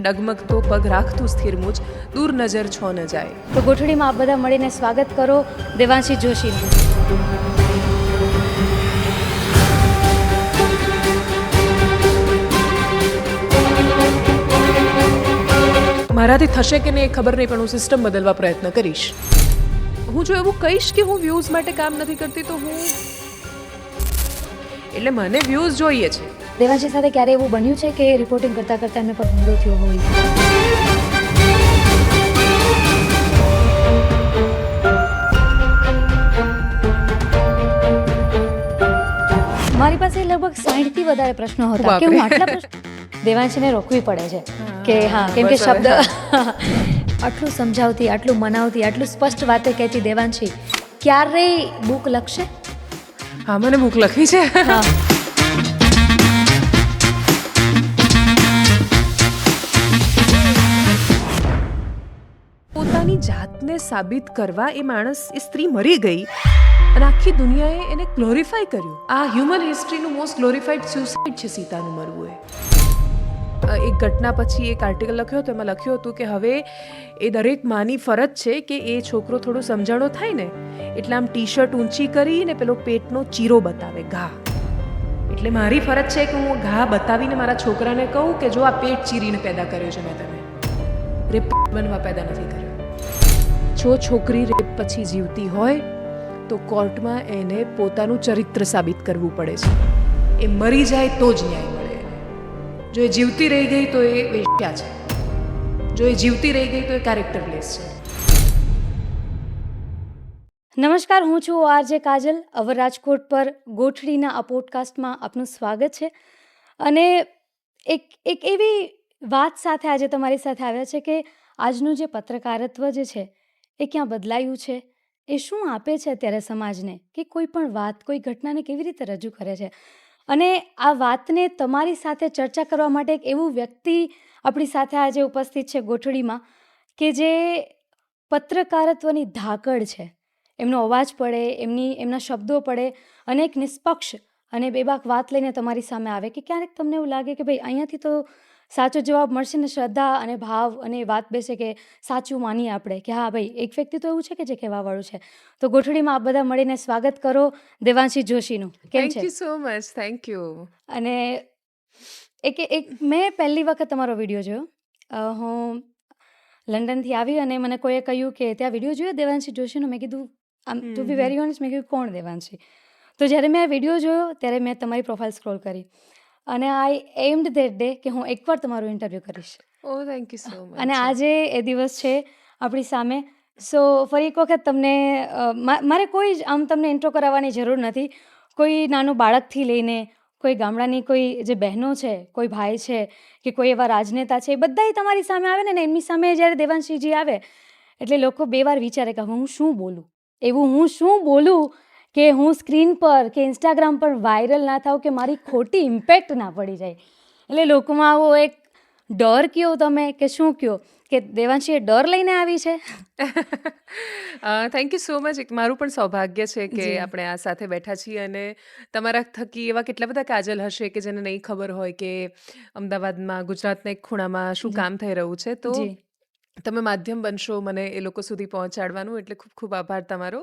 ડગમગતો પગ રાખતું સ્થિર મુજ દૂર નજર છો ન જાય. તો ગોઠડીમાં આપ બધા મળીને સ્વાગત કરો દેવાંશી જોશીનું. મારાથી થશે કે નહીં એ ખબર નહીં, પણ હું સિસ્ટમ બદલવા પ્રયત્ન કરીશ. હું જો એવું કહીશ કે હું વ્યૂઝ માટે કામ નથી કરતી તો એટલે મને વ્યૂઝ જોઈએ છે. દેવાંશી સાથે ક્યારે એવું બન્યું છે કે રિપોર્ટિંગ કરતાં કરતાં એમને પર હુમલો થયો હોય? મારી પાસે લગભગ 60થી વધારે પ્રશ્નો હતા કે હું આટલા પ્રશ્નો દેવાંશીને રોકવી પડે છે કે હા, કેમ કે શબ્દ આટલું સમજાવતી, આટલું મનાવતી, આટલું સ્પષ્ટ વાતે કહેતી દેવાંશી ક્યારેય બુક લખશે? હા, મને બુક લખવી છે. હા. પોતાની જાતને સાબિત કરવા એ માણસ, એ સ્ત્રી મરી ગઈ અને આખી દુનિયાએ એને ગ્લોરીફાય કર્યું. આ હ્યુમન હિસ્ટ્રીનું મોસ્ટ ગ્લોરીફાઈડ સ્યુસાઇડ છે સીતાનું મરવું. એક ઘટના પછી એક આર્ટિકલ લખ્યો હતો, એમાં લખ્યું હતું કે હવે એ દરેક માની ફરજ છે કે એ છોકરો થોડો સમજાણો થાય ને એટલે આમ ટી શર્ટ ઊંચી કરીને પેલો પેટનો ચીરો બતાવે, ઘા. એટલે મારી ફરજ છે કે હું ઘા બતાવીને મારા છોકરાને કહું કે જો આ પેટ ચીરીને પેદા કર્યો છે મેં તને, રેપ બનવા પેદા નથી કર્યો. જો છોકરી રેપ પછી જીવતી હોય તો કોર્ટમાં એને પોતાનું ચરિત્ર સાબિત કરવું પડે છે. એ મરી જાય તો જ ન્યાય મળે એને. જો એ જીવતી રહી ગઈ તો એ વેશ્યા છે, જો એ જીવતી રહી ગઈ તો એ કેરેક્ટરલેસ છે. નમસ્કાર, હું છું આરજે કાજલ. અવર રાજકોટ પર ગોઠડીના આ પોડકાસ્ટમાં આપનું સ્વાગત છે. અને એક એવી વાત સાથે આજે તમારી સાથે આવ્યા છે કે આજનું જે પત્રકારત્વ જે છે એ ક્યાં બદલાયું છે, એ શું આપે છે અત્યારે સમાજને, કે કોઈ પણ વાત, કોઈ ઘટનાને કેવી રીતે રજૂ કરે છે. અને આ વાતને તમારી સાથે ચર્ચા કરવા માટે એક એવું વ્યક્તિ આપણી સાથે આજે ઉપસ્થિત છે ગોઠડીમાં કે જે પત્રકારત્વની ધાકડ છે. એમનો અવાજ પડે, એમના શબ્દો પડે અને એક નિષ્પક્ષ અને બેબાક વાત લઈને તમારી સામે આવે કે ક્યારેક તમને એવું લાગે કે ભાઈ અહીંયાથી તો સાચો જવાબ મળશે ને, શ્રદ્ધા અને ભાવ અને વાત બેસે કે સાચું માનીએ આપણે કે હા ભાઈ એક વ્યક્તિ તો એવું છે કે જે કહેવાવાળું છે. તો ગોઠડીમાં આપ બધા મળીને સ્વાગત કરો દેવાંશી જોશીનું. કેમ થેન્ક છે? You so much. Thank you. અને એક મેં પહેલી વખત તમારો વિડીયો જોયો. હું લંડનથી આવી અને મને કોઈએ કહ્યું કે ત્યાં વિડીયો જોયો દેવાંશી જોશીનો. મેં કીધું આમ ટુ બી વેરી ઓનેસ્ટ, મેં કીધું કોણ દેવાંશી? તો જ્યારે મેં આ વિડીયો જોયો ત્યારે મેં તમારી પ્રોફાઇલ સ્ક્રોલ કરી અને આઈ એમ્ડ ધેટ ડે કે હું એકવાર તમારું ઇન્ટરવ્યૂ કરીશ. ઓ થેન્ક યુ સો મચ. અને આજે એ દિવસ છે આપણી સામે. સો ફરી એક વખત તમને મારે કોઈ જ આમ તમને ઇન્ટ્રો કરાવવાની જરૂર નથી. કોઈ નાનું બાળકથી લઈને કોઈ ગામડાની કોઈ જે બહેનો છે, કોઈ ભાઈ છે કે કોઈ એવા રાજનેતા છે, એ બધાય તમારી સામે આવે ને એમની સામે જ્યારે દેવાંશીજી આવે એટલે લોકો બે વાર વિચારે કે હું શું બોલું, એવું હું શું બોલું કે હું સ્ક્રીન પર કે ઇન્સ્ટાગ્રામ પર વાયરલ ના થાઉં, કે મારી ખોટી ઇમ્પેક્ટ ના પડી જાય. એટલે લોકોમાં આવો એક ડર કયો તમે કે શું કયો કે દેવાંશી એ ડર લઈને આવી છે? Thank you so much. મારું પણ સૌભાગ્ય છે કે જી. આપણે આ સાથે બેઠા છીએ અને તમારા થકી એવા કેટલા બધા કાજલ હશે કે જેને નહીં ખબર હોય કે અમદાવાદમાં, ગુજરાતના એક ખૂણામાં શું જી. કામ થઈ રહ્યું છે. તો જી. તમે માધ્યમ બનશો મને એ લોકો સુધી પહોંચાડવાનું, એટલે ખૂબ ખૂબ આભાર તમારો.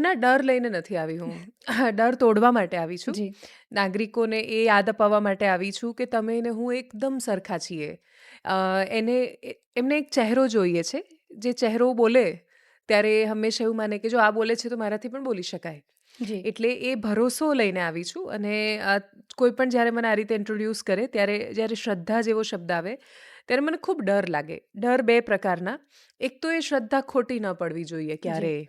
ના, ડર લઈને નથી આવી હું. ડર તોડવા માટે આવી છું. જી. નાગરિકોને એ યાદ અપાવવા માટે આવી છું કે તમે ને હું એકદમ સરખા છીએ. એમને એક ચહેરો જોઈએ છે, જે ચહેરો બોલે ત્યારે હંમેશા એવું માને કે જો આ બોલે છે તો મારાથી પણ બોલી શકાય. જી. એટલે એ ભરોસો લઈને આવી છું. અને કોઈ પણ જ્યારે મને આ રીતે ઇન્ટ્રોડ્યુસ કરે ત્યારે જ્યારે શ્રદ્ધા જેવો શબ્દ આવે ત્યારે મને ખૂબ ડર લાગે. ડર બે પ્રકારના. એક તો એ શ્રદ્ધા ખોટી ન પડવી જોઈએ ક્યારેય.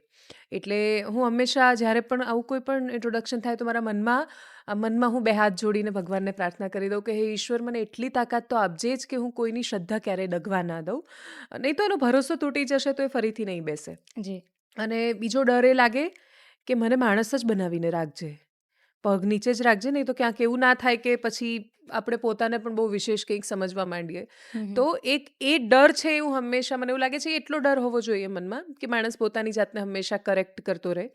એટલે હું હંમેશા જ્યારે પણ આવું કોઈ પણ ઇન્ટ્રોડક્શન થાય તો મારા મનમાં હું બે હાથ જોડીને ભગવાનને પ્રાર્થના કરી દઉં કે હે ઈશ્વર, મને એટલી તાકાત તો આપજે જ કે હું કોઈની શ્રદ્ધા ક્યારેય ડગવા ના દઉં. નહીં તો એનો ભરોસો તૂટી જશે તો એ ફરીથી નહીં બેસે. જી. અને બીજો ડર એ લાગે કે મને માણસ જ બનાવીને રાખજે. પગ નીચે જ રાખજે, નહીં તો ક્યાંક એવું ના થાય કે પછી આપણે પોતાને પણ બહુ વિશેષ કંઈક સમજવા માંડીએ. તો એક એ ડર છે, એવું હંમેશા મને એવું લાગે છે એટલો ડર હોવો જોઈએ મનમાં કે માણસ પોતાની જાતને હંમેશા કરેક્ટ કરતો રહે.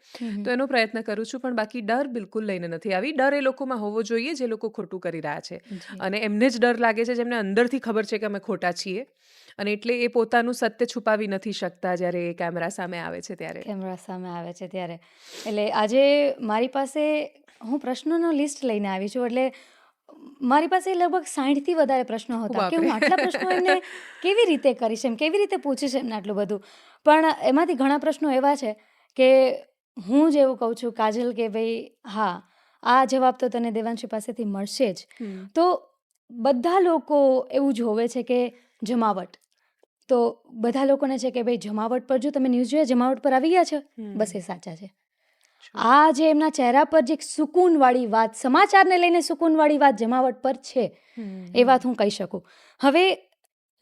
તો એનો પ્રયત્ન કરું છું, પણ બાકી ડર બિલકુલ લઈને નથી આવી. ડર એ લોકોમાં હોવો જોઈએ જે લોકો ખોટું કરી રહ્યા છે, અને એમને જ ડર લાગે છે જેમને અંદરથી ખબર છે કે અમે ખોટા છીએ, અને એટલે એ પોતાનું સત્ય છુપાવી નથી શકતા જ્યારે એ કેમેરા સામે આવે છે ત્યારે. કેમેરા સામે આવે છે ત્યારે. એટલે આજે મારી પાસે હું પ્રશ્નોનો લિસ્ટ લઈને આવી છું. એટલે મારી પાસે લગભગ 60થી વધારે પ્રશ્નો હતા કે હું આટલા પ્રશ્નો એમને કેવી રીતે કરીશ, એમ કેવી રીતે પૂછીશ એમને આટલું બધું. પણ એમાંથી ઘણા પ્રશ્નો એવા છે કે હું જ એવું કહું છું કાજલ કે ભાઈ હા, આ જવાબ તો તને દેવાંશી પાસેથી મળશે જ. તો બધા લોકો એવું જોવે છે કે જમાવટ, તો બધા લોકોને છે કે ભાઈ જમાવટ પર, જો તમે ન્યૂઝ જોયા જમાવટ પર આવી ગયા છે, બસ એ સાચા છે. આ જે એમના ચહેરા પર જે સુકૂનવાળી વાત, સમાચારને લઈને સુકૂનવાળી વાત જમાવટ પર છે, એ વાત હું કહી શકું. હવે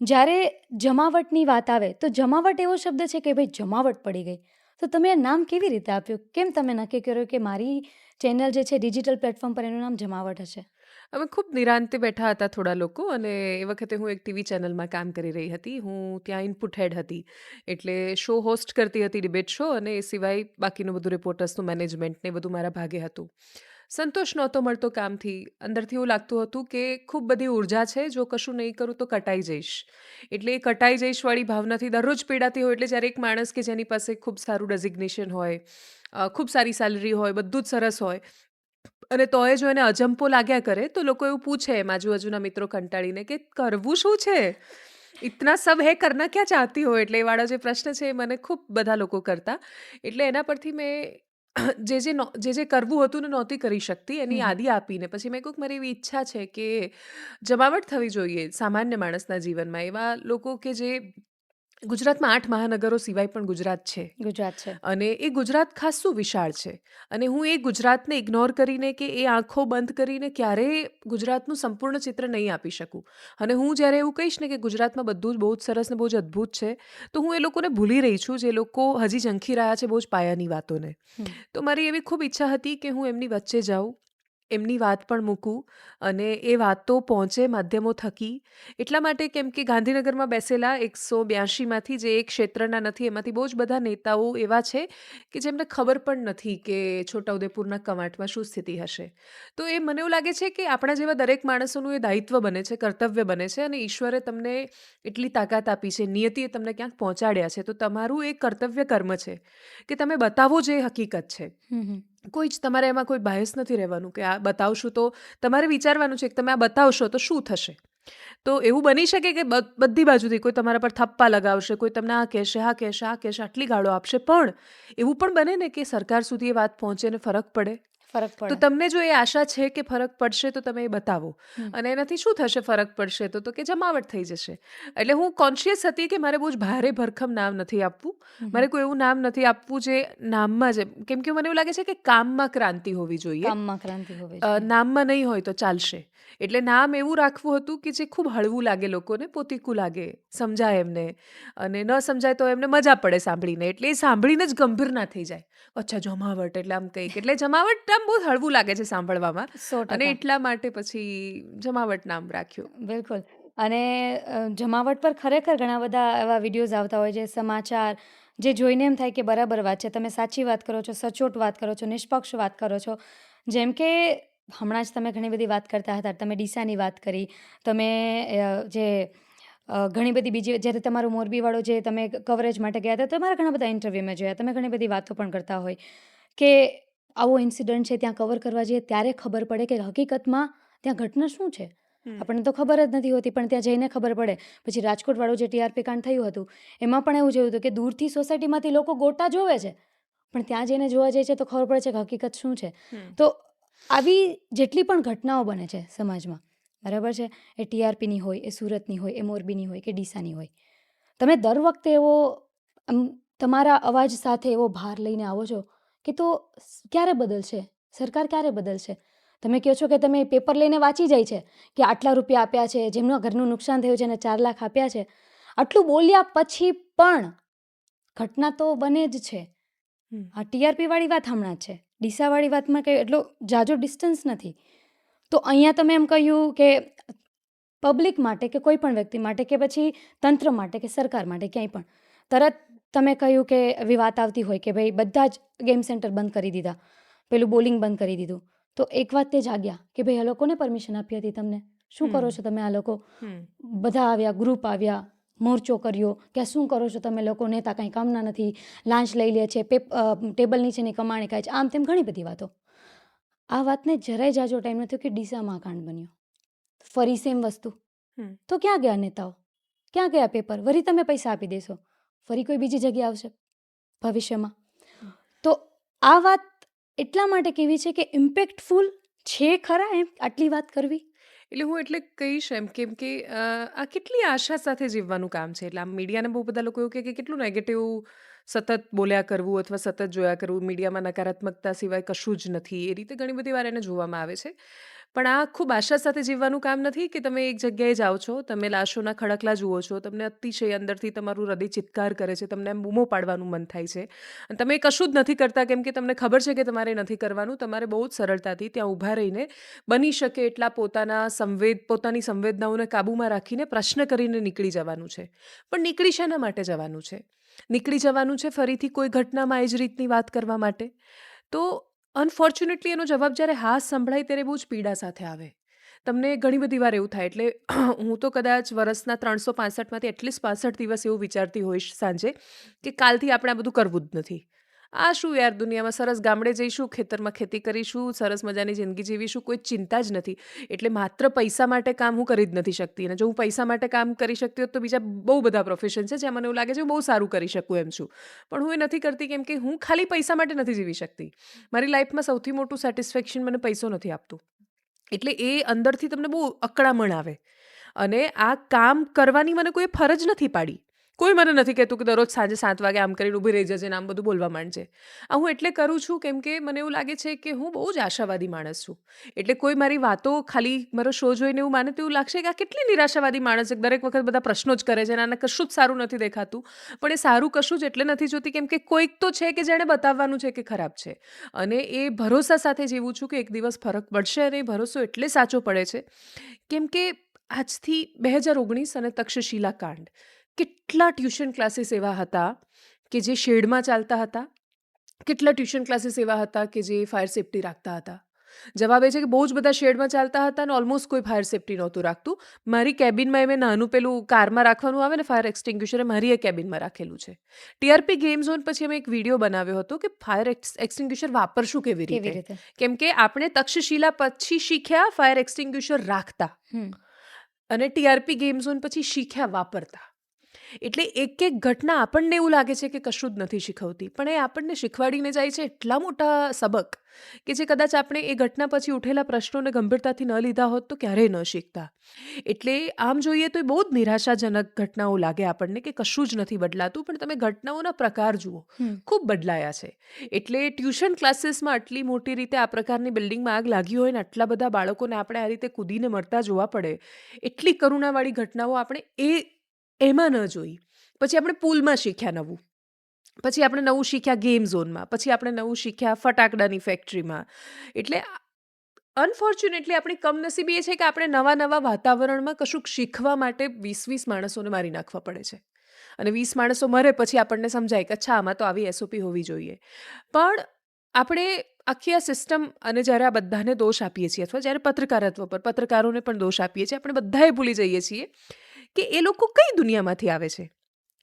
જ્યારે જમાવટની વાત આવે તો જમાવટ એવો શબ્દ છે કે ભાઈ જમાવટ પડી ગઈ, તો તમે આ નામ કેવી રીતે આપ્યું? કેમ તમે નક્કી કર્યું કે મારી ચેનલ જે છે ડિજિટલ પ્લેટફોર્મ પર એનું નામ જમાવટ હશે? અમે ખૂબ નિરાંતે બેઠા હતા થોડા લોકો, અને એ વખતે હું એક ટીવી ચેનલમાં કામ કરી રહી હતી. હું ત્યાં ઇનપુટ હેડ હતી, એટલે શો હોસ્ટ કરતી હતી, ડિબેટ શો, અને એ સિવાય બાકીનું બધું રિપોર્ટર્સનું મેનેજમેન્ટ ને બધું મારા ભાગે હતું. સંતોષ નહોતો મળતો કામથી. અંદરથી એવું લાગતું હતું કે ખૂબ બધી ઉર્જા છે, જો કશું નહીં કરું તો કટાઈ જઈશ. એટલે એ કટાઈ જઈશ વાળી ભાવનાથી દરરોજ પીડાતી હોય. એટલે જ્યારે એક માણસ કે જેની પાસે ખૂબ સારું ડેઝિગ્નેશન હોય, ખૂબ સારી સેલરી હોય, બધું જ સરસ હોય, અને તોય જો એને અજંપો લાગ્યા કરે, તો લોકો એવું પૂછે એમ આજુબાજુના મિત્રો કંટાળીને કે કરવું શું છે, ઇતના સબ હે, કરના ક્યાં ચાહતી હો. એટલે એ વાળો જે પ્રશ્ન છે એ મને ખૂબ બધા લોકો કરતા. એટલે એના પરથી મેં જે કરવું હતું ને નહોતી કરી શકતી, એની યાદી આપીને પછી મેં કહ્યું કે મારી એવી ઈચ્છા છે કે જમાવટ થવી જોઈએ સામાન્ય માણસના જીવનમાં. એવા લોકો કે જે ગુજરાતમાં 8 મહાનગરો સિવાય પણ ગુજરાત છે, ગુજરાત છે. અને એ ગુજરાત ખાસું વિશાળ છે, અને હું એ ગુજરાતને ઇગ્નોર કરીને કે એ આંખો બંધ કરીને ક્યારેય ગુજરાતનું સંપૂર્ણ ચિત્ર નહીં આપી શકું. અને હું જ્યારે એવું કહીશ ને કે ગુજરાતમાં બધું જ બહુ જ સરસ ને બહુ જ અદ્ભુત છે, તો હું એ લોકોને ભૂલી રહી છું જે લોકો હજી ઝંખી રહ્યા છે બહુ જ પાયાની વાતોને. તો મારી એવી ખૂબ ઈચ્છા હતી કે હું એમની વચ્ચે જાઉં, એમની વાત પણ મૂકું, અને એ વાતો પહોંચે માધ્યમો થકી. એટલા માટે કેમ કે ગાંધીનગરમાં બેસેલા 182માંથી જે એક ક્ષેત્રના નથી, એમાંથી બહુ જ બધા નેતાઓ એવા છે કે જેમને ખબર પણ નથી કે છોટાઉદેપુરના કવાંટમાં શું સ્થિતિ હશે. તો એ મને એવું લાગે છે કે આપણા જેવા દરેક માણસોનું એ દાયિત્વ બને છે, કર્તવ્ય બને છે, અને ઈશ્વરે તમને એટલી તાકાત આપી છે, નિયતિએ તમને ક્યાંક પહોંચાડ્યા છે, તો તમારું એક કર્તવ્ય કર્મ છે કે તમે બતાવો જે હકીકત છે. કોઈ જ તમારે એમાં કોઈ બાયસ નથી રહેવાનું કે આ બતાવશું તો તમારે વિચારવાનું છે કે તમે આ બતાવશો તો શું થશે. તો એવું બની શકે કે બધી બાજુથી કોઈ તમારા પર થપ્પા લગાવશે, કોઈ તમને આ કહેશે, આ કહેશે, આ કહેશે, આટલી ગાળો આપશે, પણ એવું પણ બને ને કે સરકાર સુધી એ વાત પહોંચે ને ફરક પડે. તો તમને જો એ આશા છે કે ફરક પડશે તો તમે એ બતાવો, અને એનાથી શું થશે ફરક પડશે તો કે જમાવટ થઈ જશે. એટલે હું કોન્શિયસ હતી કે મારે બહુ જ ભારે ભરખમ નામ નથી આપવું, મારે કોઈ એવું નામ નથી આપવું જે નામમાં જ, કેમ કે મને એવું લાગે છે કે કામમાં ક્રાંતિ હોવી જોઈએ, નામમાં નહીં હોય તો ચાલશે. એટલે નામ એવું રાખવું હતું કે જે ખૂબ હળવું લાગે લોકોને, પોતીકું લાગે, સમજાય એમને, અને ન સમજાય તો એમને મજા પડે સાંભળીને, એટલે એ સાંભળીને જ ગંભીર ના થઈ જાય. અચ્છા જમાવટ એટલે આમ કંઈક, એટલે જમાવટ આમ બહુ હળવું લાગે છે સાંભળવામાં, અને એટલા માટે પછી જમાવટ નામ રાખ્યું. બિલકુલ. અને જમાવટ પર ખરેખર ઘણા બધા એવા વિડીયોઝ આવતા હોય છે, સમાચાર જે જોઈને એમ થાય કે બરાબર વાત છે, તમે સાચી વાત કરો છો, સચોટ વાત કરો છો, નિષ્પક્ષ વાત કરો છો. જેમ કે હમણાં જ તમે ઘણી બધી વાત કરતા હતા, તમે ડીસાની વાત કરી, તમે જે ઘણી બધી બીજી, જ્યારે તમારું મોરબીવાળો જે તમે કવરેજ માટે ગયા હતા, તમારા ઘણા બધા ઇન્ટરવ્યૂ મેં જોયા, તમે ઘણી બધી વાતો પણ કરતા હોય કે આવો ઇન્સિડન્ટ છે, ત્યાં કવર કરવા જઈએ ત્યારે ખબર પડે કે હકીકતમાં ત્યાં ઘટના શું છે. આપણને તો ખબર જ નથી હોતી, પણ ત્યાં જઈને ખબર પડે. પછી રાજકોટવાળું જે ટીઆરપી કાંડ થયું હતું, એમાં પણ એવું જોયું હતું કે દૂરથી સોસાયટીમાંથી લોકો ગોટા જોવે છે, પણ ત્યાં જઈને જોવા જાય છે તો ખબર પડે છે કે હકીકત શું છે. તો આવી જેટલી પણ ઘટનાઓ બને છે સમાજમાં, બરાબર છે, એ ટીઆરપીની હોય, એ સુરતની હોય, એ મોરબીની હોય કે ડીસાની હોય, તમે દર વખતે એવો તમારા અવાજ સાથે એવો ભાર લઈને આવો છો કે તો ક્યારે બદલશે સરકાર, ક્યારે બદલશે? તમે કહો છો કે તમે પેપર લઈને વાંચી જાય છે કે આટલા રૂપિયા આપ્યા છે, જેમના ઘરનું નુકસાન થયું છે એને 4 લાખ આપ્યા છે. આટલું બોલ્યા પછી પણ ઘટના તો બને જ છે. આ ટીઆરપી વાળી વાત હમણાં જ છે, ડીસાવાળી વાતમાં કંઈ એટલો જાજો ડિસ્ટન્સ નથી. તો અહીંયા તમે એમ કહ્યું કે પબ્લિક માટે કે કોઈ પણ વ્યક્તિ માટે કે પછી તંત્ર માટે કે સરકાર માટે ક્યાંય પણ તરત તમે કહ્યું કે એવી વાત આવતી હોય કે ભાઈ બધા જ ગેમ સેન્ટર બંધ કરી દીધા, પેલું બોલિંગ બંધ કરી દીધું. તો એક વાત તે જાગ્યા કે ભાઈ આ લોકોને પરમિશન આપી હતી તમને, શું કરો છો તમે? આ લોકો બધા આવ્યા, ગ્રુપ આવ્યા, મોરચો કર્યો કે આ શું કરો છો તમે લોકો? નેતા કંઈ કામના નથી, લાંચ લઈ લે છે, ટેબલ નીચેની કમાણી ખાય છે, આમ તેમ ઘણી બધી વાતો. આ વાતને જરાય જાજો ટાઈમ નથી કે ડીસામાં કાંડ બન્યો, ફરી સેમ વસ્તુ. તો ક્યાં ગયા નેતાઓ? ક્યાં ગયા પેપર? વળી તમે પૈસા આપી દેશો, ફરી કોઈ બીજી જગ્યા આવશે ભવિષ્યમાં. તો આ વાત એટલા માટે કેવી છે કે ઇમ્પેક્ટફુલ છે ખરા એમ આટલી વાત કરવી? એટલે હું એટલે કહીશ એમ કેમ કે આ કેટલી આશા સાથે જીવવાનું કામ છે. એટલે આમ મીડિયાને બહુ બધા લોકો એવું કહે કે કેટલું નેગેટિવ સતત બોલ્યા કરવું અથવા સતત જોયા કરવું, મીડિયામાં નકારાત્મકતા સિવાય કશું જ નથી, એ રીતે ઘણી બધી વાર એને જોવામાં આવે છે. પણ આ ખૂબ આશા સાથે જીવવાનું કામ નથી કે તમે એક જગ્યાએ જાઓ છો, તમે લાશોના ખડકલા જુઓ છો, તમને અતિશય અંદરથી તમારું હૃદય ચિત્કાર કરે છે, તમને એમ બૂમો પાડવાનું મન થાય છે, અને તમે કશું જ નથી કરતા કેમ કે તમને ખબર છે કે તમારે નથી કરવાનું. તમારે બહુ જ સરળતાથી ત્યાં ઊભા રહીને બની શકે એટલા પોતાની સંવેદનાઓને કાબૂમાં રાખીને પ્રશ્ન કરીને નીકળી જવાનું છે. પણ નીકળી શાના માટે જવાનું છે? નીકળી જવાનું છે ફરીથી કોઈ ઘટનામાં એ જ રીતની વાત કરવા માટે. તો અનફોર્ચ્યુનેટલી એનો જવાબ જ્યારે હા સંભળાય ત્યારે બહુ જ પીડા સાથે આવે. તમને ઘણી બધી વાર એવું થાય. એટલે હું તો કદાચ વર્ષના 365માંથી એટલીસ્ટ 65 દિવસ એવું વિચારતી હોઈશ સાંજે કે કાલથી આપણે આ બધું કરવું જ નથી. આ શું યાર, દુનિયામાં સરસ ગામડે જઈશું, ખેતરમાં ખેતી કરીશું, સરસ મજાની જિંદગી જીવીશું, કોઈ ચિંતા જ નથી. એટલે માત્ર પૈસા માટે કામ હું કરી જ નથી શકતી. અને જો હું પૈસા માટે કામ કરી શકતી હોત તો બીજા બહુ બધા પ્રોફેશન છે જ્યાં મને એવું લાગે છે હું બહુ સારું કરી શકું એમ છું. પણ હું એ નથી કરતી કેમ કે હું ખાલી પૈસા માટે નથી જીવી શકતી. મારી લાઈફમાં સૌથી મોટું સેટિસ્ફેક્શન મને પૈસો નથી આપતું. એટલે એ અંદરથી તમને બહુ અકળામણ આવે. અને આ કામ કરવાની મને કોઈ ફરજ નથી પાડી. કોઈ મને નથી કહેતું કે દરરોજ સાંજે 7 વાગે આમ કરીને ઊભી રહી જજે ને આમ બધું બોલવા માંડજે. આ હું એટલે કરું છું કેમ કે મને એવું લાગે છે કે હું બહુ જ આશાવાદી માણસ છું. એટલે કોઈ મારી વાતો ખાલી મારો શો જોઈને એવું માને તો એવું લાગશે કે આ કેટલી નિરાશાવાદી માણસ છે, દરેક વખત બધા પ્રશ્નો જ કરે છે અને આને કશું જ સારું નથી દેખાતું. પણ એ સારું કશું જ એટલે નથી જોતી કેમ કે કોઈક તો છે કે જેણે બતાવવાનું છે કે ખરાબ છે. અને એ ભરોસા સાથે જીવું છું કે એક દિવસ ફરક પડશે. અને એ ભરોસો એટલે સાચો પડે છે કેમ કે આજથી 2019 અને તક્ષશિલા કાંડ, કેટલા ટ્યુશન ક્લાસીસ એવા હતા કે જે શેડમાં ચાલતા હતા, કેટલા ટ્યુશન ક્લાસીસ એવા હતા કે જે ફાયર સેફ્ટી રાખતા હતા. જવાબ એ છે કે બહુ જ બધા શેડમાં ચાલતા હતા અને ઓલમોસ્ટ કોઈ ફાયર સેફ્ટી નહોતું રાખતું. મારી કેબિનમાં મેં નાનું પેલું કારમાં રાખવાનું આવે ને ફાયર એક્સટિંગ્યુશર, મારી એ કેબિનમાં રાખેલું છે. ટીઆરપી ગેમ ઝોન પછી અમે એક વિડીયો બનાવ્યો હતો કે ફાયર એક્સટિંગ્યુશર વાપરશું કેવી રીતે. કેમ કે આપણે તક્ષશિલા પછી શીખ્યા ફાયર એક્સટિંગ્યુશર રાખતા અને ટીઆરપી ગેમ ઝોન પછી શીખ્યા વાપરતા. એટલે એક એક ઘટના આપણને એવું લાગે છે કે કશું જ નથી શીખવતી, પણ એ આપણને શીખવાડીને જાય છે એટલા મોટા સબક કે જે કદાચ આપણે એ ઘટના પછી ઉઠેલા પ્રશ્નોને ગંભીરતાથી ન લીધા હોત તો ક્યારેય ન શીખતા. એટલે આમ જોઈએ તો એ બહુ જ નિરાશાજનક ઘટનાઓ લાગે આપણને કે કશું જ નથી બદલાતું. પણ તમે ઘટનાઓના પ્રકાર જુઓ, ખૂબ બદલાયા છે. એટલે ટ્યુશન ક્લાસીસમાં આટલી મોટી રીતે આ પ્રકારની બિલ્ડિંગમાં આગ લાગી હોય ને આટલા બધા બાળકોને આપણે આ રીતે કૂદીને મરતા જોવા પડે, એટલી કરુણાવાળી ઘટનાઓ આપણે એમાં ન જોઈ. પછી આપણે પુલમાં શીખ્યા નવું, પછી આપણે નવું શીખ્યા ગેમ ઝોનમાં, પછી આપણે નવું શીખ્યા ફટાકડાની ફેક્ટરીમાં. એટલે અનફોર્ચ્યુનેટલી આપણી કમનસીબી એ છે કે આપણે નવા નવા વાતાવરણમાં કશુંક શીખવા માટે 20 માણસોને મારી નાખવા પડે છે. અને 20 માણસો મરે પછી આપણને સમજાય કે અચ્છા આમાં તો આવી એસઓપી હોવી જોઈએ. પણ આપણે આખી આ સિસ્ટમ અને જ્યારે આ બધાને દોષ આપીએ છીએ અથવા જ્યારે પત્રકારત્વ પર પત્રકારોને પણ દોષ આપીએ છીએ, આપણે બધાએ ભૂલી જઈએ છીએ કે એ લોકો કઈ દુનિયામાંથી આવે છે.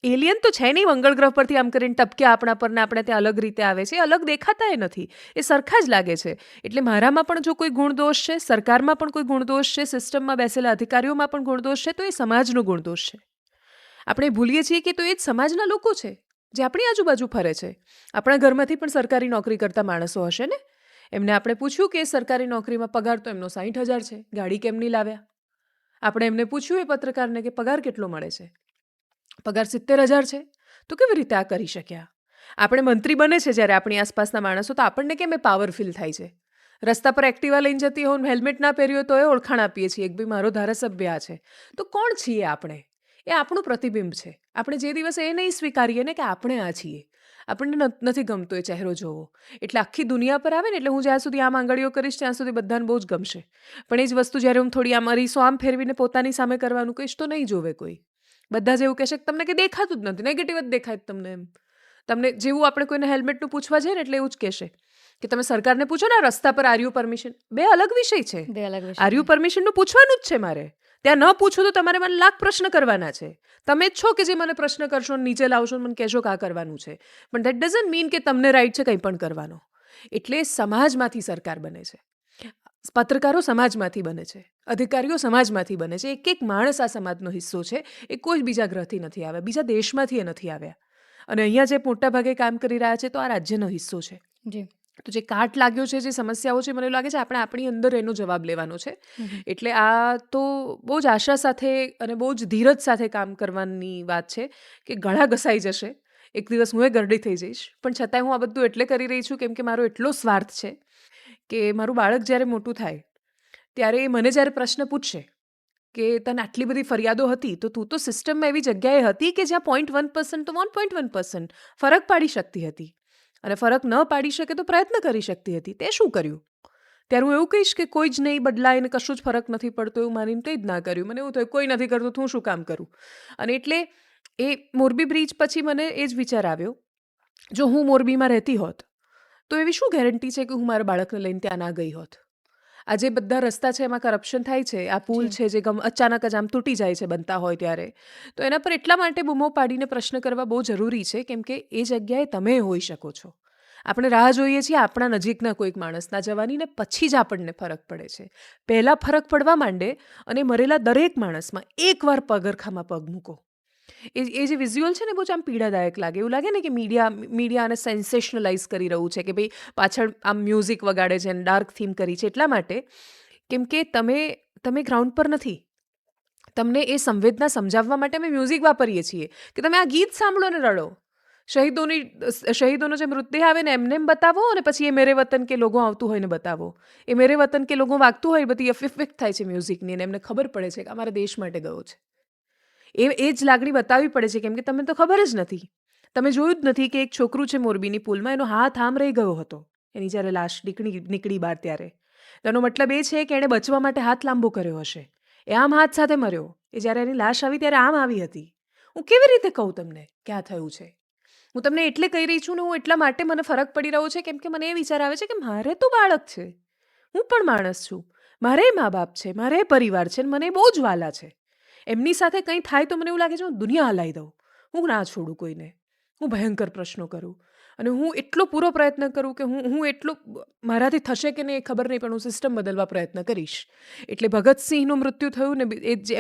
એલિયન તો છે નહીં મંગળ ગ્રહ પરથી આમ કરીને ટપક્યા આપણા પર ને આપણે ત્યાં અલગ રીતે આવે છે. એ અલગ દેખાતા નથી, એ સરખા જ લાગે છે. એટલે મારામાં પણ જો કોઈ ગુણદોષ છે, સરકારમાં પણ કોઈ ગુણદોષ છે, સિસ્ટમમાં બેસેલા અધિકારીઓમાં પણ ગુણદોષ છે, તો એ સમાજનો ગુણદોષ છે. આપણે ભૂલીએ છીએ કે તો એ જ સમાજના લોકો છે જે આપણી આજુબાજુ ફરે છે. આપણા ઘરમાંથી પણ સરકારી નોકરી કરતા માણસો હશે ને. એમને આપણે પૂછ્યું કે સરકારી નોકરીમાં પગાર તો એમનો 60,000 છે, ગાડી કેમ નહીં લાવ્યા? આપણે એમને પૂછ્યું એ પત્રકારને કે પગાર કેટલો મળે છે? પગાર 70,000 છે. તો કેવી રીતે આ કરી શક્યા? આપણે મંત્રી બને છે જ્યારે આપણી આસપાસના માણસો, તો આપણને કેમ એ પાવર ફીલ થાય છે? રસ્તા પર એક્ટિવા લઈને જતી હોઉં, હેલ્મેટ ના પહેર્યો તો એ ઓળખાણ આપીએ છીએ કે ભાઈ મારો ધારાસભ્ય આ છે. તો કોણ છીએ આપણે? એ આપણું પ્રતિબિંબ છે. આપણે જે દિવસે એ નહીં સ્વીકારીએ ને કે આપણે આ છીએ, આપણને નથી ગમતો એ ચહેરો જોવો, એટલે આખી દુનિયા પર આવે ને એટલે હું જ્યાં સુધી આમ આંગળીઓ કરીશ ત્યાં સુધી બધાને બહુ જ ગમશે. પણ એ જ વસ્તુ જ્યારે હું થોડી આમ અરીસો આમ ફેરવીને પોતાની સામે કરવાનું કહીશ તો નહીં જોવે કોઈ. બધા જ એવું કહેશે કે તમને કંઈ દેખાતું જ નથી, નેગેટિવ જ દેખાય તમને એમ. તમને જેવું આપણે કોઈને હેલ્મેટનું પૂછવા જઈએ ને એટલે એવું જ કહેશે કે તમે સરકારને પૂછો ને રસ્તા પર આર યુ પરમિશન. બે અલગ વિષય છે. બે અલગ વિષય આર યુ પરમિશનનું પૂછવાનું જ છે મારે. ત્યાં ન પૂછું તો તમારે મને લાખ પ્રશ્ન કરવાના છે. તમે જ છો કે જે મને પ્રશ્ન કરશો ને નીચે લાવશો ને મને કહેશો કે આ કરવાનું છે. પણ દેટ ડઝન્ટ મીન કે તમને રાઈટ છે કંઈ પણ કરવાનો. એટલે સમાજમાંથી સરકાર બને છે, પત્રકારો સમાજમાંથી બને છે, અધિકારીઓ સમાજમાંથી બને છે. એક એક માણસ આ સમાજનો હિસ્સો છે. એ કોઈ જ બીજા ગ્રહથી નથી આવ્યા, બીજા દેશમાંથી એ નથી આવ્યા. અને અહીંયા જે મોટા ભાગે કામ કરી રહ્યા છે તો આ રાજ્યનો હિસ્સો છે. જી. તો જે કાટ લાગ્યો છે, જે સમસ્યાઓ છે, મને એવું લાગે છે આપણે આપણી અંદર એનો જવાબ લેવાનો છે. એટલે આ તો બહુ જ આશા સાથે અને બહુ જ ધીરજ સાથે કામ કરવાની વાત છે કે ગળા ઘસાઈ જશે, એક દિવસ હું એ ગરડી થઈ જઈશ, પણ છતાંય હું આ બધું એટલે કરી રહી છું કેમ કે મારો એટલો સ્વાર્થ છે કે મારું બાળક જ્યારે મોટું થાય ત્યારે એ મને જ્યારે પ્રશ્ન પૂછશે કે તને આટલી બધી ફરિયાદો હતી તો તું તો સિસ્ટમમાં એવી જગ્યાએ હતી કે જ્યાં 0.1% તો 1.1% ફરક પાડી શકતી હતી, અને ફરક ન પાડી શકે તો પ્રયત્ન કરી શકતી હતી. તે શું કર્યું? ત્યારે હું એવું કહીશ કે કોઈ જ નહીં બદલાય ને કશું જ ફરક નથી પડતો એવું માનીને કંઈ જ ના કર્યું. મને એવું થયું કોઈ નથી કરતું તો હું શું કામ કરું. અને એટલે એ મોરબી બ્રિજ પછી મને એ જ વિચાર આવ્યો, જો હું મોરબીમાં રહેતી હોત તો એવી શું ગેરંટી છે કે હું મારા બાળકને લઈને ત્યાં ના ગઈ હોત. આજે બધા રસ્તા છે એમાં કરપ્શન થાય છે, આ પુલ છે જે અચાનક જ આમ તૂટી જાય છે બનતા હોય ત્યારે, તો એના પર એટલા માટે બૂમો પાડીને પ્રશ્ન કરવા બહુ જરૂરી છે કેમ કે એ જગ્યાએ તમે હોઈ શકો છો. આપણે રાહ જોઈએ છીએ આપણા નજીકના કોઈક માણસના જવાની ને પછી જ આપણને ફરક પડે છે. પહેલાં ફરક પડવા માંડે અને મરેલા દરેક માણસમાં એકવાર પગરખામાં પગ મૂકો. એ જે વિઝ્યુઅલ છે ને બહુ જ આમ પીડાદાયક લાગે. એવું લાગે ને કે મીડિયા આને સેન્સેશનલાઇઝ કરી રહ્યું છે કે ભાઈ પાછળ આમ મ્યુઝિક વગાડે છે અને ડાર્ક થીમ કરી છે. એટલા માટે કેમ કે તમે ગ્રાઉન્ડ પર નથી. તમને એ સંવેદના સમજાવવા માટે અમે મ્યુઝિક વાપરીએ છીએ કે તમે આ ગીત સાંભળો ને રડો. શહીદોનો જે મૃતદેહ આવે ને એમને બતાવો અને પછી એ મેરે વતન કે લોગો આવતું હોય ને બતાવો. એ મેરે વતન કે લોગો વાગતું હોય બધી ઇફેક્ટ થાય છે મ્યુઝિકની અને એમને ખબર પડે છે કે અમારા દેશ માટે ગયો છે. એ જ લાગણી બતાવવી પડે છે કેમ કે તમને તો ખબર જ નથી. તમે જોયું જ નથી કે એક છોકરું છે મોરબીની પુલમાં, એનો હાથ આમ રહી ગયો હતો એની જ્યારે લાશ નીકળી બહાર ત્યારે. તેનો મતલબ એ છે કે એણે બચવા માટે હાથ લાંબો કર્યો હશે. એ આમ હાથ સાથે મર્યો. એ જ્યારે એની લાશ આવી ત્યારે આમ આવી હતી. હું કેવી રીતે કહું તમને કે આ થયું છે? હું તમને એટલે કહી રહી છું ને હું એટલા માટે મને ફરક પડી રહ્યો છે કેમ કે મને એ વિચાર આવે છે કે મારે તો બાળક છે, હું પણ માણસ છું, મારે મા બાપ છે, મારે પરિવાર છે, મને બહુ જ વાલા છે. એમની સાથે કંઈ થાય તો મને એવું લાગે છે હું દુનિયા હલાવી દઉં. હું ના છોડું કોઈને. હું ભયંકર પ્રશ્નો કરું અને હું એટલો પૂરો પ્રયત્ન કરું કે હું એટલો મારાથી થશે કે નહીં એ ખબર નહીં પણ હું સિસ્ટમ બદલવા પ્રયત્ન કરીશ. એટલે ભગતસિંહનું મૃત્યુ થયું ને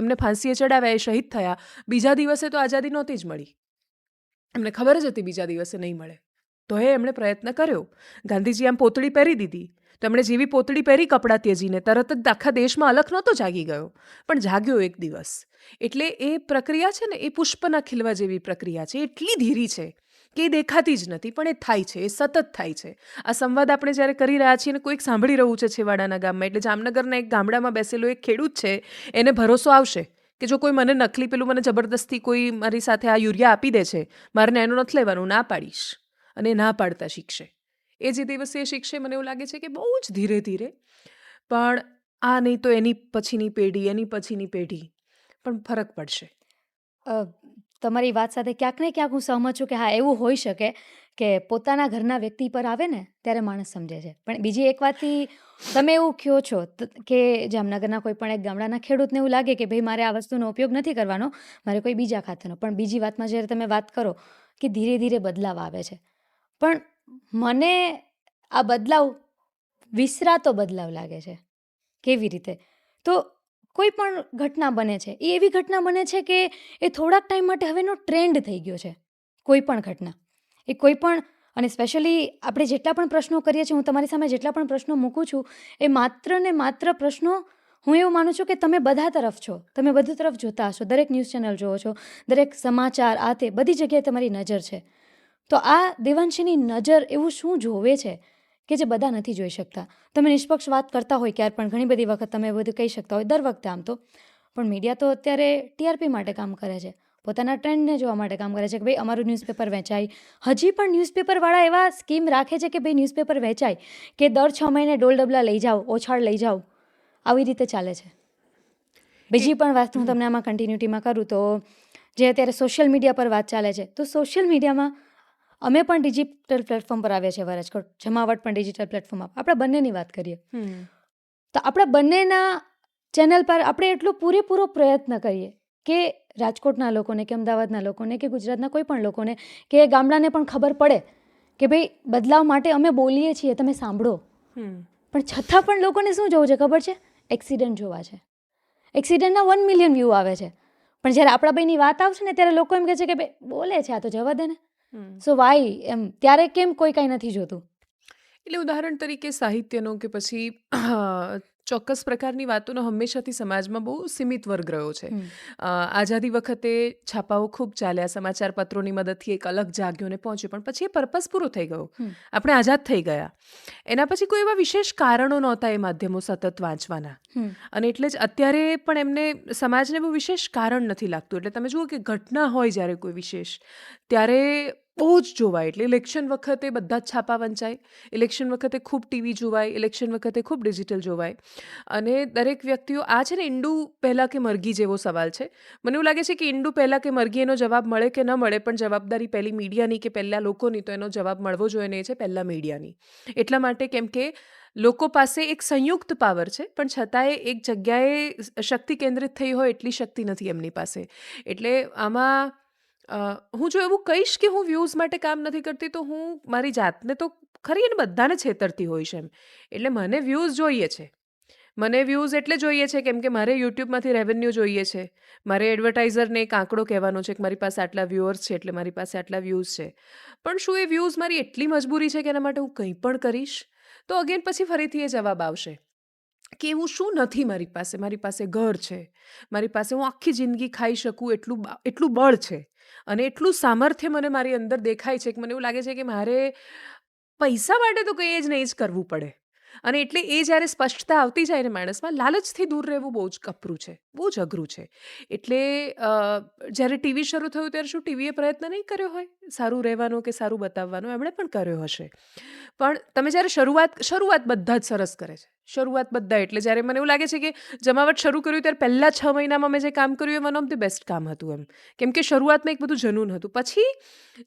એમને ફાંસીએ ચડાવ્યા, એ શહીદ થયા, બીજા દિવસે તો આઝાદી નહોતી જ મળી. એમને ખબર જ હતી બીજા દિવસે નહીં મળે. તો એમણે પ્રયત્ન કર્યો. ગાંધીજી આમ પોતળી પહેરી દીધી તો એમણે જેવી પોતળી પહેરી કપડાં ત્યજીને તરત જ આખા દેશમાં અલખ નહોતો જાગી ગયો, પણ જાગ્યો એક દિવસ. એટલે એ પ્રક્રિયા છે ને એ પુષ્પના ખીલવા જેવી પ્રક્રિયા છે. એટલી ધીરી છે કે એ દેખાતી જ નથી પણ એ થાય છે, એ સતત થાય છે. આ સંવાદ આપણે જ્યારે કરી રહ્યા છીએ ને કોઈક સાંભળી રહ્યું છે છેવાડાના ગામમાં, એટલે જામનગરના એક ગામડામાં બેસેલો એક ખેડૂત છે, એને ભરોસો આવશે કે જો કોઈ મને નકલી પેલું મને જબરદસ્તી કોઈ મારી સાથે આ યુરિયા આપી દે છે, મારે એનું નથી લેવાનું, ના પાડીશ, અને ના પાડતા શીખશે. એ જે દિવસે એ શીખશે મને એવું લાગે છે કે બહુ જ ધીરે ધીરે, પણ આ નહીં તો એની પછીની પેઢી, એની પછીની પેઢી, પણ ફરક પડશે. તમારી વાત સાથે ક્યાંક ને ક્યાંક હું સહમત છું કે હા એવું હોઈ શકે કે પોતાના ઘરના વ્યક્તિ પર આવે ને ત્યારે માણસ સમજે છે. પણ બીજી એક વાતથી તમે એવું કહો છો કે જામનગરના કોઈ પણ એક ગામડાના ખેડૂતને એવું લાગે કે ભાઈ મારે આ વસ્તુનો ઉપયોગ નથી કરવાનો, મારે કોઈ બીજા ખાતરનો. પણ બીજી વાતમાં જ્યારે તમે વાત કરો કે ધીરે ધીરે બદલાવ આવે છે, પણ મને આ બદલાવ વિસરાતો બદલાવ લાગે છે. કેવી રીતે? તો કોઈ પણ ઘટના બને છે એ એવી ઘટના બને છે કે એ થોડાક ટાઈમ માટે હવેનો ટ્રેન્ડ થઈ ગયો છે. કોઈ પણ ઘટના એ કોઈ પણ, અને સ્પેશિયલી આપણે જેટલા પણ પ્રશ્નો કરીએ છીએ, હું તમારી સામે જેટલા પણ પ્રશ્નો મૂકું છું એ માત્ર ને માત્ર પ્રશ્નો, હું એવું માનું છું કે તમે બધા તરફ છો, તમે બધું તરફ જોતા હશો, દરેક ન્યૂઝ ચેનલ જોવો છો, દરેક સમાચાર, આ તે બધી જગ્યાએ તમારી નજર છે. તો આ દેવાંશીની નજર એવું શું જોવે છે કે જે બધા નથી જોઈ શકતા? તમે નિષ્પક્ષ વાત કરતા હોય ક્યારે પણ ઘણી બધી વખત તમે બધું કહી શકતા હોય દર વખતે આમ તો, પણ મીડિયા તો અત્યારે ટીઆરપી માટે કામ કરે છે, પોતાના ટ્રેન્ડને જોવા માટે કામ કરે છે કે ભાઈ અમારું ન્યૂઝપેપર વેચાય. હજી પણ ન્યૂઝપેપરવાળા એવા સ્કીમ રાખે છે કે ભાઈ ન્યૂઝપેપર વેચાય, કે દર 6 મહિને ડોલ ડબલા લઈ જાઓ, ઓછાળ લઈ જાઓ, આવી રીતે ચાલે છે. બીજી પણ વાત હું તમને આમાં કન્ટિન્યુટીમાં કરું તો જે અત્યારે સોશિયલ મીડિયા પર વાત ચાલે છે, તો સોશિયલ મીડિયામાં અમે પણ ડિજિટલ પ્લેટફોર્મ પર આવ્યા છે વરજકોટ, જમાવટ પણ ડિજિટલ પ્લેટફોર્મ આપણે બંનેની વાત કરીએ તો આપણા બંનેના ચેનલ પર આપણે એટલો પૂરેપૂરો પ્રયત્ન કરીએ કે રાજકોટના લોકોને કે અમદાવાદના લોકોને કે ગુજરાતના કોઈ પણ લોકોને કે ગામડાને પણ ખબર પડે કે ભાઈ બદલાવ માટે અમે બોલીએ છીએ, તમે સાંભળો. પણ છતાં પણ લોકોને શું જોવું છે ખબર છે? એક્સિડન્ટ જોવા છે. એક્સિડન્ટના 1 મિલિયન વ્યૂ આવે છે, પણ જ્યારે આપણા બેની વાત આવશે ને ત્યારે લોકો એમ કહે છે કે ભાઈ બોલે છે આ તો જવા દે ને. સો વાય એમ ત્યારે કેમ કોઈ કાંઈ નથી જોતું? એટલે ઉદાહરણ તરીકે સાહિત્યનો કે પછી ચોક્કસ પ્રકારની વાતોનો હંમેશાથી સમાજમાં બહુ સીમિત વર્ગ રહ્યો છે. આઝાદી વખતે છાપાઓ ખૂબ ચાલ્યા, સમાચાર પત્રોની મદદથી એક અલગ જાગ્યોને પહોંચ્યો, પણ પછી એ પર્પઝ પૂરો થઈ ગયો, આપણે આઝાદ થઈ ગયા. એના પછી કોઈ એવા વિશેષ કારણો નહોતા એ માધ્યમો સતત વાંચવાના, અને એટલે જ અત્યારે પણ એમને સમાજને બહુ વિશેષ કારણ નથી લાગતું. એટલે તમે જુઓ કે ઘટના હોય જ્યારે કોઈ વિશેષ, ત્યારે બહુ જ જોવાય. એટલે ઇલેક્શન વખતે બધા જ છાપા વંચાય, ઇલેક્શન વખતે ખૂબ ટીવી જોવાય, ઇલેક્શન વખતે ખૂબ ડિજિટલ જોવાય. અને દરેક વ્યક્તિઓ આ છે ને ઈંડું પહેલાં કે મરઘી જેવો સવાલ છે. મને એવું લાગે છે કે ઈંડું પહેલાં કે મરઘી એનો જવાબ મળે કે ન મળે, પણ જવાબદારી પહેલી મીડિયાની કે પહેલાં લોકોની, તો એનો જવાબ મળવો જોઈએ ને એ છે પહેલાં મીડિયાની. એટલા માટે કેમ કે લોકો પાસે એક સંયુક્ત પાવર છે, પણ છતાંય એક જગ્યાએ શક્તિ કેન્દ્રિત થઈ હોય એટલી શક્તિ નથી એમની પાસે. એટલે આમાં હું જો એવું કહીશ કે હું વ્યૂઝ માટે કામ નથી કરતી, તો હું મારી જાતને તો ખરી અને બધાને છેતરતી હોઈશ એમ. એટલે મને વ્યૂઝ જોઈએ છે. મને વ્યૂઝ એટલે જોઈએ છે કેમ કે મારે યુટ્યુબમાંથી રેવન્યુ જોઈએ છે. મારે એડવર્ટાઇઝરને એક આંકડો કહેવાનો છે કે મારી પાસે આટલા વ્યુઅર્સ છે એટલે મારી પાસે આટલા વ્યૂઝ છે. પણ શું એ વ્યૂઝ મારી એટલી મજબૂરી છે કે એના માટે હું કંઈ પણ કરીશ? તો અગેન પછી ફરીથી એ જવાબ આવશે કે એવું શું નથી મારી પાસે. મારી પાસે ઘર છે, મારી પાસે હું આખી જિંદગી ખાઈ શકું એટલું બળ છે, અને એટલું સામર્થ્ય મને મારી અંદર દેખાય છે કે મને એવું લાગે છે કે મારે પૈસા માટે તો કંઈ જ નહીં જ કરવું પડે. અને એટલે એ જ્યારે સ્પષ્ટતા આવતી જાય ને માણસમાં, લાલચથી દૂર રહેવું બહુ જ કપરું છે, બહુ જ અઘરું છે. એટલે જ્યારે ટીવી શરૂ થયું ત્યારે શું ટીવીએ પ્રયત્ન નહીં કર્યો હોય સારું રહેવાનો કે સારું બતાવવાનો? એમણે પણ કર્યો હશે. પણ તમે જ્યારે શરૂઆત બધા જ સરસ કરે છે, શરૂઆત બધા. એટલે જ્યારે મને એવું લાગે છે કે જમાવટ શરૂ કર્યું ત્યારે પહેલાં 6 મહિનામાં મેં જે કામ કર્યું એ વન ઓફ ધ બેસ્ટ કામ હતું એમ. કેમ કે શરૂઆતમાં એક બધું જનૂન હતું. પછી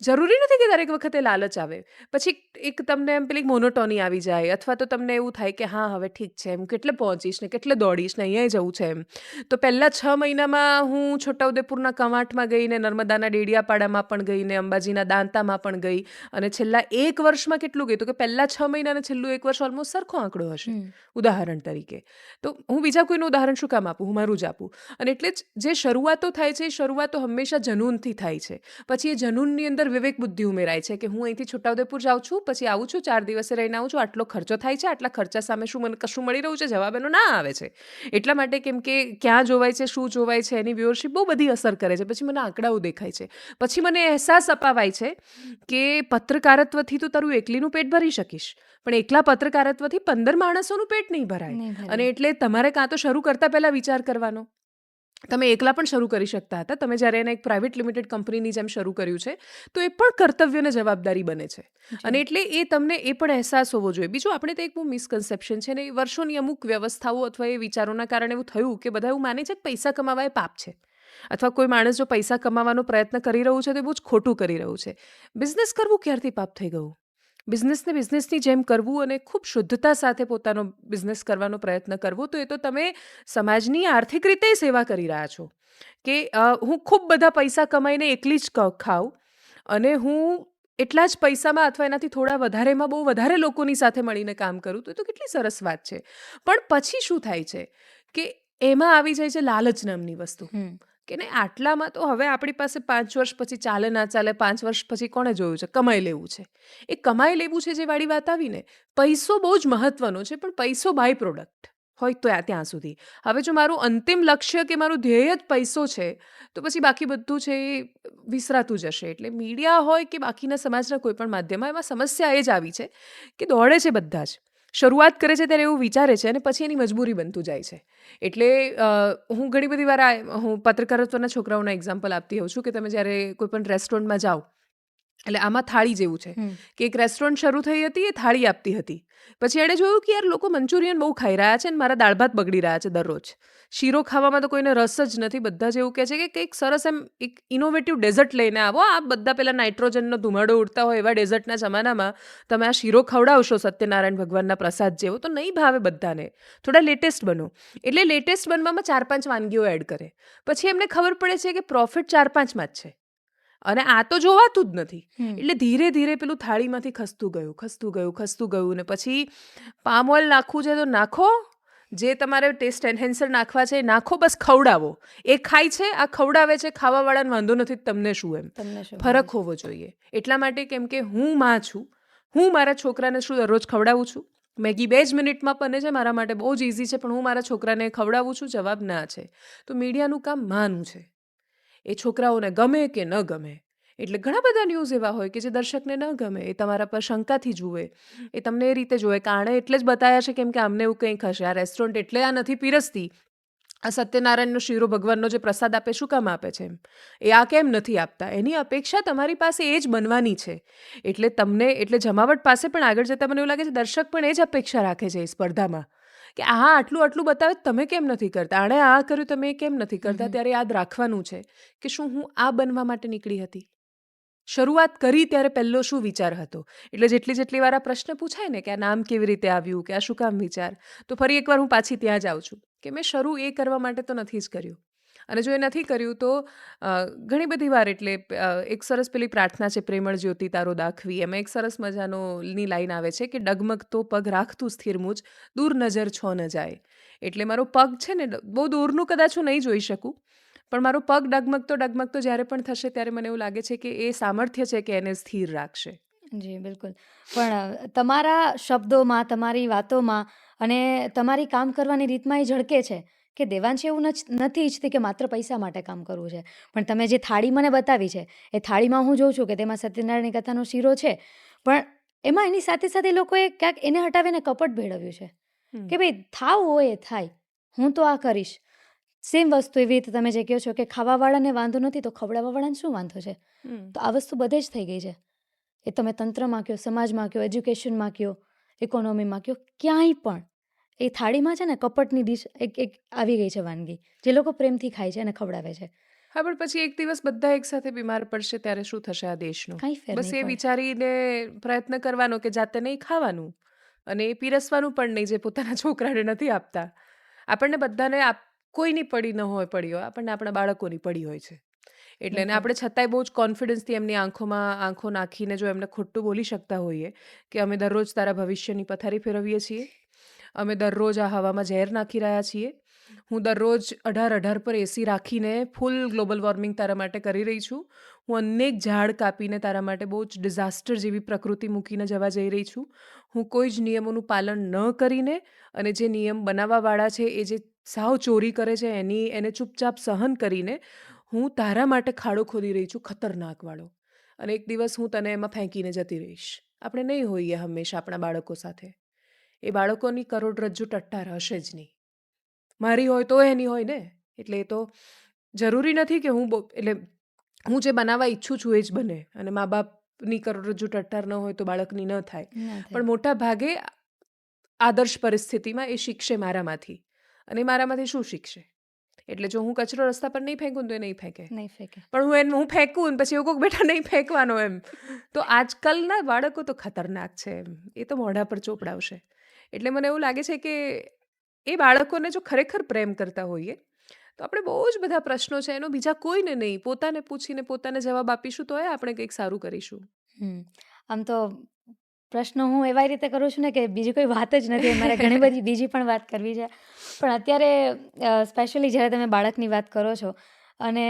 જરૂરી નથી કે દરેક વખતે લાલચ આવે. પછી એક તમને એમ પેલી મોનોટોની આવી જાય, અથવા તો તમને એવું થાય કે હા હવે ઠીક છે, એમ કેટલે પહોંચીશ ને કેટલે દોડીશ ને અહીંયા જવું છે એમ. તો પહેલાં 6 મહિનામાં હું છોટાઉદેપુરના કવાંટમાં ગઈ ને નર્મદાના ડેડિયાપાડામાં પણ ગઈ ને અંબાજીના દાંતામાં પણ ગઈ, અને છેલ્લા 1 વર્ષમાં કેટલું ગઈ? તો કે પહેલાં 6 મહિના અને છેલ્લું 1 વર્ષ ઓલમોસ્ટ સરખો આંકડો હશે ઉદાહરણ તરીકે. તો હું બીજા કોઈનું ઉદાહરણ શું કામ આપું? હું મારું જ આપું. અને એટલે જ જે શરૂઆતો થાય છે એ શરૂઆતો હંમેશા જનૂનથી થાય છે. પછી એ જનૂનની અંદર વિવેક બુદ્ધિ ઉમેરાય છે કે હું અહીંથી છોટાઉદેપુર જાઉં છું, પછી આવું છું, 4 દિવસે રહીને આવું છું, આટલો ખર્ચો થાય છે, આટલા ખર્ચા સામે શું મને કશું મળી રહ્યું છે? જવાબ એનો ના આવે છે. એટલા માટે કેમ કે ક્યાં જોવાય છે, શું જોવાય છે, એની વ્યુઅરશિપ બહુ બધી અસર કરે છે. પછી મને આંકડાઓ દેખાય છે, પછી મને અહેસાસ અપાવાય છે કે પત્રકારત્વથી તો તારું એકલીનું પેટ ભરી શકીશ, પણ એકલા પત્રકારત્વથી 15 માણસોનું પેટ નહીં ભરાય. અને એટલે તમારે કાં તો શરૂ કરતા પહેલાં વિચાર કરવાનો. તમે એકલા પણ શરૂ કરી શકતા હતા. તમે જ્યારે એને એક પ્રાઇવેટ લિમિટેડ કંપનીની જેમ શરૂ કર્યું છે, તો એ પણ કર્તવ્ય અને જવાબદારી બને છે. અને એટલે એ તમને એ પણ અહેસાસ હોવો જોઈએ. બીજું, આપણે તો એક બહુ મિસકન્સેપ્શન છે ને, એ વર્ષોની અમુક વ્યવસ્થાઓ અથવા એ વિચારોના કારણે એવું થયું કે બધા એવું માને છે કે પૈસા કમાવા એ પાપ છે, અથવા કોઈ માણસ જો પૈસા કમાવાનો પ્રયત્ન કરી રહ્યું છે તો એ બહુ જ ખોટું કરી રહ્યું છે. બિઝનેસ કરવું ક્યારથી પાપ થઈ ગયું? બિઝનેસને બિઝનેસની જેમ કરવું અને ખૂબ શુદ્ધતા સાથે પોતાનો બિઝનેસ કરવાનો પ્રયત્ન કરવો, તો એ તો તમે સમાજની આર્થિક રીતે સેવા કરી રહ્યા છો. કે હું ખૂબ બધા પૈસા કમાઈને એકલી જ ખાઉં, અને હું એટલા જ પૈસામાં અથવા એનાથી થોડા વધારેમાં બહુ વધારે લોકોની સાથે મળીને કામ કરું, તો એ તો કેટલી સરસ વાત છે. પણ પછી શું થાય છે કે એમાં આવી જાય છે લાલચ નામની વસ્તુ, કે નહીં આટલામાં તો હવે આપણી પાસે 5 વર્ષ પછી ચાલે ના ચાલે, 5 વર્ષ પછી કોણે જોયું છે, કમાઈ લેવું છે. એ કમાઈ લેવું છે જે વાળી વાત આવીને, પૈસો બહુ જ મહત્વનો છે, પણ પૈસો બાય પ્રોડક્ટ હોય તો ત્યાં સુધી. હવે જો મારું અંતિમ લક્ષ્ય કે મારું ધ્યેય જ પૈસો છે, તો પછી બાકી બધું છે એ વિસરાતું જશે. એટલે મીડિયા હોય કે બાકીના સમાજના કોઈ પણ માધ્યમમાં, એમાં સમસ્યા એ જ આવી છે કે દોડે છે બધા જ, શરૂઆત કરે છે ત્યારે એવું વિચારે છે અને પછી એની મજબૂરી બનતું જાય છે. એટલે હું ઘણી બધી વાર હું પત્રકારત્વના છોકરાઓના એક્ઝામ્પલ આપતી હોઉં છું કે તમે જ્યારે કોઈ પણ રેસ્ટોરન્ટમાં જાઓ એટલે આમાં થાળી જેવું છે કે એક રેસ્ટોરન્ટ શરૂ થઈ હતી, એ થાળી આપતી હતી. પછી એણે જોયું કે યાર લોકો મંચુરિયન બહુ ખાઈ રહ્યા છે અને મારા દાળ ભાત બગડી રહ્યા છે દરરોજ. શીરો ખાવામાં તો કોઈને રસ જ નથી. બધા જ એવું કહે છે કે કંઈક સરસ એમ એક ઇનોવેટિવ ડેઝર્ટ લઈને આવો. આ બધા પેલા નાઇટ્રોજનનો ધુમાડો ઉડતા હોય એવા ડેઝર્ટના જમાનામાં તમે આ શીરો ખવડાવશો સત્યનારાયણ ભગવાનના પ્રસાદ જેવો તો નહીં ભાવે બધાને. થોડા લેટેસ્ટ બનો. એટલે લેટેસ્ટ બનવામાં 4-5 વાનગીઓ એડ કરે. પછી એમને ખબર પડે છે કે પ્રોફિટ 4-5માં જ છે અને આ તો જોવાતું જ નથી. એટલે ધીરે ધીરે પેલું થાળીમાંથી ખસતું ગયું ને પછી પામ ઓઇલ નાખવું છે તો નાખો, જે તમારે ટેસ્ટ એન્હેન્સર નાખવા છે એ નાખો, બસ ખવડાવો. એ ખાય છે, આ ખવડાવે છે, ખાવાવાળાને વાંધો નથી, તમને શું એમ ફરક હોવો જોઈએ. એટલા માટે કેમ કે હું માં છું, હું મારા છોકરાને શું દરરોજ ખવડાવું છું. મેગી 2 જ મિનિટમાં બને છે, મારા માટે બહુ જ ઇઝી છે, પણ હું મારા છોકરાને ખવડાવું છું. જવાબ ના છે. તો મીડિયાનું કામ માનું છે. એ છોકરાઓને ગમે કે ન ગમે. એટલે ઘણા બધા ન્યૂઝ એવા હોય કે જે દર્શકને ન ગમે, એ તમારા પર શંકાથી જુએ, એ તમને એ રીતે જુએ કે આણે એટલે જ બતાવ્યા છે કેમ કે આમને એવું કંઈક હશે, આ રેસ્ટોરન્ટ એટલે આ નથી પીરસતી, આ સત્યનારાયણનો શીરો ભગવાનનો જે પ્રસાદ આપે શું કામ આપે છે એમ, એ આ કેમ નથી આપતા. એની અપેક્ષા તમારી પાસે એ જ બનવાની છે. એટલે જમાવટ પાસે પણ આગળ જતાં મને એવું લાગે છે દર્શક પણ એ જ અપેક્ષા રાખે છે એ સ્પર્ધામાં કે આ આટલું બતાવે તમે કેમ નથી કરતા, આણે આ કર્યું તમે કેમ નથી કરતા. ત્યારે યાદ રાખવાનું છે કે શું હું આ બનવા માટે નીકળી હતી? શરૂઆત કરી ત્યારે પહેલો શું વિચાર હતો? એટલે જેટલી વાર આ પ્રશ્ન પૂછાય ને કે આ નામ કેવી રીતે આવ્યું, કે આ શું કામ વિચાર, તો ફરી એકવાર હું પાછી ત્યાં જ આવું છું કે મેં શરૂ એ કરવા માટે તો નથી જ કર્યું. અને જો એ નથી કર્યું તો ઘણી બધી વાર એટલે એક સરસ પેલી પ્રાર્થના છે, પ્રેમળ જ્યોતિ તારો દાખવી, એમાં એક સરસ મજાની લાઈન આવે છે કે ડગમગતો પગ રાખતું સ્થિર મુજ, દૂર નજર છો ન જાય. એટલે મારો પગ છે ને બહુ દૂરનું કદાચ હું નહીં જોઈ શકું, પણ મારો પગ ડગમગતો જ્યારે પણ થશે ત્યારે મને એવું લાગે છે કે એ સામર્થ્ય છે કે એને સ્થિર રાખશે. જી બિલકુલ. પણ તમારા શબ્દોમાં, તમારી વાતોમાં અને તમારી કામ કરવાની રીતમાં એ ઝળકે છે કે દેવાંશી એવું નથી ઈચ્છતી કે માત્ર પૈસા માટે કામ કરવું છે. પણ તમે જે થાળી મને બતાવી છે એ થાળીમાં હું જોઉં છું કે તેમાં સત્યનારાયણ કથાનો શીરો છે, પણ એમાં એની સાથે સાથે લોકોએ ક્યાંક એને હટાવીને કપટ ભેળવ્યું છે કે ભાઈ થાવ હોય એ થાય, હું તો આ કરીશ. સેમ વસ્તુ એવી રીતે તમે જે કહો છો કે ખાવાવાળાને વાંધો નથી તો ખવડાવવાવાળાને શું વાંધો છે. તો આ વસ્તુ બધે જ થઈ ગઈ છે. એ તમે તંત્રમાં કહો, સમાજમાં કહો, એજ્યુકેશનમાં કહો, ઇકોનોમીમાં કહો, ક્યાંય પણ એ થાળીમાં છે ને કપટની ડીશ એક આવી ગઈ છે વાનગી જે લોકો પ્રેમથી ખાય છે અને ખવડાવે છે. હા, પણ પછી એક દિવસ બધા એક સાથે બીમાર પડશે ત્યારે શું થશે આ દેશનું? કાંઈ ફેર બસ નહીં એ પડે. વિચારીને પ્રયત્ન કરવાનો કે જાતે નહીં ખાવાનું અને એ પીરસવાનું પણ નહીં જે પોતાના છોકરાને નથી આપતા. આપણને બધાને કોઈની પડી ન હોય પડી હોય, આપણને આપણા બાળકોની પડી હોય છે. એટલે ને આપણે છતાંય બહુ જ કોન્ફિડન્સથી એમની આંખોમાં આંખો નાખીને જો એમને ખોટું બોલી શકતા હોઈએ કે અમે દરરોજ તારા ભવિષ્યની પથારી ફેરવીએ છીએ, અમે દરરોજ આ હવામાં ઝેર નાખી રહ્યા છીએ, હું દરરોજ 18 પર એસી રાખીને ફૂલ ગ્લોબલ વોર્મિંગ તારા માટે કરી રહી છું, હું અનેક ઝાડ કાપીને તારા માટે બહુ જ ડિઝાસ્ટર જેવી પ્રકૃતિ મૂકીને જવા જઈ રહી છું, હું કોઈ જ નિયમોનું પાલન ન કરીને અને જે નિયમ બનાવવાવાળા છે એ જે સાવ ચોરી કરે છે એને ચૂપચાપ સહન કરીને હું તારા માટે ખાડો ખોદી રહી છું, ખતરનાકવાળો. અને એક દિવસ હું તને એમાં ફેંકીને જતી રહીશ. આપણે નહીં હોઈએ હંમેશા આપણા બાળકો સાથે. એ બાળકોની કરોડરજ્જુ ટટ્ટાર હશે જ નહીં. મારી હોય તો એની હોય ને. એટલે એ તો જરૂરી નથી કે હું જે બનાવવા ઈચ્છું છું એ જ બને અને મા બાપની કરોડરજ્જુ ટટ્ટાર ન હોય તો બાળકની ન થાય. પણ મોટા ભાગે આદર્શ પરિસ્થિતિમાં એ શીખશે મારામાંથી. અને મારામાંથી શું શીખશે? એટલે જો હું કચરો રસ્તા પર નહીં ફેંકું તો એ નહીં ફેંકે. પણ હું ફેંકું પછી એવું કહું બેટા નહીં ફેંકવાનો એમ. તો આજકાલના બાળકો તો ખતરનાક છે એમ. એ તો મોઢા પર ચોપડાવશે. એટલે મને એવું લાગે છે કે એ બાળકોને જો ખરેખર પ્રેમ કરતા હોઈએ તો આપણે બહુ જ બધા પ્રશ્નો છે એનો બીજા કોઈને નહીં, પોતાને પૂછીને પોતાને જવાબ આપીશું તો આપણે કંઈક સારું કરીશું. આમ તો પ્રશ્નો હું એવા રીતે કરું છું ને કે બીજી કોઈ વાત જ નથી, મારે ઘણી બધી બીજી પણ વાત કરવી છે. પણ અત્યારે સ્પેશિયલી જ્યારે તમે બાળકની વાત કરો છો અને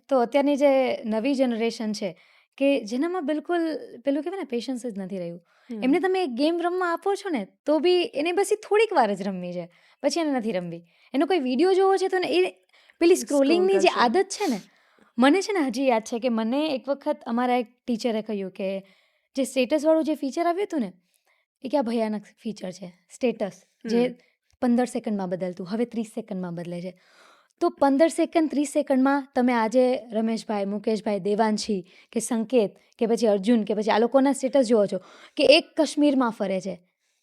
તો અત્યારની જે નવી જનરેશન છે કે જેનામાં બિલકુલ પેલું કહેવાય ને પેશન્સ જ નથી રહ્યું. એમને તમે એક ગેમ રમવા આપો છો ને તો બી એને બસ થોડીક વાર જ રમવી છે, પછી એને નથી રમવી. એનો કોઈ વિડીયો જોવો છે તો ને એ પેલી સ્ક્રોલિંગની જે આદત છે ને, મને છે ને હજી યાદ છે કે મને એક વખત અમારા એક ટીચરે કહ્યું કે જે સ્ટેટસવાળું જે ફીચર આવ્યું હતું ને એ ક્યાં ભયાનક ફીચર છે સ્ટેટસ, જે 15 સેકન્ડમાં બદલતું હવે 30 સેકન્ડમાં બદલે છે. તો 15 સેકન્ડ 30 સેકન્ડમાં તમે આજે રમેશભાઈ, મુકેશભાઈ, દેવાંશી કે સંકેત કે પછી અર્જુન કે પછી આ લોકોના સ્ટેટસ જુઓ છો કે એક કાશ્મીરમાં ફરે છે,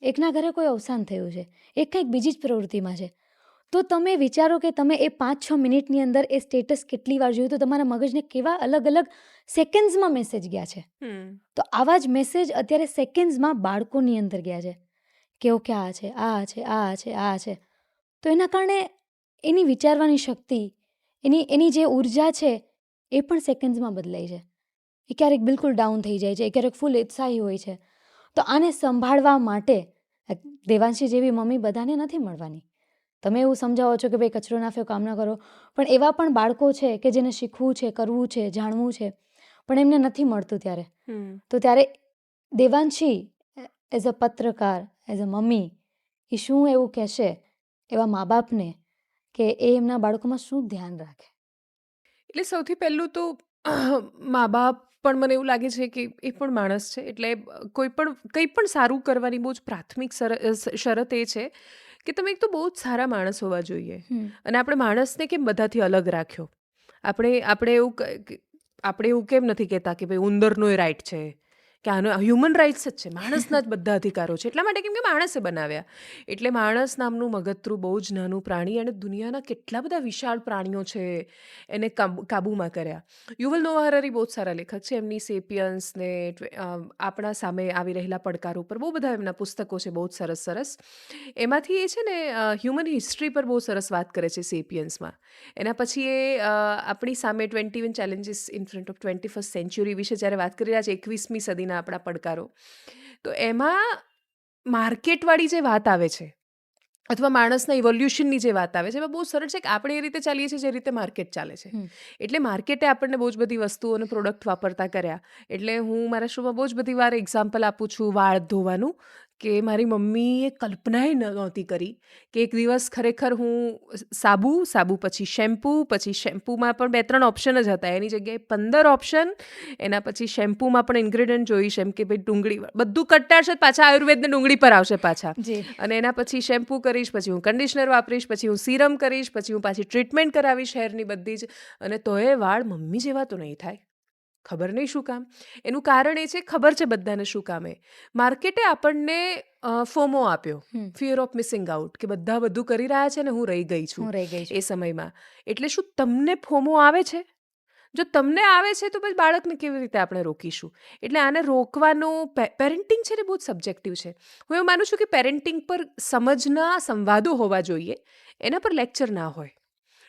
એકના ઘરે કોઈ અવસાન થયું છે, એક કંઈક બીજી જ પ્રવૃત્તિમાં છે. તો તમે વિચારો કે તમે એ 5-6 મિનિટની અંદર એ સ્ટેટસ કેટલી વાર જોયું, તો તમારા મગજને કેવા અલગ અલગ સેકન્ડ્સમાં મેસેજ ગયા છે. તો આવા જ મેસેજ અત્યારે સેકન્ડ્સમાં બાળકોની અંદર ગયા છે કે ઓકે આ છે, આ છે, આ છે, આ છે. તો એના કારણે એની વિચારવાની શક્તિ, એની જે ઉર્જા છે એ પણ સેકન્ડ્સમાં બદલાઈ છે. એ ક્યારેક બિલકુલ ડાઉન થઈ જાય છે, એ ક્યારેક ફૂલ ઉત્સાહી હોય છે. તો આને સંભાળવા માટે દેવાંશી જેવી મમ્મી બધાને નથી મળવાની. તમે એવું સમજાવો છો કે ભાઈ કચરો નાખ્યો, કામ ના કરો, પણ એવા પણ બાળકો છે કે જેને શીખવું છે, કરવું છે, જાણવું છે, પણ એમને નથી મળતું. તો ત્યારે દેવાંશી એઝ અ પત્રકાર, એઝ અ મમ્મી, એ શું એવું કહેશે એવા મા બાપને કે એ એમના બાળકોમાં શું ધ્યાન રાખે? એટલે સૌથી પહેલું તો મા બાપ પણ મને એવું લાગે છે કે એ પણ માણસ છે. એટલે કંઈ પણ સારું કરવાની બહુ જ પ્રાથમિક શરત એ છે કે તમે એક તો બહુ જ સારા માણસ હોવા જોઈએ. અને આપણે માણસને કેમ બધાથી અલગ રાખ્યો? આપણે એવું કેમ નથી કહેતા કે ભાઈ ઉંદરનો એ રાઈટ છે કે આનો હ્યુમન રાઇટ્સ જ છે, માણસના જ બધા અધિકારો છે. એટલા માટે કેમ કે માણસે બનાવ્યા. એટલે માણસ નામનું મગજરું બહુ જ નાનું પ્રાણી, અને દુનિયાના કેટલા બધા વિશાળ પ્રાણીઓ છે એને કાબૂમાં કર્યા. યુવલ નોઆ હરારી બહુ જ સારા લેખક છે. એમની સેપિયન્સ ને આપણા સામે આવી રહેલા પડકારો પર બહુ બધા એમના પુસ્તકો છે, બહુ જ સરસ સરસ. એમાંથી એ છે ને હ્યુમન હિસ્ટ્રી પર બહુ સરસ વાત કરે છે સેપિયન્સમાં. એના પછી એ આપણી સામે 21 challenges in front of 21st century વિશે જ્યારે વાત કરી રહ્યા છે, 21મી સદીના આપણા પડકારો, તો એમાં માર્કેટવાળી જે વાત આવે છે અથવા માણસના ઇવોલ્યુશનની જે વાત આવે છે, એમાં બહુ સરળ છે કે આપણે એ રીતે ચાલીએ છીએ જે રીતે માર્કેટ ચાલે છે. એટલે માર્કેટે આપણને બહુ જ બધી વસ્તુઓ અને પ્રોડક્ટ વાપરતા કર્યા. એટલે હું મારા શોમાં બહુ જ બધી વાર એક્ઝામ્પલ આપું છું વાળ ધોવાનું, કે મારી મમ્મીએ કલ્પનાએ નહોતી કરી કે એક દિવસ ખરેખર હું સાબુ પછી શેમ્પૂમાં પણ 2-3 ઓપ્શન જ હતા, એની જગ્યાએ 15 ઓપ્શન. એના પછી શેમ્પૂમાં પણ ઇન્ગ્રેડિયન્ટ જોઈશ, એમ કે ભાઈ ડુંગળી બધું કટ્ટાશે, પાછા આયુર્વેદને ડુંગળી પર આવશે પાછા. અને એના પછી શેમ્પૂ કરીશ, પછી હું કન્ડિશનર વાપરીશ, પછી હું સીરમ કરીશ, પછી હું પાછી ટ્રીટમેન્ટ કરાવીશ હેરની બધી જ. અને તોય વાળ મમ્મી જેવા તો નહીં થાય. ખબર નહીં શું કામ. એનું કારણ એ છે, ખબર છે બધાને શું કામ. માર્કેટે આપણને ફોમો આપ્યો, ફિયર ઓફ મિસિંગ આઉટ, કે બધા બધું કરી રહ્યા છે ને હું રહી ગઈ છું એ સમયમાં. એટલે શું તમને ફોમો આવે છે? જો તમને આવે છે તો પછી બાળકને કેવી રીતે આપણે રોકીશું? એટલે આને રોકવાનું પેરેન્ટિંગ છે ને બહુ જ સબ્જેક્ટિવ છે. હું એવું માનું છું કે પેરેન્ટિંગ પર સમજના સંવાદો હોવા જોઈએ, એના પર લેક્ચર ના હોય.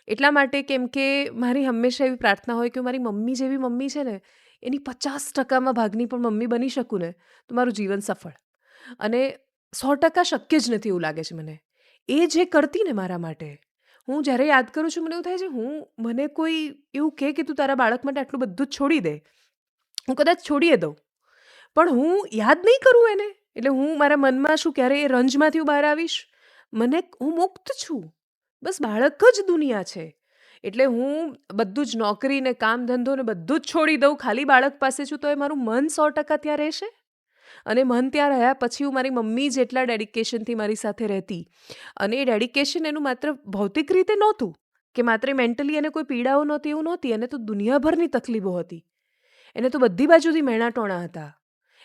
એટલા માટે કેમ કે મારી હંમેશા એવી પ્રાર્થના હોય કે મારી મમ્મી જેવી મમ્મી છે ને એની 50%માં ભાગની પણ મમ્મી બની શકું ને તો મારું જીવન સફળ. અને 100% શક્ય જ નથી એવું લાગે છે મને. એ જે કરતી ને મારા માટે, હું જ્યારે યાદ કરું છું મને એવું થાય છે, મને કોઈ એવું કહે કે તું તારા બાળક માટે આટલું બધું જ છોડી દે, હું કદાચ છોડીએ દઉં, પણ હું યાદ નહીં કરું એને. એટલે હું મારા મનમાં શું ક્યારે એ રંજમાંથી બહાર આવીશ? હું મુક્ત છું, બસ બાળક જ દુનિયા છે. એટલે હું બધું જ નોકરી ને કામ ધંધો ને બધું જ છોડી દઉં, ખાલી બાળક પાસે છું, તો એ મારું મન 100% ત્યાં રહેશે. અને મન ત્યાં રહ્યા પછી હું મારી મમ્મી જેટલા ડેડિકેશનથી મારી સાથે રહેતી, અને એ ડેડિકેશન એનું માત્ર ભૌતિક રીતે નહોતું કે માત્ર મેન્ટલી એને કોઈ પીડાઓ નહોતી, એવું નહોતી. એને તો દુનિયાભરની તકલીફો હતી, એને તો બધી બાજુથી મેણાટોણા હતા,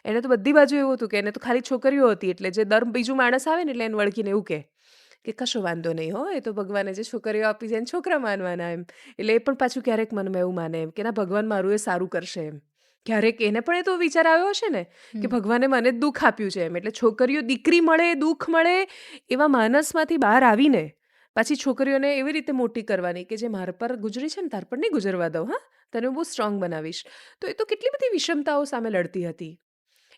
એને તો બધી બાજુ એવું હતું કે એને તો ખાલી છોકરીઓ હતી. એટલે જે બીજું માણસ આવે ને એટલે એને વળગીને એવું કહે કે કશો વાંધો નહીં હો, એ તો ભગવાને જે છોકરીઓ આપી છે એને છોકરા માનવાના એમ. એટલે એ પણ પાછું ક્યારેક મનમાં એવું માને એમ કે ના, ભગવાન મારું એ સારું કરશે એમ. ક્યારેક એને પણ એ તો વિચાર આવ્યો હશે ને કે ભગવાને મને જ દુઃખ આપ્યું છે એમ. એટલે છોકરીઓ દીકરી મળે, દુઃખ મળે, એવા માનસમાંથી બહાર આવીને પાછી છોકરીઓને એવી રીતે મોટી કરવાની કે જે મારા પર ગુજરી છે ને તાર પર નહીં ગુજરવા દઉં, હા, તને બહુ સ્ટ્રોંગ બનાવીશ. તો એ તો કેટલી બધી વિષમતાઓ સામે લડતી હતી.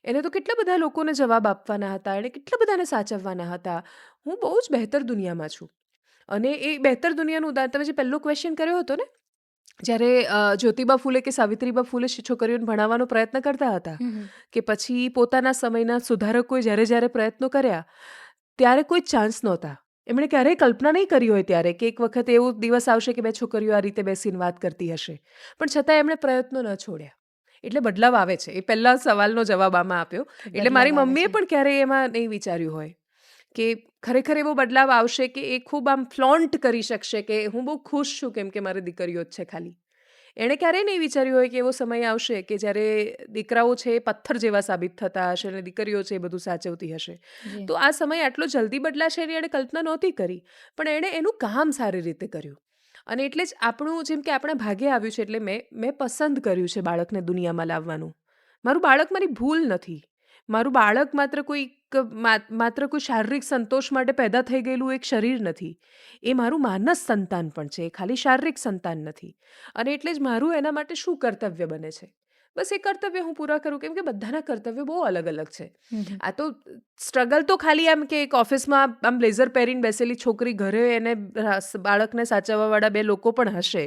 એને તો કેટલા બધા લોકોને જવાબ આપવાના હતા, એણે કેટલા બધાને સાચવવાના હતા. હું બહુ જ બહેતર દુનિયામાં છું. અને એ બહેતર દુનિયાનું ઉદાહરણ, તમે જે પહેલો ક્વેશ્ચન કર્યો હતો ને, જ્યારે જ્યોતિબા ફૂલે કે સાવિત્રીબા ફૂલે છોકરીઓને ભણાવવાનો પ્રયત્ન કરતા હતા, કે પછી પોતાના સમયના સુધારકોએ જ્યારે પ્રયત્નો કર્યા ત્યારે કોઈ ચાન્સ નહોતા. એમણે ક્યારેય કલ્પના નહીં કરી હોય ત્યારે કે એક વખત એવો દિવસ આવશે કે બે છોકરીઓ આ રીતે બેસીને વાત કરતી હશે, પણ છતાં એમણે પ્રયત્નો ન છોડ્યા. એટલે બદલાવ આવે છે. એ પહેલા સવાલનો જવાબ આમાં આપ્યો. એટલે મારી બદલાવ આવે મમ્મીએ છે. પણ ક્યારેય એમાં નહીં વિચાર્યું હોય કે ખરેખર એવો બદલાવ આવશે કે એ ખૂબ આમ ફ્લોન્ટ કરી શકશે કે હું બહુ ખુશ છું કેમ કે મારી દીકરીઓ જ છે ખાલી. એણે ક્યારેય નહીં વિચાર્યું હોય કે એવો સમય આવશે કે જ્યારે દીકરાઓ છે એ પથ્થર જેવા સાબિત થતા હશે અને દીકરીઓ છે એ બધું સાચવતી હશે. જી. તો આ સમય આટલો જલ્દી બદલાશે એની એણે કલ્પના નહોતી કરી, પણ એણે એનું કામ સારી રીતે કર્યું. અને એટલે જ આપણું જેમ કે આપણા ભાગે આવ્યું છે એટલે મેં પસંદ કર્યું છે બાળકને દુનિયામાં લાવવાનું. મારું બાળક મારી ભૂલ નથી. મારું બાળક માત્ર કોઈ શારીરિક સંતોષ માટે પેદા થઈ ગયેલું એક શરીર નથી. એ મારું માનસ સંતાન પણ છે, એ ખાલી શારીરિક સંતાન નથી. અને એટલે જ મારું એના માટે શું કર્તવ્ય બને છે, બસ એ કર્તવ્ય હું પૂરા કરું, કેમ કે બધાના કર્તવ્યો બહુ અલગ અલગ છે. આ તો સ્ટ્રગલ તો ખાલી એમ કે એક ઓફિસમાં આમ બ્લેઝર પહેરીને બેસેલી છોકરી ઘરે એને બાળકને સાચવવાવાળા 2 લોકો પણ હશે,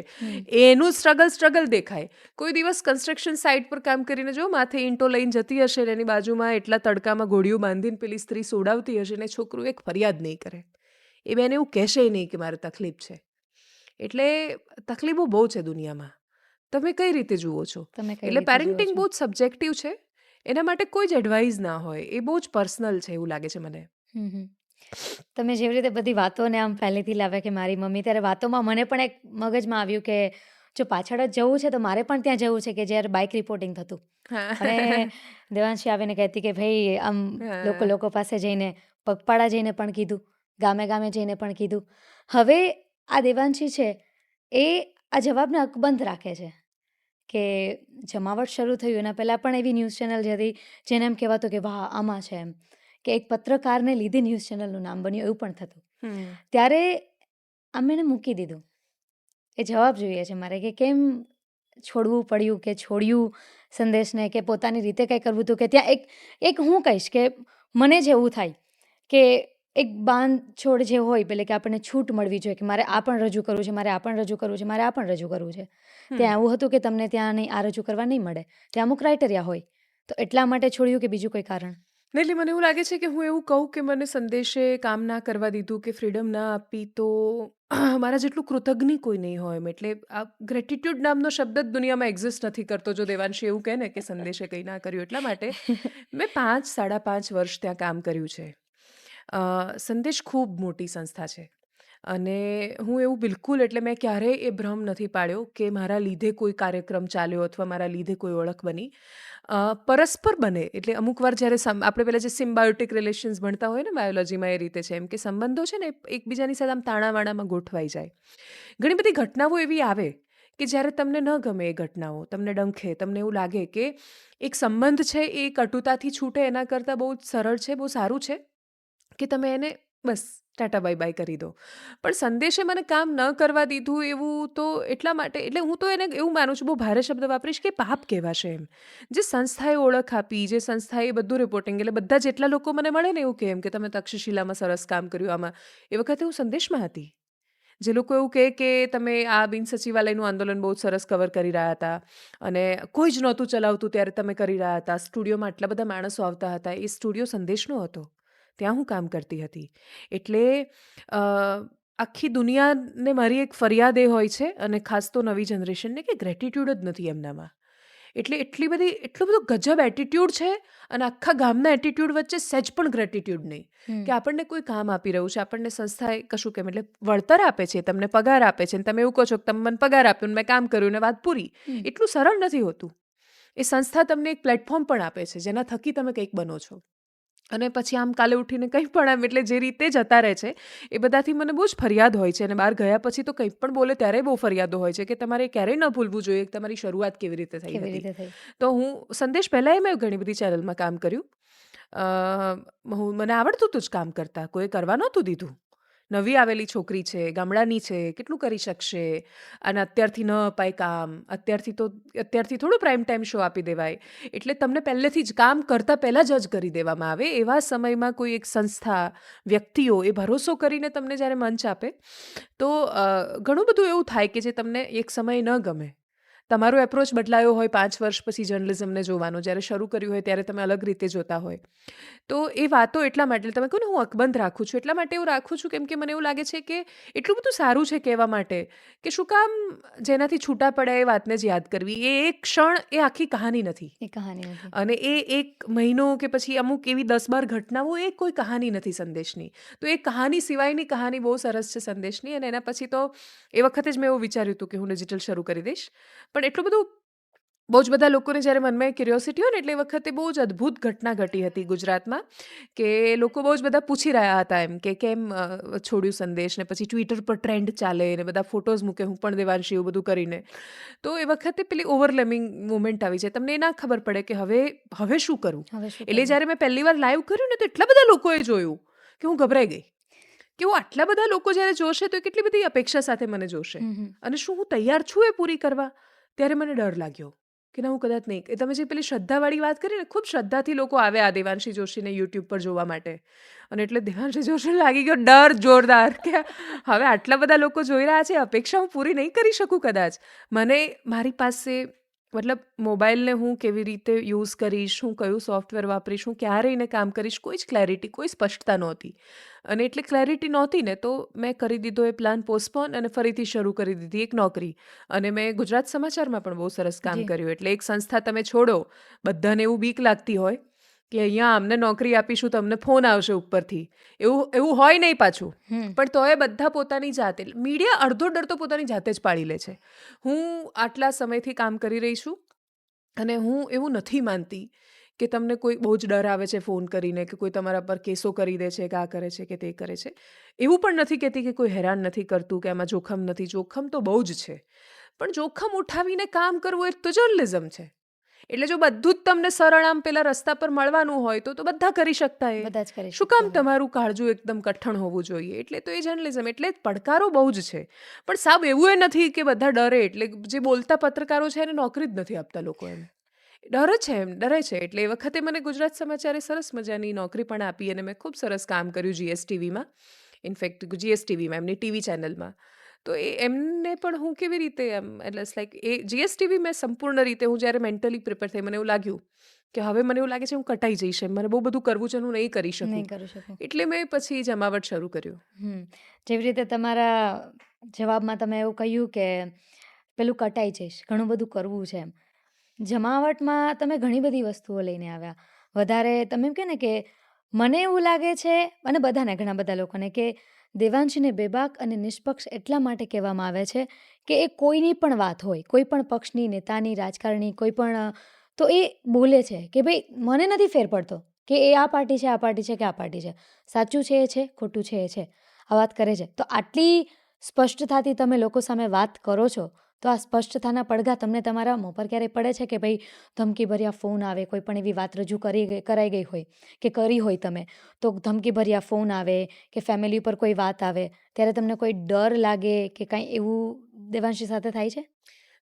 એનું સ્ટ્રગલ દેખાય. કોઈ દિવસ કન્સ્ટ્રક્શન સાઇટ પર કામ કરીને જો માથે ઈંટો લઈને જતી હશે ને એની બાજુમાં એટલા તડકામાં ઘોડીઓ બાંધીને પેલી સ્ત્રી સોડાવતી હશે ને છોકરું એક ફરિયાદ નહીં કરે. એ બેન એવું કહેશે નહીં કે મારે તકલીફ છે. એટલે તકલીફો બહુ છે દુનિયામાં. તમે કઈ રીતે જુઓ છો? તમે કઈ એટલે રીતે જુઓ પેરેન્ટિંગ છો? બહુ જ સબ્જેક્ટિવ છે. એના માટે કોઈ જ એડવાઇસ ના હોય. એ બહુ જ પર્સનલ છે એવું લાગે છે મને. તમે જેવી રીતે બધી વાતોને આમ પહેલેથી લાવ્યા કે મારી મમ્મી, ત્યારે વાતોમાં મને પણ એક મગજમાં આવ્યું કે જો પાછળ જ જવું છે તો મારે પણ ત્યાં જવું છે કે જ્યારે બાઇક રિપોર્ટિંગ થતું અને હા. દેવાંશી આવીને કહેતી કે ભાઈ આમ હા. લોકો પાસે જઈને, પગપાળા જઈને પણ કીધું, ગામે ગામે જઈને પણ કીધું. હવે આ દેવાંશી છે એ આ જવાબને અકબંધ રાખે છે કે જમાવટ શરૂ થયું એના પહેલાં પણ એવી ન્યૂઝ ચેનલ જે હતી જેને એમ કહેવાતું કે વાહ આમાં છે એમ, કે એક પત્રકારને લીધે ન્યૂઝ ચેનલનું નામ બન્યું, એવું પણ થતું. ત્યારે આમ એણે મૂકી દીધું. એ જવાબ જોઈએ છે મારે કે કેમ છોડવું પડ્યું કે છોડ્યું સંદેશને, કે પોતાની રીતે કંઈ કરવું હતું, કે ત્યાં એક હું કહીશ કે મને જ એવું થાય કે એક બાંધછોડ જે હોય પેલે કે આપણને છૂટ મળવી જોઈએ કે મારે આ પણ રજૂ કરવું છે, મારે આ પણ રજૂ કરવું છે, મારે આ પણ રજૂ કરવું છે. ત્યાં એવું હતું કે તમને ત્યાં નહીં, આ રજૂ કરવા નહીં મળે, ત્યાં અમુક ક્રાઇટેરિયા હોય, તો એટલા માટે છોડ્યું કે બીજું કોઈ કારણ? એટલે મને એવું લાગે છે કે હું એવું કહું કે મને સંદેશે કામ ના કરવા દીધું કે ફ્રીડમ ના આપી તો મારા જેટલું કૃતજ્ઞ કોઈ નહીં હોય એમ. એટલે આ ગ્રેટિટ્યૂડ નામનો શબ્દ જ દુનિયામાં એક્ઝિસ્ટ નથી કરતો જો દેવાંશી એવું કહે ને કે સંદેશે કંઈ ના કર્યું. એટલા માટે મેં 5-5.5 વર્ષ ત્યાં કામ કર્યું છે. સંદેશ ખૂબ મોટી સંસ્થા છે અને હું એવું બિલકુલ, એટલે મેં ક્યારેય એ ભ્રમ નથી પાડ્યો કે મારા લીધે કોઈ કાર્યક્રમ ચાલ્યો અથવા મારા લીધે કોઈ ઓળખ બની. પરસ્પર બને. એટલે અમુક વાર જ્યારે આપણે પેલા જે સિમ્બાયોટિક રિલેશન્સ ભણતા હોય ને બાયોલોજીમાં, એ રીતે છે એમ કે સંબંધો છે ને એકબીજાની સાથે આમ તાણાવાણામાં ગોઠવાઈ જાય. ઘણી બધી ઘટનાઓ એવી આવે કે જ્યારે તમને ન ગમે એ ઘટનાઓ, તમને ડંખે, તમને એવું લાગે કે એક સંબંધ છે એ કટુતાથી છૂટે એના કરતાં બહુ જ સરળ છે, બહુ સારું છે કે તમે એને બસ ટાટા બાય બાય કરી દો. પણ સંદેશે મને કામ ન કરવા દીધું એવું તો એટલા માટે, એટલે હું તો એને એવું માનું છું, બહુ ભારે શબ્દ વાપરીશ, કે પાપ કહેવાશે એમ. જે સંસ્થાએ ઓળખ આપી, જે સંસ્થાએ બધું રિપોર્ટિંગ, એટલે બધા જેટલા લોકો મને મળે ને એવું કહે એમ કે તમે તક્ષશિલામાં સરસ કામ કર્યું, આમાં. એ વખતે હું સંદેશમાં હતી. જે લોકો એવું કહે કે તમે આ બિન સચિવાલયનું આંદોલન બહુ સરસ કવર કરી રહ્યા હતા અને કોઈ જ નહોતું ચલાવતું ત્યારે તમે કરી રહ્યા હતા, સ્ટુડિયોમાં આટલા બધા માણસો આવતા હતા, એ સ્ટુડિયો સંદેશનો હતો, ત્યાં હું કામ કરતી હતી. એટલે આખી દુનિયાને મારી એક ફરિયાદ એ હોય છે, અને ખાસ તો નવી જનરેશનને, કે ગ્રેટિટ્યૂડ જ નથી એમનામાં. એટલે એટલો બધો ગજબ એટીટ્યૂડ છે અને આખા ગામના એટીટ્યૂડ વચ્ચે સહેજ પણ ગ્રેટિટ્યૂડ નહીં. કે આપણને કોઈ કામ આપી રહ્યું છે, આપણને સંસ્થાએ કશું કેમ, એટલે વળતર આપે છે, તમને પગાર આપે છે, અને તમે એવું કહો છો કે તમે મને પગાર આપ્યો ને મેં કામ કર્યું ને વાત પૂરી. એટલું સરળ નથી હોતું. એ સંસ્થા તમને એક પ્લેટફોર્મ પણ આપે છે જેના થકી તમે કંઈક બનો છો, અને પછી આમ કાલે ઉઠીને કંઈ પણ આમ, એટલે જે રીતે જતા રહે છે એ બધાથી મને બહુ જ ફરિયાદ હોય છે. અને બહાર ગયા પછી તો કંઈ પણ બોલે ત્યારે બહુ ફરિયાદો હોય છે કે તમારે ક્યારેય ન ભૂલવું જોઈએ કે તમારી શરૂઆત કેવી રીતે થઈ કેવી હતી. રીતે થઈ? તો હું સંદેશ પહેલાંય મેં ઘણી બધી ચેનલમાં કામ કર્યું. મને આવડતું હતું જ કામ કરતાં, કોઈ કરવા નહોતું દીધું. નવી આવેલી છોકરી છે, ગામડાની છે, કેટલું કરી શકશે, અને અત્યારથી ન અપાય કામ, અત્યારથી થોડું પ્રાઇમ ટાઈમ શો આપી દેવાય. એટલે તમને પહેલેથી જ કામ કરતાં પહેલાં જજ કરી દેવામાં આવે. એવા સમયમાં કોઈ એક સંસ્થા, વ્યક્તિઓ એ ભરોસો કરીને તમને જ્યારે મંચ આપે તો ઘણું બધું એવું થાય કે જે તમને એક સમયે ન ગમે. તમારો એપ્રોચ બદલાયો હોય 5 વર્ષ પછી જર્નલિઝમને જોવાનો, જ્યારે શરૂ કર્યું હોય ત્યારે તમે અલગ રીતે જોતા હોય. તો એ વાતો એટલા માટે તમે કહો ને હું અકબંધ રાખું છું, એટલા માટે એવું રાખું છું કેમ કે મને એવું લાગે છે કે એટલું બધું સારું છે કહેવા માટે કે શું કામ જેનાથી છૂટા પડ્યા એ વાતને જ યાદ કરવી. એ એક ક્ષણ એ આખી કહાની નથી. એ કહાની નથી. અને એ એક મહિનો કે પછી અમુક એવી 10-12 ઘટનાઓ એ કોઈ કહાની નથી સંદેશની. તો એ કહાની સિવાયની કહાની બહુ સરસ છે સંદેશની. અને એના પછી તો એ વખતે જ મેં એવું વિચાર્યું હતું કે હું ડિજિટલ શરૂ કરી દઈશ. પણ એટલું બધું બહુ જ બધા લોકોને જ્યારે મનમાં ક્યુરિયોસિટી હોય ને એટલે એ વખતે બહુ જ અદ્ભુત ઘટના ઘટી હતી ગુજરાતમાં કે લોકો બહુ જ બધા પૂછી રહ્યા હતા એમ કે કેમ છોડ્યું સંદેશ, ને પછી ટ્વિટર પર ટ્રેન્ડ ચાલે ને બધા ફોટોઝ મૂકે હું પણ દેવાંશી એવું બધું કરીને. તો એ વખતે પેલી ઓવરલેમિંગ મુમેન્ટ આવી જાય, તમને એ ના ખબર પડે કે હવે શું કરવું. હવે શું એટલે કરવું? જ્યારે મેં પહેલી વાર લાઈવ કર્યું ને તો એટલા બધા લોકોએ જોયું કે હું ગભરાઈ ગઈ કે હું આટલા બધા લોકો જ્યારે જોશે તો એ કેટલી બધી અપેક્ષા સાથે મને જોશે હમ હમ. અને શું હું તૈયાર છું એ પૂરી કરવા. ત્યારે મને ડર લાગ્યો કે ના હું કદાચ નહીં. એ તમે જે પેલી શ્રદ્ધાવાળી વાત કરી ને, ખૂબ શ્રદ્ધાથી લોકો આવ્યા દેવાંશી જોશીને યુટ્યુબ પર જોવા માટે. અને એટલે દેવાંશી જોશીને લાગી ગયો ડર જોરદાર કે હવે આટલા બધા લોકો જોઈ રહ્યા છે, અપેક્ષા હું પૂરી નહીં કરી શકું કદાચ. મને મારી પાસે મતલબ મોબાઈલને હું કેવી રીતે યુઝ કરીશ, હું કયું સોફ્ટવેર વાપરીશ, હું ક્યાં રહીને કામ કરીશ, કોઈ જ ક્લેરિટી, કોઈ સ્પષ્ટતા નહોતી. અને એટલે ક્લેરિટી નહોતી ને તો મેં કરી દીધો એ પ્લાન પોસ્ટપોન અને ફરીથી શરૂ કરી દીધી એક નોકરી. અને મેં ગુજરાત સમાચારમાં પણ બહુ સરસ કામ જી. કર્યું. એટલે એક સંસ્થા તમે છોડો, બધાને એવું બીક લાગતી હોય કે અહીંયા અમને નોકરી આપીશું તો અમને ફોન આવશે ઉપરથી, એવું હોય નહીં પાછું. હમ. પણ તોય બધા પોતાની જાતે, મીડિયા અડધો ડર તો પોતાની જાતે જ પાડી લે છે. હું આટલા સમયથી કામ કરી રહી છું અને હું એવું નથી માનતી કે તમને કોઈ બહુ જ ડર આવે છે ફોન કરીને કે કોઈ તમારા પર કેસો કરી દે છે કે આ કરે છે કે તે કરે છે. એવું પણ નથી કહેતી કે કોઈ હેરાન નથી કરતું કે આમાં જોખમ નથી. જોખમ તો બહુ જ છે, પણ જોખમ ઉઠાવીને કામ કરવું એ તો જર્નલિઝમ છે. એટલે જો બધું જ તમને સરળ આમ પેલા રસ્તા પર મળવાનું હોય તો બધા કરી શકતા. એ બધા જ કરી શું કામ શકતા હોય. તમારું કાળજું એકદમ કઠણ હોવું જોઈએ. એટલે તો એ જર્નલિઝમ, એટલે પડકારો બહુ જ છે. પણ સાબ એવું એ નથી કે બધા ડરે. એટલે જે બોલતા પત્રકારો છે એને નોકરી જ નથી આપતા લોકો, એમ ડરે છે, એમ ડરે છે. એટલે એ વખતે મને ગુજરાત સમાચારે સરસ મજાની નોકરી પણ આપી અને મેં ખૂબ સરસ કામ કર્યું જીએસટીવીમાં. ઇનફેક્ટ જીએસટીવીમાં એમની ટીવી ચેનલમાં. તો એ એમને પણ હું કેવી રીતે એમ એટલે લાઈક એ જીએસટીવી મેં સંપૂર્ણ રીતે, હું જ્યારે મેન્ટલી પ્રિપેર થઈ, મને એવું લાગ્યું કે હવે મને એવું લાગે છે હું કટાઈ જઈશ, એમ મને બહુ બધું કરવું છે, હું નહીં કરી શકું. નહીં કરી શકું. એટલે મેં પછી જમાવટ શરૂ કર્યું. જેવી રીતે તમારા જવાબમાં તમે એવું કહ્યું કે પેલું કટાઈ જઈશ, ઘણું બધું કરવું છે એમ. જમાવટમાં તમે ઘણી બધી વસ્તુઓ લઈને આવ્યા. વધારે તમે એમ કહે ને કે મને એવું લાગે છે, અને બધાને, ઘણા બધા લોકોને, કે દેવાંશીને બેબાક અને નિષ્પક્ષ એટલા માટે કહેવામાં આવે છે કે એ કોઈની પણ વાત હોય, કોઈ પણ પક્ષની, નેતાની, રાજકારણી, કોઈ પણ, તો એ બોલે છે કે ભાઈ મને નથી ફેર પડતો કે એ આ પાર્ટી છે, આ પાર્ટી છે કે આ પાર્ટી છે, સાચું છે એ છે, ખોટું છે એ છે, આ વાત કરે છે. તો આટલી સ્પષ્ટતાથી તમે લોકો સામે વાત કરો છો, તો આ સ્પષ્ટતાના પડઘા તમને તમારા મોં પર ક્યારેય પડે છે કે ભાઈ ધમકીભર્યા ફોન આવે, કોઈ પણ એવી વાત રજૂ કરાઈ ગઈ હોય કે કરી હોય તમે, તો ધમકીભર્યા ફોન આવે કે ફેમિલી ઉપર કોઈ વાત આવે, ત્યારે તમને કોઈ ડર લાગે કે કાંઈ એવું દેવાંશી સાથે થાય છે?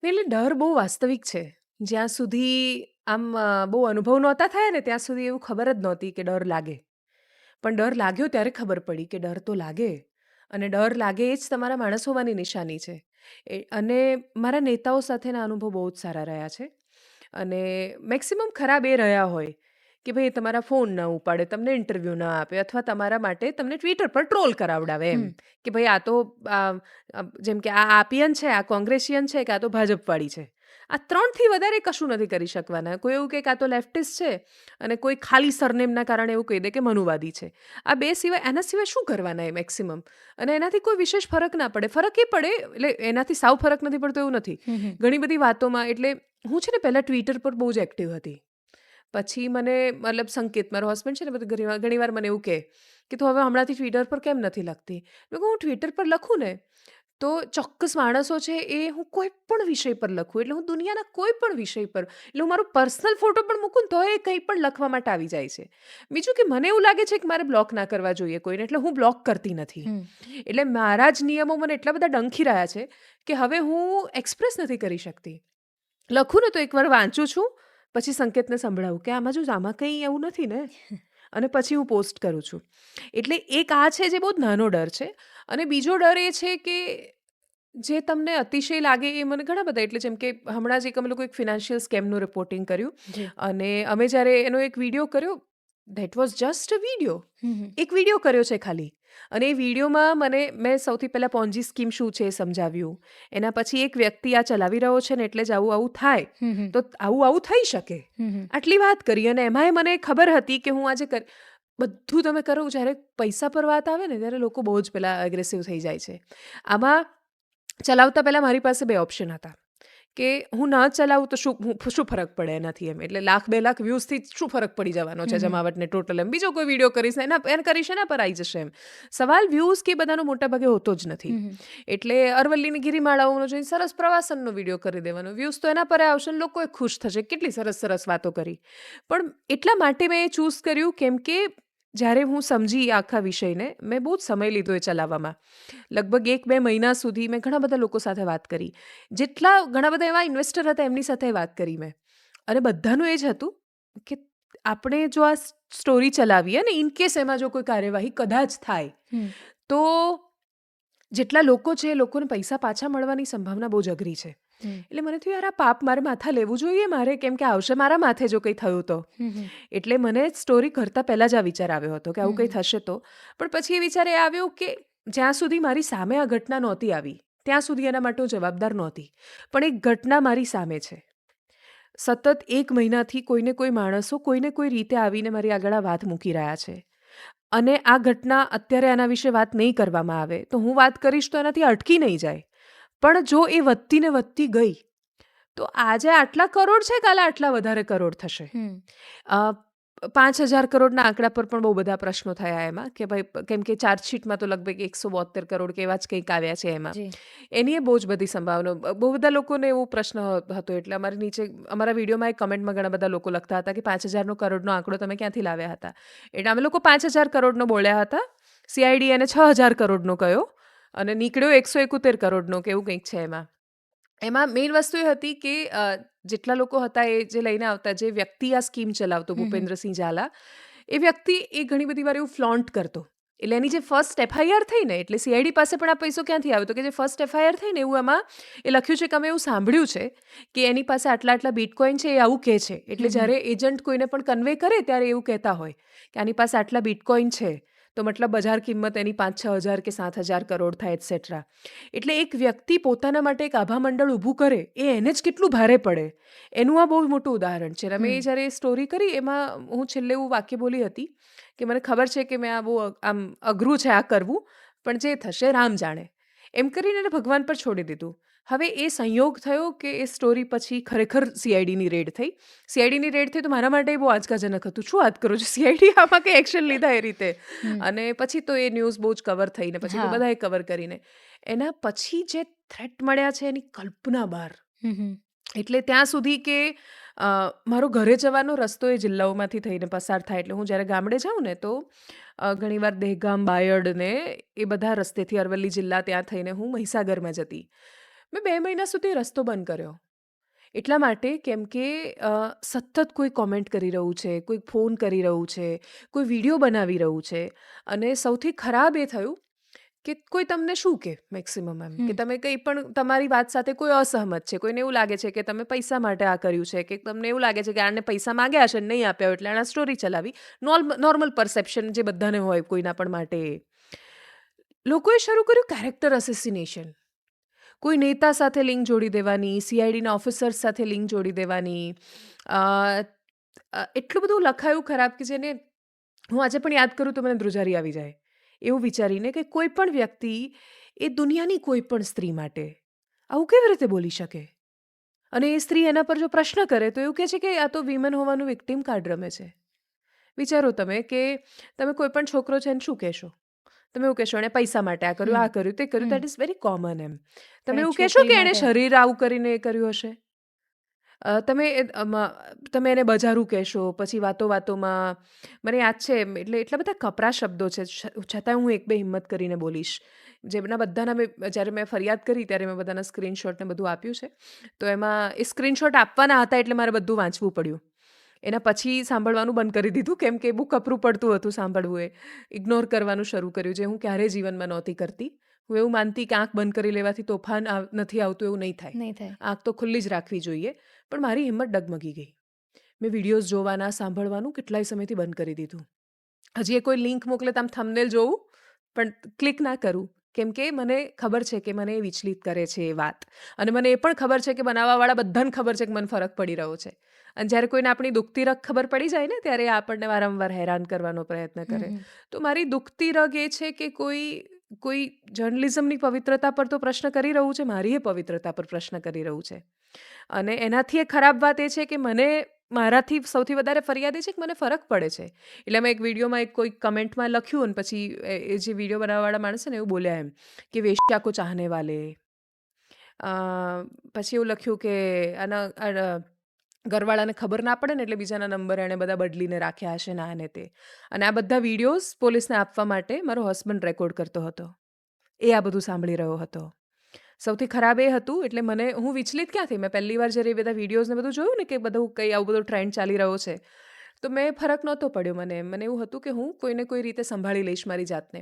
એટલે ડર બહુ વાસ્તવિક છે. જ્યાં સુધી આમ બહુ અનુભવ નહોતા થયા ને ત્યાં સુધી એવું ખબર જ નહોતી કે ડર લાગે. પણ ડર લાગ્યો ત્યારે ખબર પડી કે ડર તો લાગે. અને ડર લાગે એ જ તમારા માણસ હોવાની નિશાની છે. અને મારા નેતાઓ સાથેના અનુભવ બહુ જ સારા રહ્યા છે. અને મેક્સિમમ ખરાબ એ રહ્યા હોય કે ભાઈ તમારા ફોન ન ઉપાડે, તમને ઇન્ટરવ્યૂ ન આપે, અથવા તમારા માટે તમને ટ્વિટર પર ટ્રોલ કરાવડાવે એમ કે ભાઈ આ તો જેમ કે આ આપિયન છે, આ કોંગ્રેસિયન છે કે આ તો ભાજપવાળી છે. આ 3થી વધારે કશું નથી કરી શકવાના. કોઈ એવું કે આ તો લેફ્ટિસ્ટ છે અને કોઈ ખાલી સરનેમના કારણે એવું કહી દે કે મનુવાદી છે. આ બે સિવાય, એના સિવાય શું કરવાના એ મેક્સિમમ. અને એનાથી કોઈ વિશેષ ફરક ના પડે. ફરક એ પડે, એટલે એનાથી સાવ ફરક નથી પડતો એવું નથી. ઘણી બધી વાતોમાં, એટલે હું છે ને પહેલાં ટ્વિટર પર બહુ જ એક્ટિવ હતી. પછી મને મતલબ સંકેત, મારો હસબન્ડ છે ને, બધું ઘણીવાર મને એવું કહે કે તું હવે હમણાંથી ટ્વિટર પર કેમ નથી લખતી. મેં કહું હું ટ્વિટર પર લખું ને તો ચોક્કસ માણસો છે એ હું કોઈ પણ વિષય પર લખું, એટલે હું દુનિયાના કોઈ પણ વિષય પર, એટલે હું મારો પર્સનલ ફોટો પણ મૂકું તો એ કંઈ પણ લખવા માટે આવી જાય છે. બીજું કે મને એવું લાગે છે કે મારે બ્લોક ના કરવા જોઈએ કોઈને, એટલે હું બ્લોક કરતી નથી. એટલે મારા જ નિયમો મને એટલા બધા ડંખી રહ્યા છે કે હવે હું એક્સપ્રેસ નથી કરી શકતી. લખું ને તો એકવાર વાંચું છું, પછી સંકેતને સંભળાવું કે આમાં કંઈ એવું નથી ને, અને પછી હું પોસ્ટ કરું છું. એટલે એક આ છે જે બહુ જ નાનો ડર છે. અને બીજો ડર એ છે કે જે તમને અતિશય લાગે એ મને ઘણા બધા, એટલે જેમ કે હમણાં જ અમે લોકો એક ફિનાન્શિયલ સ્કેમનું રિપોર્ટિંગ કર્યું, જી. અને અમે જ્યારે એનો એક વિડીયો કર્યો, that was just a video. Hmm. એક વિડીયો કર્યો છે ખાલી, અને એ વિડીયોમાં મેં સૌથી પહેલાં પોન્જી સ્કીમ શું છે એ સમજાવ્યું. એના પછી એક વ્યક્તિ આ ચલાવી રહ્યો છે ને એટલે જ આવું થાય, હમ. તો આવું થઈ શકે, હમ. આટલી વાત કરી. અને એમાંય મને ખબર હતી કે હું આજે બધું તમે કરો, જ્યારે પૈસા પર વાત આવે ને ત્યારે લોકો બહુ જ પેલા એગ્રેસિવ થઈ જાય છે. આમાં ચલાવતા પહેલાં મારી પાસે 2 ઓપ્શન હતા કે હું ન ચલાવું તો શું ફરક પડે એનાથી, એમ એટલે 1,00,000 2 લાખ વ્યૂઝથી શું ફરક પડી જવાનો છે જમાવટને ટોટલ, એમ બીજો કોઈ વિડીયો કરીશ ને એના કરીશ એના પર આવી જશે. એમ સવાલ વ્યૂઝ કે બધાનો મોટા ભાગે હોતો જ નથી. એટલે અરવલ્લીની ગિરિમાળાઓનો જોઈને સરસ પ્રવાસનનો વિડીયો કરી દેવાનો, વ્યૂઝ તો એના પર આવશે ને લોકોએ ખુશ થશે, કેટલી સરસ સરસ વાતો કરી. પણ એટલા માટે મેં એ ચૂઝ કર્યું કેમ કે જ્યારે હું સમજી આખા વિષયને, મેં બહુ જ સમય લીધો એ ચલાવવામાં. લગભગ 1-2 મહિના સુધી મેં ઘણા બધા લોકો સાથે વાત કરી, ઘણા બધા એવા ઇન્વેસ્ટર હતા એમની સાથે વાત કરી મેં, અને બધાનું એ જ હતું કે આપણે જો આ સ્ટોરી ચલાવીએ ને, ઇન કેસ એમાં જો કોઈ કાર્યવાહી કદાચ થાય તો જેટલા લોકો છે એ લોકોને પૈસા પાછા મળવાની સંભાવના બહુ જ અઘરી છે. એટલે મને થયું યાર આ પાપ મારે માથા લેવું જોઈએ મારે, કેમ કે આવશે મારા માથે જો કંઈ થયું તો. એટલે મને સ્ટોરી કરતાં પહેલાં જ આ વિચાર આવ્યો હતો કે આવું કંઈ થશે તો. પણ પછી એ વિચાર એ આવ્યો કે જ્યાં સુધી મારી સામે આ ઘટના નહોતી આવી ત્યાં સુધી એના માટે હું જવાબદાર નહોતી, પણ એક ઘટના મારી સામે છે. સતત 1 મહિનાથી કોઈને કોઈ માણસો કોઈને કોઈ રીતે આવીને મારી આગળ આ વાત મૂકી રહ્યા છે, અને આ ઘટના અત્યારે આના વિશે વાત નહીં કરવામાં આવે તો હું વાત કરીશ તો એનાથી અટકી નહીં જાય. પણ જો એ વધતી ને વધતી ગઈ તો આજે આટલા કરોડ છે, કાલે આટલા વધારે કરોડ થશે. 5,000 કરોડના આંકડા પર પણ બહુ બધા પ્રશ્નો થયા એમાં, કે ભાઈ કેમ કે ચાર્જશીટમાં તો લગભગ 172 કરોડ કે એવા જ કંઈક આવ્યા છે એમાં. એની એ બહુ જ બધી સંભાવના, બહુ બધા લોકોને એવો પ્રશ્ન હતો. એટલે અમારી નીચે અમારા વિડીયોમાં એક કમેન્ટમાં ઘણા બધા લોકો લખતા હતા કે 5,000 કરોડનો આંકડો તમે ક્યાંથી લાવ્યા હતા. એટલે અમે લોકો 5,000 કરોડનો બોલ્યા હતા, CID એને 6,000 કરોડનો કહ્યો, અને નીકળ્યો 171 કરોડનો કે એવું કંઈક છે એમાં મેઇન વસ્તુ એ હતી કે જેટલા લોકો હતા એ જે લઈને આવતા, જે વ્યક્તિ આ સ્કીમ ચલાવતો ભૂપેન્દ્રસિંહ ઝાલા, એ વ્યક્તિ એ ઘણી બધી વાર એવું ફ્લોન્ટ કરતો. એટલે એની જે ફર્સ્ટ FIR થઈ ને, એટલે CID પાસે પણ આ પૈસો ક્યાંથી આવ્યો તો કે જે ફર્સ્ટ FIR થઈ ને એવું એમાં એ લખ્યું છે કે અમે એવું સાંભળ્યું છે કે એની પાસે આટલા બિટકોઇન છે, એ આવું કહે છે. એટલે જ્યારે એજન્ટ કોઈને પણ કન્વે કરે ત્યારે એવું કહેતા હોય કે આની પાસે આટલા બિટકોઇન છે, તો મતલબ બજાર કિંમત એની 5-6 હજાર કે 7,000 કરોડ થાય એટસેટ્રા. એટલે એક વ્યક્તિ પોતાના માટે એક આભા મંડળ ઊભું કરે એ એને જ કેટલું ભારે પડે, એનું આ બહુ મોટું ઉદાહરણ છે. અમે જ્યારે સ્ટોરી કરી એમાં હું છેલ્લે એવું વાક્ય બોલી હતી કે મને ખબર છે કે મેં આ બહુ આમ અઘરું છે આ કરવું, પણ જે થશે રામ જાણે, એમ કરીને એને ભગવાન પર છોડી દીધું. હવે એ સંયોગ થયો કે એ સ્ટોરી પછી ખરેખર CIDની રેડ થઈ. CIDની રેડ થઈ તો મારા માટે બહુ આંચકાજનક હતું, શું વાત કરું છું, CID આમાં કંઈ એક્શન લીધા એ રીતે. અને પછી તો એ ન્યૂઝ બહુ જ કવર થઈને પછી તો બધાએ કવર કરીને, એના પછી જે થ્રેટ મળ્યા છે એની કલ્પના બહાર. એટલે ત્યાં સુધી કે મારો ઘરે જવાનો રસ્તો એ જિલ્લાઓમાંથી થઈને પસાર થાય. એટલે હું જ્યારે ગામડે જાઉં ને તો ઘણીવાર દહેગામ, બાયડ ને એ બધા રસ્તેથી અરવલ્લી જિલ્લા ત્યાં થઈને હું મહીસાગરમાં જતી. મેં 2 મહિના સુધી રસ્તો બંધ કર્યો, એટલા માટે કેમ કે સતત કોઈ કોમેન્ટ કરી રહ્યું છે, કોઈ ફોન કરી રહ્યું છે, કોઈ વિડીયો બનાવી રહ્યું છે, અને સૌથી ખરાબ એ થયું કે કોઈ તમને શું કહે મેક્સિમમ, એમ કે તમે કંઈ પણ તમારી વાત સાથે કોઈ અસહમત છે, કોઈને એવું લાગે છે કે તમે પૈસા માટે આ કર્યું છે, કે તમને એવું લાગે છે કે આને પૈસા માગ્યા છે નહીં આપ્યા એટલે આને સ્ટોરી ચલાવી. નોર્મલ પરસેપ્શન જે બધાને હોય કોઈના પણ માટે. લોકોએ શરૂ કર્યું કેરેક્ટર અસેસિનેશન. કોઈ નેતા સાથે લિંક જોડી દેવાની, CIDના ઓફિસર્સ સાથે લિંક જોડી દેવાની. એટલું બધું લખાયું ખરાબ કે જેને હું આજે પણ યાદ કરું તો મને ધ્રુજારી આવી જાય, એવું વિચારીને કે કોઈ પણ વ્યક્તિ એ દુનિયાની કોઈ પણ સ્ત્રી માટે આવું કેવી રીતે બોલી શકે. અને એ સ્ત્રી એના પર જો પ્રશ્ન કરે તો એવું કહે છે કે આ તો વિમન હોવાનું વિક્ટિમ કાર્ડ રમે છે. વિચારો તમે કે તમે કોઈ પણ છોકરો છે એને શું કહેશો? તમે એવું કહેશો એણે પૈસા માટે આ કર્યું, તે કર્યું, દેટ ઇઝ વેરી કોમન. એમ તમે એવું કહેશો કે એણે શરીર આવું કરીને એ કર્યું હશે? તમે એને બજારું કહેશો. પછી વાતોમાં મને યાદ છે, એટલે એટલા બધા કપરા શબ્દો છે, છતાં હું 1-2 હિંમત કરીને બોલીશ. જેમના બધાના જ્યારે મેં ફરિયાદ કરી ત્યારે મેં બધાના સ્ક્રીનશોટ ને બધું આપ્યું છે. તો એમાં એ સ્ક્રીનશોટ આપવાના હતા એટલે મારે બધું વાંચવું પડ્યું. એના પછી સાંભળવાનું બંધ કરી દીધું કેમ કે બહુ કપરું પડતું હતું સાંભળવું. એ ઇગ્નોર કરવાનું શરૂ કર્યું, જે હું ક્યારેય જીવનમાં નહોતી કરતી. હું એવું માનતી કે આંખ બંધ કરી લેવાથી તોફાન નથી આવતું, એવું નહીં થાય. નહીં થાય. આંખ તો ખુલ્લી જ રાખવી જોઈએ. પણ મારી હિંમત ડગમગી ગઈ. મેં વિડીયોઝ જોવાના, સાંભળવાનું કેટલાય સમયથી બંધ કરી દીધું. હજી એ કોઈ લિંક મોકલે તો આમ થંબનેલ જોવું, પણ ક્લિક ના કરું. કેમ કે મને ખબર છે કે મને એ વિચલિત કરે છે એ વાત. અને મને એ પણ ખબર છે કે બનાવવાવાળા બધાને ખબર છે કે મને ફરક પડી રહ્યો છે. અને જ્યારે કોઈને આપણી દુખતી રગ ખબર પડી જાય ને, ત્યારે એ આપણને વારંવાર હેરાન કરવાનો પ્રયત્ન કરે. તો મારી દુખતી રગ એ છે કે કોઈ જર્નલિઝમની પવિત્રતા પર તો પ્રશ્ન કરી રહ્યું છે, મારી એ પવિત્રતા પર પ્રશ્ન કરી રહ્યું છે. અને એનાથી એ ખરાબ વાત એ છે કે મારાથી સૌથી વધારે ફરિયાદ એ છે કે મને ફરક પડે છે. એટલે મેં એક વિડીયોમાં કોઈ કમેન્ટમાં લખ્યું, અને પછી એ જે વિડીયો બનાવવાવાળા માણસ છે ને એવું બોલ્યા એમ કે વેશ્યા કો ચાહને વાલે. પછી એવું લખ્યું કે આના ઘરવાળાને ખબર ના પડે ને એટલે બીજાના નંબર એણે બધા બદલીને રાખ્યા હશે ના ને તે. અને આ બધા વિડીયોઝ પોલીસને આપવા માટે મારો હસબન્ડ રેકોર્ડ કરતો હતો. એ આ બધું સાંભળી રહ્યો હતો. સૌથી ખરાબ એ હતું. એટલે હું વિચલિત ક્યાં થઈ? મેં પહેલી વાર જ્યારે એ બધા વિડીયોઝને બધું જોયું ને કે બધું કંઈ આવું બધો ટ્રેન્ડ ચાલી રહ્યો છે, તો મેં ફરક નહોતો પડ્યો. મને એવું હતું કે હું કોઈને કોઈ રીતે સંભાળી લઈશ મારી જાતને.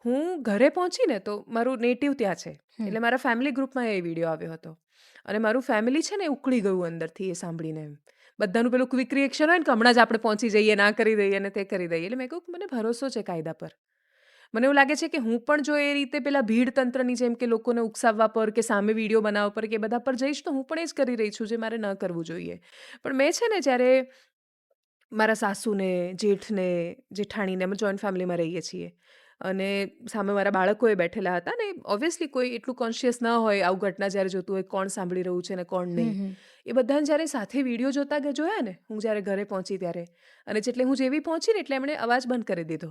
હું ઘરે પહોંચી ને તો મારું નેટિવ ત્યાં છે, એટલે મારા ફેમિલી ગ્રુપમાં એ વિડીયો આવ્યો હતો. અને મારું ફેમિલી છે ને એ ઉકળી ગયું અંદરથી એ સાંભળીને. બધાનું પેલું ક્વિક રિએક્શન હોય ને કે હમણાં જ આપણે પહોંચી જઈએ, ના કરી દઈએ ને તે કરી દઈએ. એટલે મેં કહ્યું કે મને ભરોસો છે કાયદા પર. મને એવું લાગે છે કે હું પણ જો એ રીતે પેલા ભીડ તંત્રની જેમ કે લોકોને ઉકસાવવા પર કે સામે વિડીયો બનાવવા પર કે બધા પર જઈશ, તો હું પણ એ જ કરી રહી છું જે મારે ન કરવું જોઈએ. પણ મેં છે ને જ્યારે મારા સાસુને, જેઠને, જેઠાણીને, અમે જોઈન્ટ ફેમિલીમાં રહીએ છીએ, અને સામે મારા બાળકોએ બેઠેલા હતા, ને ઓબ્વિયસલી કોઈ એટલું કોન્શિયસ ન હોય આવું ઘટના જ્યારે જોતું હોય કોણ સાંભળી રહ્યું છે ને કોણ નહીં. એ બધાને જ્યારે સાથે વિડીયો જોયા ને, હું જ્યારે ઘરે પહોંચી ત્યારે, અને જેટલે હું જેવી પહોંચી ને એટલે એમણે અવાજ બંધ કરી દીધો,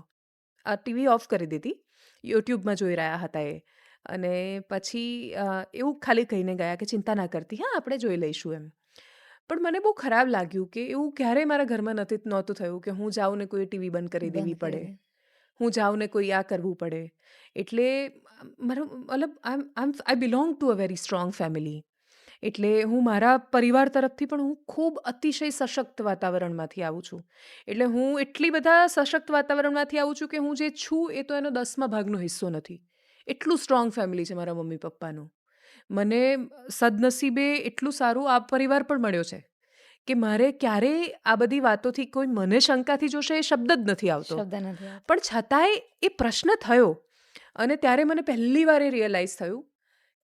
આ ટીવી ઓફ કરી દીધી. યુટ્યુબમાં જોઈ રહ્યા હતા એ. અને પછી એવું ખાલી કહીને ગયા કે ચિંતા ના કરતી, હા આપણે જોઈ લઈશું એમ. પણ મને બહુ ખરાબ લાગ્યું કે એવું ક્યારેય મારા ઘરમાં નહોતું થયું કે હું જાઉં ને કોઈ ટીવી બંધ કરી દેવી પડે, હું જાઉં ને કોઈ આ કરવું પડે. એટલે I belong to a very strong family. એટલે હું મારા પરિવાર તરફથી પણ હું ખૂબ અતિશય સશક્ત વાતાવરણમાંથી આવું છું. એટલે હું એટલી બધા સશક્ત વાતાવરણમાંથી આવું છું કે હું જે છું એ તો એનો 10મા ભાગનો હિસ્સો નથી. એટલું સ્ટ્રોંગ ફેમિલી છે મારા મમ્મી પપ્પાનું. મને સદનસીબે એટલું સારું આ પરિવાર પણ મળ્યો છે કે મારે ક્યારેય આ બધી વાતોથી કોઈ મને શંકાથી જોશે એ શબ્દ જ નથી આવતો. પણ છતાંય એ પ્રશ્ન થયો, અને ત્યારે મને પહેલી વાર એ રિયલાઇઝ થયું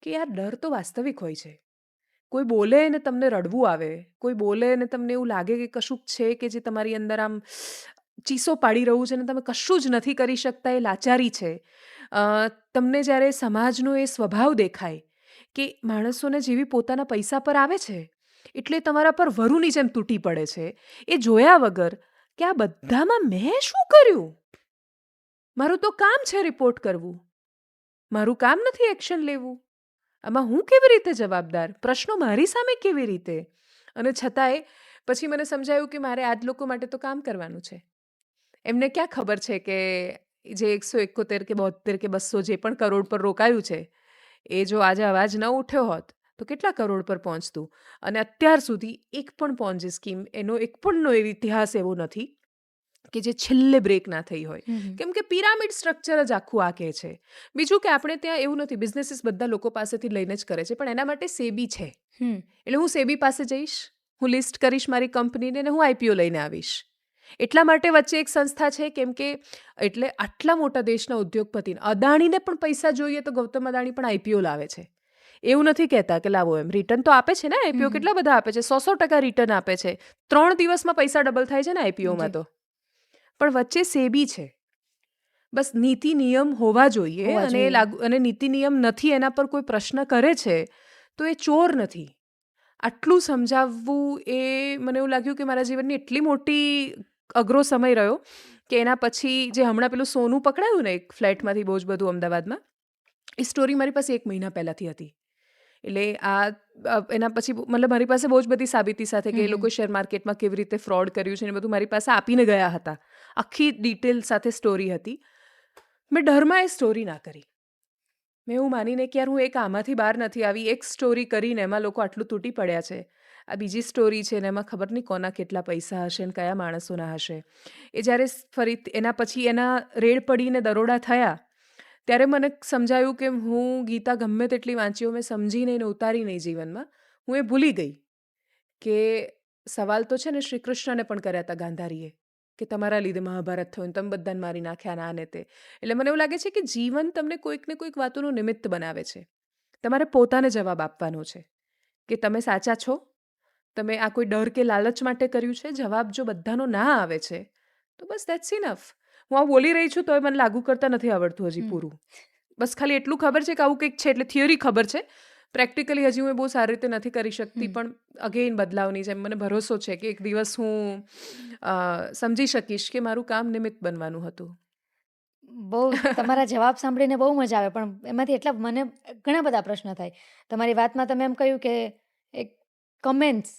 કે યાર ડર તો વાસ્તવિક હોય છે. કોઈ બોલે ને તમને રડવું આવે, કોઈ બોલે ને તમને એવું લાગે કે કશુંક છે કે જે તમારી અંદર આમ ચીસો પાડી રહ્યું છે ને તમે કશું જ નથી કરી શકતા, એ લાચારી છે. તમને જ્યારે સમાજનો એ સ્વભાવ દેખાય કે માણસોને જેવી પોતાના પૈસા પર આવે છે એટલે તમારા પર વરુની જેમ તૂટી પડે છે, એ જોયા વગર કે આ બધામાં મેં શું કર્યું? મારું તો કામ છે રિપોર્ટ કરવું, મારું કામ નથી એક્શન લેવું. આમાં હું કેવી રીતે જવાબદાર? પ્રશ્નો મારી સામે કેવી રીતે? અને છતાંય પછી મને સમજાયું કે મારે આ જ લોકો માટે તો કામ કરવાનું છે. એમને ક્યાં ખબર છે કે જે 171 કે 72 કે 200 જે પણ કરોડ પર રોકાયું છે, એ જો આજે અવાજ ન ઉઠ્યો હોત તો કેટલા કરોડ પર પહોંચતું. અને અત્યાર સુધી એક પણ પોન્જી સ્કીમ, એનો એક પણનો ઇતિહાસ એવો નથી કે જે છેલ્લે બ્રેક ના થઈ હોય. કેમ કે પિરામિડ સ્ટ્રક્ચર જ આખું આ કહે છે. બીજું કે આપણે ત્યાં એવું નથી, બિઝનેસીસ બધા લોકો પાસેથી લઈને જ કરે છે, પણ એના માટે સેબી છે. એટલે હું સેબી પાસે જઈશ, હું લિસ્ટ કરીશ મારી કંપનીને, અને હું આઈપીઓ લઈને આવીશ. એટલા માટે વચ્ચે એક સંસ્થા છે, કેમ કે એટલે આટલા મોટા દેશના ઉદ્યોગપતિને, અદાણીને પણ પૈસા જોઈએ તો ગૌતમ અદાણી પણ આઈપીઓ લાવે છે. એવું નથી કહેતા કે લાવો એમ, રિટર્ન તો આપે છે ને. આઈપીઓ કેટલા બધા આપે છે, 100% રિટર્ન આપે છે. 3 દિવસમાં પૈસા ડબલ થાય છે ને આઈપીઓમાં તો. પણ વચ્ચે સેબી છે. બસ નીતિ નિયમ હોવા જોઈએ, અને નીતિ નિયમ નથી એના પર કોઈ પ્રશ્ન કરે છે તો એ ચોર નથી. આટલું સમજાવવું એ મને એવું લાગ્યું કે મારા જીવનની એટલી મોટી અઘરો સમય રહ્યો કે એના પછી જે હમણાં પેલું સોનું પકડાયું ને એક ફ્લેટમાંથી બહુ જ બધું અમદાવાદમાં, એ સ્ટોરી મારી પાસે 1 મહિના પહેલાંથી હતી. એટલે એના પછી મતલબ મારી પાસે બહુ જ બધી સાબિતી સાથે કે એ લોકો શેર માર્કેટમાં કેવી રીતે ફ્રોડ કર્યું છે ને બધું મારી પાસે આપીને ગયા હતા. આખી ડિટેલ સાથે સ્ટોરી હતી. મેં ડરમાં એ સ્ટોરી ના કરી. મેં એવું માનીને કે યાર હું એક આમાંથી બહાર નથી આવી, એક સ્ટોરી કરીને એમાં લોકો આટલું તૂટી પડ્યા છે, આ બીજી સ્ટોરી છે ને એમાં ખબર નહીં કોના કેટલા પૈસા હશે ને કયા માણસોના હશે. એ જ્યારે ફરી એના પછી એના રેડ પડીને દરોડા થયા ત્યારે મને સમજાયું કે હું ગીતા ગમે તેટલી વાંચી મેં સમજી નહીં ને ઉતારી નહીં જીવનમાં, હું એ ભૂલી ગઈ કે સવાલ તો છે ને શ્રી કૃષ્ણને પણ કર્યા હતા ગાંધારીએ કે તમારા લીધે મહાભારત થયું ને તમે બધાને મારી નાખ્યા ના ને તે. એટલે મને એવું લાગે છે કે જીવન તમને કોઈક ને કોઈક વાતોનું નિમિત્ત બનાવે છે. તમારે પોતાને જવાબ આપવાનો છે કે તમે સાચા છો, તમે આ કોઈ ડર કે લાલચ માટે કર્યું છે. જવાબ જો બધાનો ના આવે છે તો બસ દેટ્સ ઇનફ. હું આ બોલી રહી છું તોય મને લાગુ કરતા નથી આવડતું હજી પૂરું. બસ ખાલી એટલું ખબર છે કે આવું કંઈક છે, એટલે થિયરી ખબર છે. પ્રેક્ટિકલી હજી હું એ બહુ સારી રીતે નથી કરી શકતી, પણ અગેઇન બદલાવની જેમ મને ભરોસો છે કે એક દિવસ હું સમજી શકીશ કે મારું કામ નિમિત્ત બનવાનું હતું. બહુ તમારા જવાબ સાંભળીને બહુ મજા આવે, પણ એમાંથી એટલા મને ઘણા બધા પ્રશ્ન થાય. તમારી વાતમાં તમે એમ કહ્યું કે એક કમેન્ટ્સ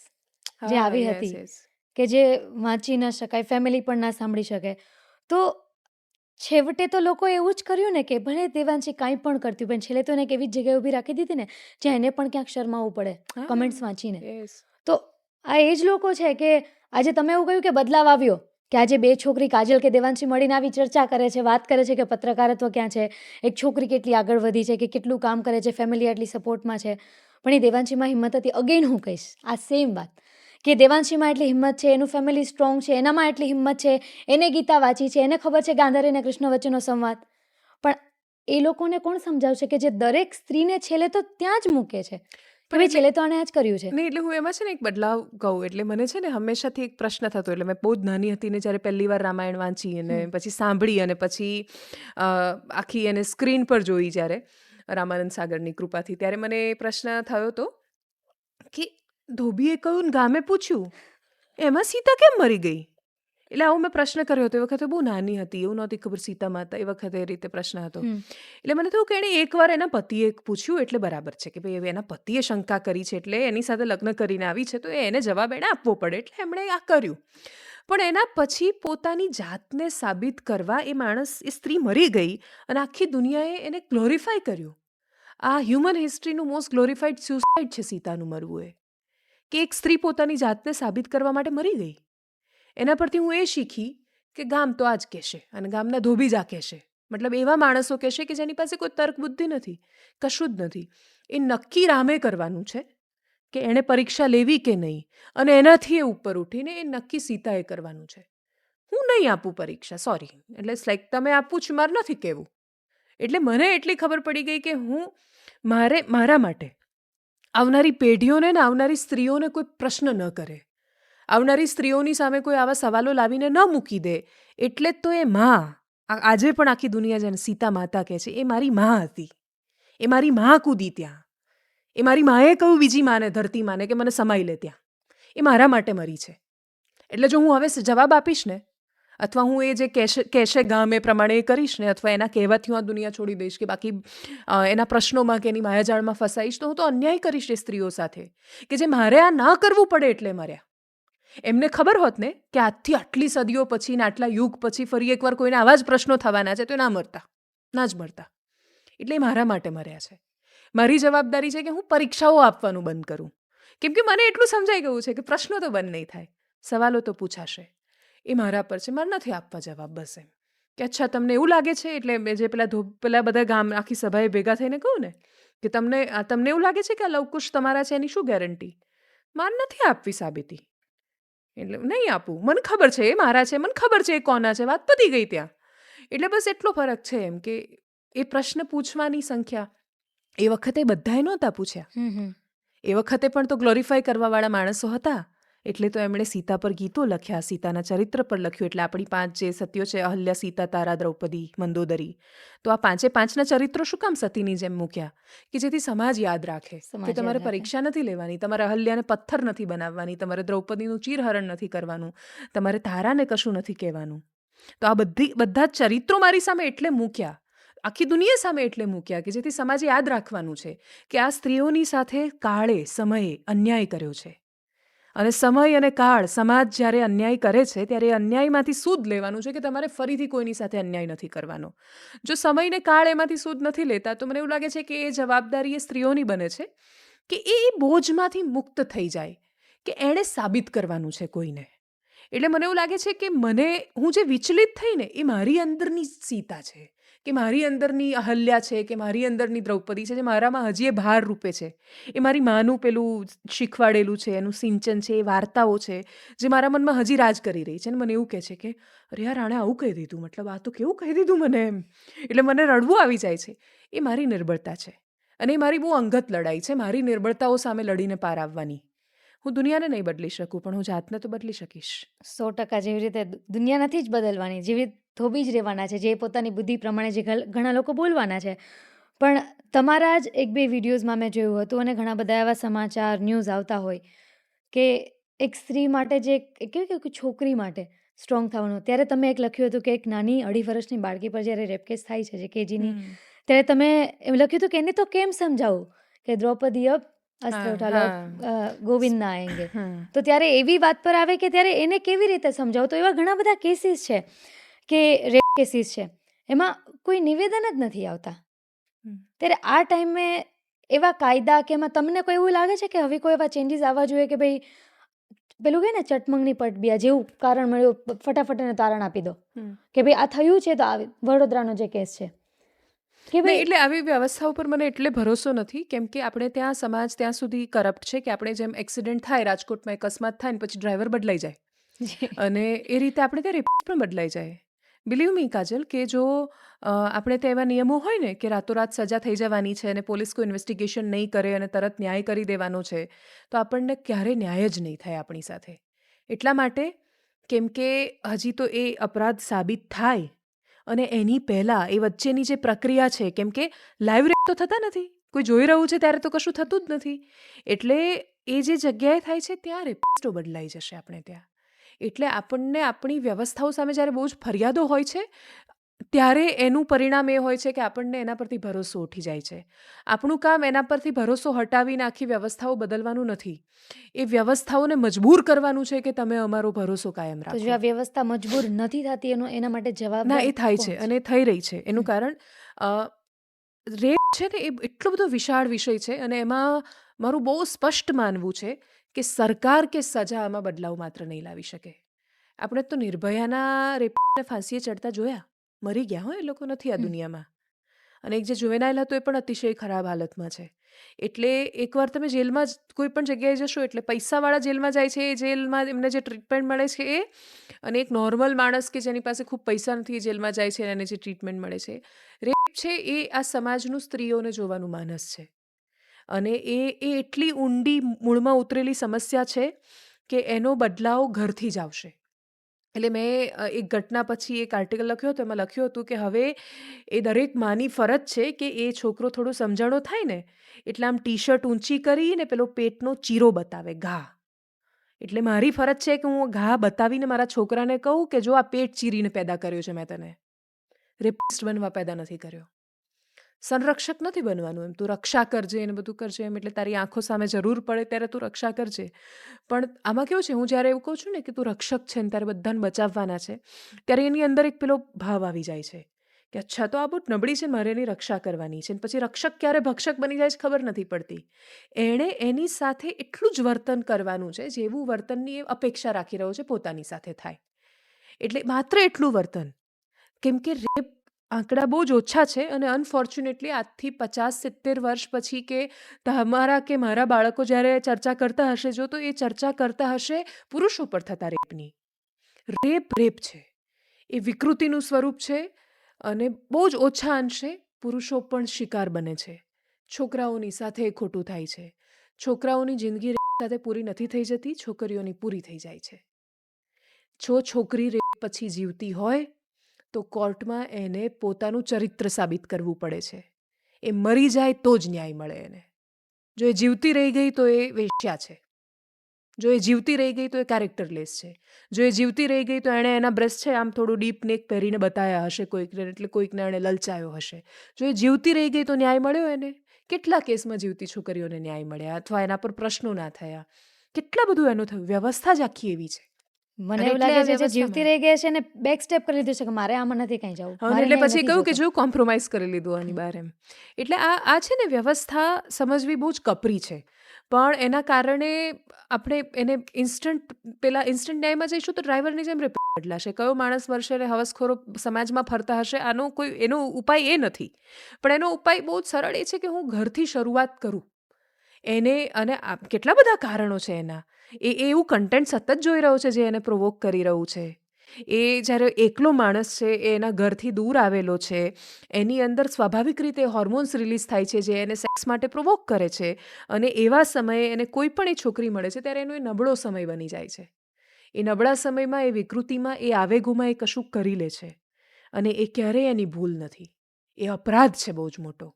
જે આવી હતી કે જે વાંચી ન શકાય, ફેમિલી પણ ના સાંભળી શકે, તો છેવટે તો લોકો એવું જ કર્યું ને કે ભલે દેવાંશી કાંઈ પણ કરતી પણ છેલ્લે તો એને એક એવી જ જગ્યાએ ઊભી રાખી દીધી ને જ્યાં એને પણ ક્યાંક શરમાવવું પડે કમેન્ટ્સ વાંચીને. તો આ એ જ લોકો છે કે આજે તમે એવું કહ્યું કે બદલાવ આવ્યો, કે આજે બે છોકરી કાજલ કે દેવાંશી મળીને આવી ચર્ચા કરે છે, વાત કરે છે કે પત્રકારત્વ ક્યાં છે, એક છોકરી કેટલી આગળ વધી છે, કે કેટલું કામ કરે છે, ફેમિલી આટલી સપોર્ટમાં છે. પણ એ દેવાંશીમાં હિંમત હતી. અગેન હું કહીશ આ સેમ વાત કે દેવાંશીમાં એટલી હિંમત છે, એનું ફેમિલી સ્ટ્રોંગ છે, એનામાં એટલી હિંમત છે, એને ગીતા વાંચી છે, એને ખબર છે ગાંધારી અને કૃષ્ણ વચ્ચેનો સંવાદ. પણ એ લોકોને કોણ સમજાવશે કે જે દરેક સ્ત્રીને છેલ્લે તો ત્યાં જ મૂકે છે કે ભાઈ છેલ્લે તો આણે આ જ કર્યું છે. નહીં, એટલે હું એમાં છે ને એક બદલાવ કહું. એટલે મને છે ને હંમેશાથી એક પ્રશ્ન થતો, એટલે મેં બહુ જ નાની હતી ને જ્યારે પહેલી વાર રામાયણ વાંચી અને પછી સાંભળી અને પછી આખી એને સ્ક્રીન પર જોઈ જ્યારે રામાનંદ સાગરની કૃપાથી, ત્યારે મને એ પ્રશ્ન થયો હતો કે ધોબીએ કહ્યું ને ગામે પૂછ્યું એમાં સીતા કેમ મરી ગઈ. એટલે આવો મેં પ્રશ્ન કર્યો હતો. એ વખતે બહુ નાની હતી, એવું નહોતી ખબર સીતા માતા, એ વખતે એ રીતે પ્રશ્ન હતો. એટલે મને થયું કે એણે એકવાર એના પતિએ પૂછ્યું એટલે બરાબર છે કે ભાઈ એના પતિએ શંકા કરી છે એટલે એની સાથે લગ્ન કરીને આવી છે તો એને જવાબ એણે આપવો પડે, એટલે એમણે આ કર્યું. પણ એના પછી પોતાની જાતને સાબિત કરવા એ માણસ, એ સ્ત્રી મરી ગઈ અને આખી દુનિયાએ એને ગ્લોરીફાય કર્યું. આ હ્યુમન હિસ્ટ્રીનું મોસ્ટ ગ્લોરીફાઈડ સ્યુસાઇડ છે સીતાનું મરવું. કે એક સ્ત્રી પોતાની જાતને સાબિત કરવા માટે મરી ગઈ. એના પરથી હું એ શીખી કે ગામ તો આ જ કહેશે અને ગામના ધોબી જ આ કહેશે. મતલબ એવા માણસો કહેશે કે જેની પાસે કોઈ તર્ક બુદ્ધિ નથી, કશું જ નથી. એ નક્કી રામે કરવાનું છે કે એણે પરીક્ષા લેવી કે નહીં, અને એનાથી એ ઉપર ઉઠીને એ નક્કી સીતાએ કરવાનું છે. હું નહીં આપું પરીક્ષા, સોરી. એટલે લાઈક તમે આપવું છે, મારે નથી કહેવું. એટલે મને એટલી ખબર પડી ગઈ કે હું મારા માટે આવનારી પેઢીઓને ને આવનારી સ્ત્રીઓને કોઈ પ્રશ્ન ન કરે, આવનારી સ્ત્રીઓની સામે કોઈ આવા સવાલો લાવીને ન મૂકી દે. એટલે જ તો એ માં, આજે પણ આખી દુનિયા જેને સીતા માતા કહે છે, એ મારી માં હતી. એ મારી માં કૂદી ત્યાં. એ મારી માએ કહ્યું બીજી માને, ધરતી માને, કે મને સમાઈ લે ત્યાં. એ મારા માટે મરી છે. એટલે જો હું હવે જવાબ આપીશ ને, અથવા હું એ જે કહેશે ગામ એ પ્રમાણે એ કરીશ ને, અથવા એના કહેવાથી હું આ દુનિયા છોડી દઈશ, કે બાકી એના પ્રશ્નોમાં કે એની માયાજાળમાં ફસાઈશ, તો હું તો અન્યાય કરીશ એ સ્ત્રીઓ સાથે કે જે મારે આ ના કરવું પડે એટલે મર્યા. એમને ખબર હોત ને કે આજથી આટલી સદીઓ પછી ને આટલા યુગ પછી ફરી એકવાર કોઈને આવા જ પ્રશ્નો થવાના છે તો ના જ મરતા. એટલે મારા માટે મર્યા છે. મારી જવાબદારી છે કે હું પરીક્ષાઓ આપવાનું બંધ કરું, કેમ કે મને એટલું સમજાઈ ગયું છે કે પ્રશ્નો તો બંધ નહીં થાય, સવાલો તો પૂછાશે. એ મારા પર છે, મારે નથી આપવા જવાબ. બસ એમ કે અચ્છા તમને એવું લાગે છે, એટલે મેં જે પેલા બધા ગામ આખી સભાએ ભેગા થઈને કહું ને કે તમને એવું લાગે છે કે આ લવકુશ તમારા છે, એની શું ગેરંટી? મારે નથી આપવી સાબિતી, એટલે નહીં આપું. મને ખબર છે એ મારા છે, મને ખબર છે એ કોના છે, વાત પતી ગઈ ત્યાં. એટલે બસ એટલો ફરક છે એમ કે એ પ્રશ્ન પૂછવાની સંખ્યા એ વખતે બધાએ નહોતા પૂછ્યા. એ વખતે પણ તો ગ્લોરીફાય કરવાવાળા માણસો હતા, એટલે તો એમણે સીતા પર ગીતો લખ્યા, સીતાના ચરિત્ર પર લખ્યું. એટલે આપણી 5 જે સતીઓ છે, અહલ્યા, સીતા, તારા, દ્રૌપદી, મંદોદરી, તો આ 5ના ચરિત્રો શું કામ સતીની જેમ મૂક્યા? કે જેથી સમાજ યાદ રાખે કે તમારે પરીક્ષા નથી લેવાની, તમારે અહલ્યાને પથ્થર નથી બનાવવાની, તમારે દ્રૌપદીનું ચીરહરણ નથી કરવાનું, તમારે તારાને કશું નથી કહેવાનું. તો આ બધા ચરિત્રો મારી સામે એટલે મૂક્યા, આખી દુનિયા સામે એટલે મૂક્યા કે જેથી સમાજે યાદ રાખવાનું છે કે આ સ્ત્રીઓની સાથે કાળે, સમયે અન્યાય કર્યો છે. અને સમય અને કાળ, સમાજ જ્યારે અન્યાય કરે છે ત્યારે અન્યાયમાંથી સૂદ લેવાનું છે કે તમારે ફરીથી કોઈની સાથે અન્યાય નથી કરવાનો. જો સમયને કાળ એમાંથી સૂદ નથી લેતા તો મને એવું લાગે છે કે એ જવાબદારી એ સ્ત્રીઓની બને છે કે એ બોજમાંથી મુક્ત થઈ જાય, કે એણે સાબિત કરવાનું છે કોઈને. એટલે મને એવું લાગે છે કે હું જે વિચલિત થઈ ને એ મારી અંદરની સીતા છે કે મારી અંદરની અહલ્યા છે કે મારી અંદરની દ્રૌપદી છે, જે મારામાં હજી એ ભાર રૂપે છે, એ મારી માનું પેલું શીખવાડેલું છે, એનું સિંચન છે, એ વાર્તાઓ છે, જે મારા મનમાં હજી રાજ કરી રહી છે. અને મને એવું કહે છે કે અરે યાર, આણે આવું કહી દીધું, મતલબ આ તો કેવું કહી દીધું મને એમ. એટલે મને રડવું આવી જાય છે. એ મારી નિર્બળતા છે અને એ મારી બહુ અંગત લડાઈ છે, મારી નિર્બળતાઓ સામે લડીને પાર આવવાની. હું દુનિયાને નહીં બદલી શકું, પણ હું જાતને તો બદલી શકીશ. 100% જેવી રીતે દુનિયા નથી જ બદલવાની, જેવી થોભી જ રહેવાના છે, જે પોતાની બુદ્ધિ પ્રમાણે જે ઘણા લોકો બોલવાના છે. પણ તમારા જ 1-2 વિડીયોઝમાં મેં જોયું હતું અને ઘણા બધા એવા સમાચાર, ન્યૂઝ આવતા હોય કે એક સ્ત્રી માટે જે કેવું કે છોકરી માટે સ્ટ્રોંગ થવાનું, ત્યારે તમે એક લખ્યું હતું કે એક નાની 2.5 વર્ષની બાળકી પર જ્યારે રેપ કેસ થાય છે, જે કેજીની, ત્યારે તમે એમ લખ્યું હતું કે એને તો કેમ સમજાવું કે દ્રૌપદી અબ અસ્ત્ર ઉઠા લો, ગોવિંદ ના આએંગે. તો ત્યારે એવી વાત પર આવે કે ત્યારે એને કેવી રીતે સમજાવું? તો એવા ઘણા બધા કેસીસ છે કે રેપ કેસીસ છે, એમાં કોઈ નિવેદન જ નથી આવતા. ત્યારે આ ટાઈમે એવા કાયદા કે એમાં તમને કોઈ એવું લાગે છે કે હવે કોઈ એવા ચેન્જીસ આવવા જોઈએ કે ભાઈ પેલું કહે ને ચટમંગની પટબિયા, જેવું કારણ મળ્યું ફટાફટ એને તારણ આપી દો કે ભાઈ આ થયું છે? તો વડોદરાનો જે કેસ છે કે નહીં, ભાઈ એટલે આવી વ્યવસ્થા ઉપર મને એટલે ભરોસો નથી, કેમ કે આપણે ત્યાં સમાજ ત્યાં સુધી કરપ્ટ છે કે આપણે જેમ એક્સિડન્ટ થાય, રાજકોટમાં અકસ્માત થાય ને પછી ડ્રાઈવર બદલાઈ જાય અને એ રીતે આપણે ત્યાં રિપોર્ટ પણ બદલાઈ જાય. બિલીવ મી કાજલ, કે જો આપણે ત્યાં એવા નિયમો હોય ને કે રાતોરાત સજા થઈ જવાની છે અને પોલીસ કોઈ ઇન્વેસ્ટિગેશન નહીં કરે અને તરત ન્યાય કરી દેવાનો છે, તો આપણને ક્યારેય ન્યાય જ નહીં થાય આપણી સાથે. એટલા માટે, કેમ કે હજી તો એ અપરાધ સાબિત થાય અને એની પહેલાં એ વચ્ચેની જે પ્રક્રિયા છે, કેમ કે લાઈવ રેપ તો થતા નથી, કોઈ જોઈ રહ્યું છે ત્યારે તો કશું થતું જ નથી. એટલે એ જે જગ્યાએ થાય છે ત્યાં રેપિસ્ટો બદલાઈ જશે આપણે ત્યાં. એટલે આપણને આપણી વ્યવસ્થાઓ સામે જ્યારે બહુ જ ફરિયાદો હોય છે, ત્યારે એનું પરિણામ એ હોય છે કે આપણને એના પરથી ભરોસો ઉઠી જાય છે. આપણું કામ એના પરથી ભરોસો હટાવીને આખી વ્યવસ્થાઓ બદલવાનું નથી, એ વ્યવસ્થાઓને મજબૂર કરવાનું છે કે તમે અમારો ભરોસો કાયમ તો જો રાખો. આ વ્યવસ્થા મજબૂર નથી થતી એના માટે ના, જવાબદાર એ થાય છે કોણ છે? અને થઈ રહી છે. એનું કારણ રેપ છે ને, એ એટલો બધો વિશાળ વિષય છે અને એમાં મારું બહુ સ્પષ્ટ માનવું છે કે સરકાર કે સજા આમાં બદલાવ માત્ર નહીં લાવી શકે. આપણે તો નિર્ભયાના રેપને ફાંસીએ ચડતા જોયા, મરી ગયા હોય એ લોકો નથી આ દુનિયામાં. અને એક જે જુવેનાઇલ હતો એ પણ અતિશય ખરાબ હાલતમાં છે. એટલે એકવાર તમે જેલમાં કોઈ પણ જગ્યાએ જશો એટલે પૈસાવાળા જેલમાં જાય છે, એ જેલમાં એમને જે ટ્રીટમેન્ટ મળે છે એ, અને એક નોર્મલ માણસ કે જેની પાસે ખૂબ પૈસા નથી એ જેલમાં જાય છે અને એને જે ટ્રીટમેન્ટ મળે છે. રેપ છે એ આ સમાજનું સ્ત્રીઓને જોવાનું માનસ છે અને એ એટલી ઊંડી મૂળમાં ઉતરેલી સમસ્યા છે કે એનો બદલાવ ઘરથી જ આવશે. એટલે મેં એક ઘટના પછી એક આર્ટિકલ લખ્યો હતો, એમાં લખ્યું હતું કે હવે એ દરેક માની ફરજ છે કે એ છોકરો થોડો સમજાણો થાય ને એટલે આમ ટી શર્ટ ઊંચી કરીને પેલો પેટનો ચીરો બતાવે, ઘા. એટલે મારી ફરજ છે કે હું ઘા બતાવીને મારા છોકરાને કહું કે જો આ પેટ ચીરીને પેદા કર્યો છે મેં તને, રેપિસ્ટ બનવા પેદા નથી કર્યો. સંરક્ષક નથી બનવાનું, એમ તું રક્ષા કરજે એને બધું કરજે એમ, એટલે તારી આંખો સામે જરૂર પડે ત્યારે તું રક્ષા કરજે. પણ આમાં કેવું છે, હું જ્યારે એવું કહું છું ને કે તું રક્ષક છે ને તારે બધાને બચાવવાના છે, ત્યારે એની અંદર એક પેલો ભાવ આવી જાય છે કે અચ્છા તો આ બહુ નબળી છે, મારે એની રક્ષા કરવાની છે. પછી રક્ષક ક્યારે ભક્ષક બની જાય છે ખબર નથી પડતી. એણે એની સાથે એટલું જ વર્તન કરવાનું છે જેવું વર્તનની એ અપેક્ષા રાખી રહ્યો છે પોતાની સાથે થાય. એટલે માત્ર એટલું વર્તન. કેમ કે રેપ આંકડા બહુ જ ઓછા છે અને અનફોર્ચ્યુનેટલી આજથી 50-70 વર્ષ પછી કે તમારા કે મારા બાળકો જ્યારે ચર્ચા કરતા હશે, જો તો એ ચર્ચા કરતા હશે પુરુષો પર થતા રેપની. રેપ છે, એ વિકૃતિનું સ્વરૂપ છે અને બહુ જ ઓછા અંશે પુરુષો પણ શિકાર બને છે. છોકરાઓની સાથે ખોટું થાય છે. છોકરાઓની જિંદગી રેપ સાથે પૂરી નથી થઈ જતી, છોકરીઓની પૂરી થઈ જાય છે. જો છોકરી રેપ પછી જીવતી હોય તો કોર્ટમાં એને પોતાનું ચરિત્ર સાબિત કરવું પડે છે. એ મરી જાય તો જ ન્યાય મળે એને. જો એ જીવતી રહી ગઈ તો એ વેશ્યા છે. જો એ જીવતી રહી ગઈ તો એ કેરેક્ટરલેસ છે. જો એ જીવતી રહી ગઈ તો એણે એના બ્રેસ્ટ છે આમ થોડું ડીપ નેક પહેરીને બતાવ્યા હશે કોઈકને, એટલે કોઈકને એણે લલચાયો હશે. જો એ જીવતી રહી ગઈ તો ન્યાય મળ્યો એને? કેટલા કેસમાં જીવતી છોકરીઓને ન્યાય મળ્યા અથવા એના પર પ્રશ્નો ના થયા? કેટલા બધું એનું થયું. વ્યવસ્થા જ આખી એવી છે. મને એવું લાગે છે જે જીવતી રહી ગયા છે એને બેક સ્ટેપ કરી લીધું છે કે મારે આમાં નથી કઈ જવું, એટલે પછી કહ્યું કે જો કોમ્પ્રોમાઇઝ કરી લીધું આની બહાર એમ. એટલે આ છે ને વ્યવસ્થા સમજવી બહુ જ કપરી છે, પણ એના કારણે આપણે એને ઇન્સ્ટન્ટ ન્યાયમાં જઈશું તો ડ્રાઈવરની જેમ બદલાશે, કયો માણસ મરશે અને હવસખોરો સમાજમાં ફરતા હશે. એનો ઉપાય એ નથી, પણ એનો ઉપાય બહુ જ સરળ એ છે કે હું ઘરથી શરૂઆત કરું એને. અને કેટલા બધા કારણો છે એના. એ એવું કન્ટેન્ટ સતત જોઈ રહ્યો છે જે એને પ્રોવોક કરી રહ્યું છે. એ જ્યારે એકલો માણસ છે, એ એના ઘરથી દૂર આવેલો છે, એની અંદર સ્વાભાવિક રીતે હોર્મોન્સ રિલીઝ થાય છે જે એને સેક્સ માટે પ્રોવોક કરે છે. અને એવા સમયે એને કોઈ પણ એ છોકરી મળે છે ત્યારે એનો એ નબળો સમય બની જાય છે. એ નબળા સમયમાં, એ વિકૃતિમાં, એ આવેગોમાં એ કશુંક કરી લે છે. અને એ ક્યારેય એની ભૂલ નથી, એ અપરાધ છે બહુ જ મોટો.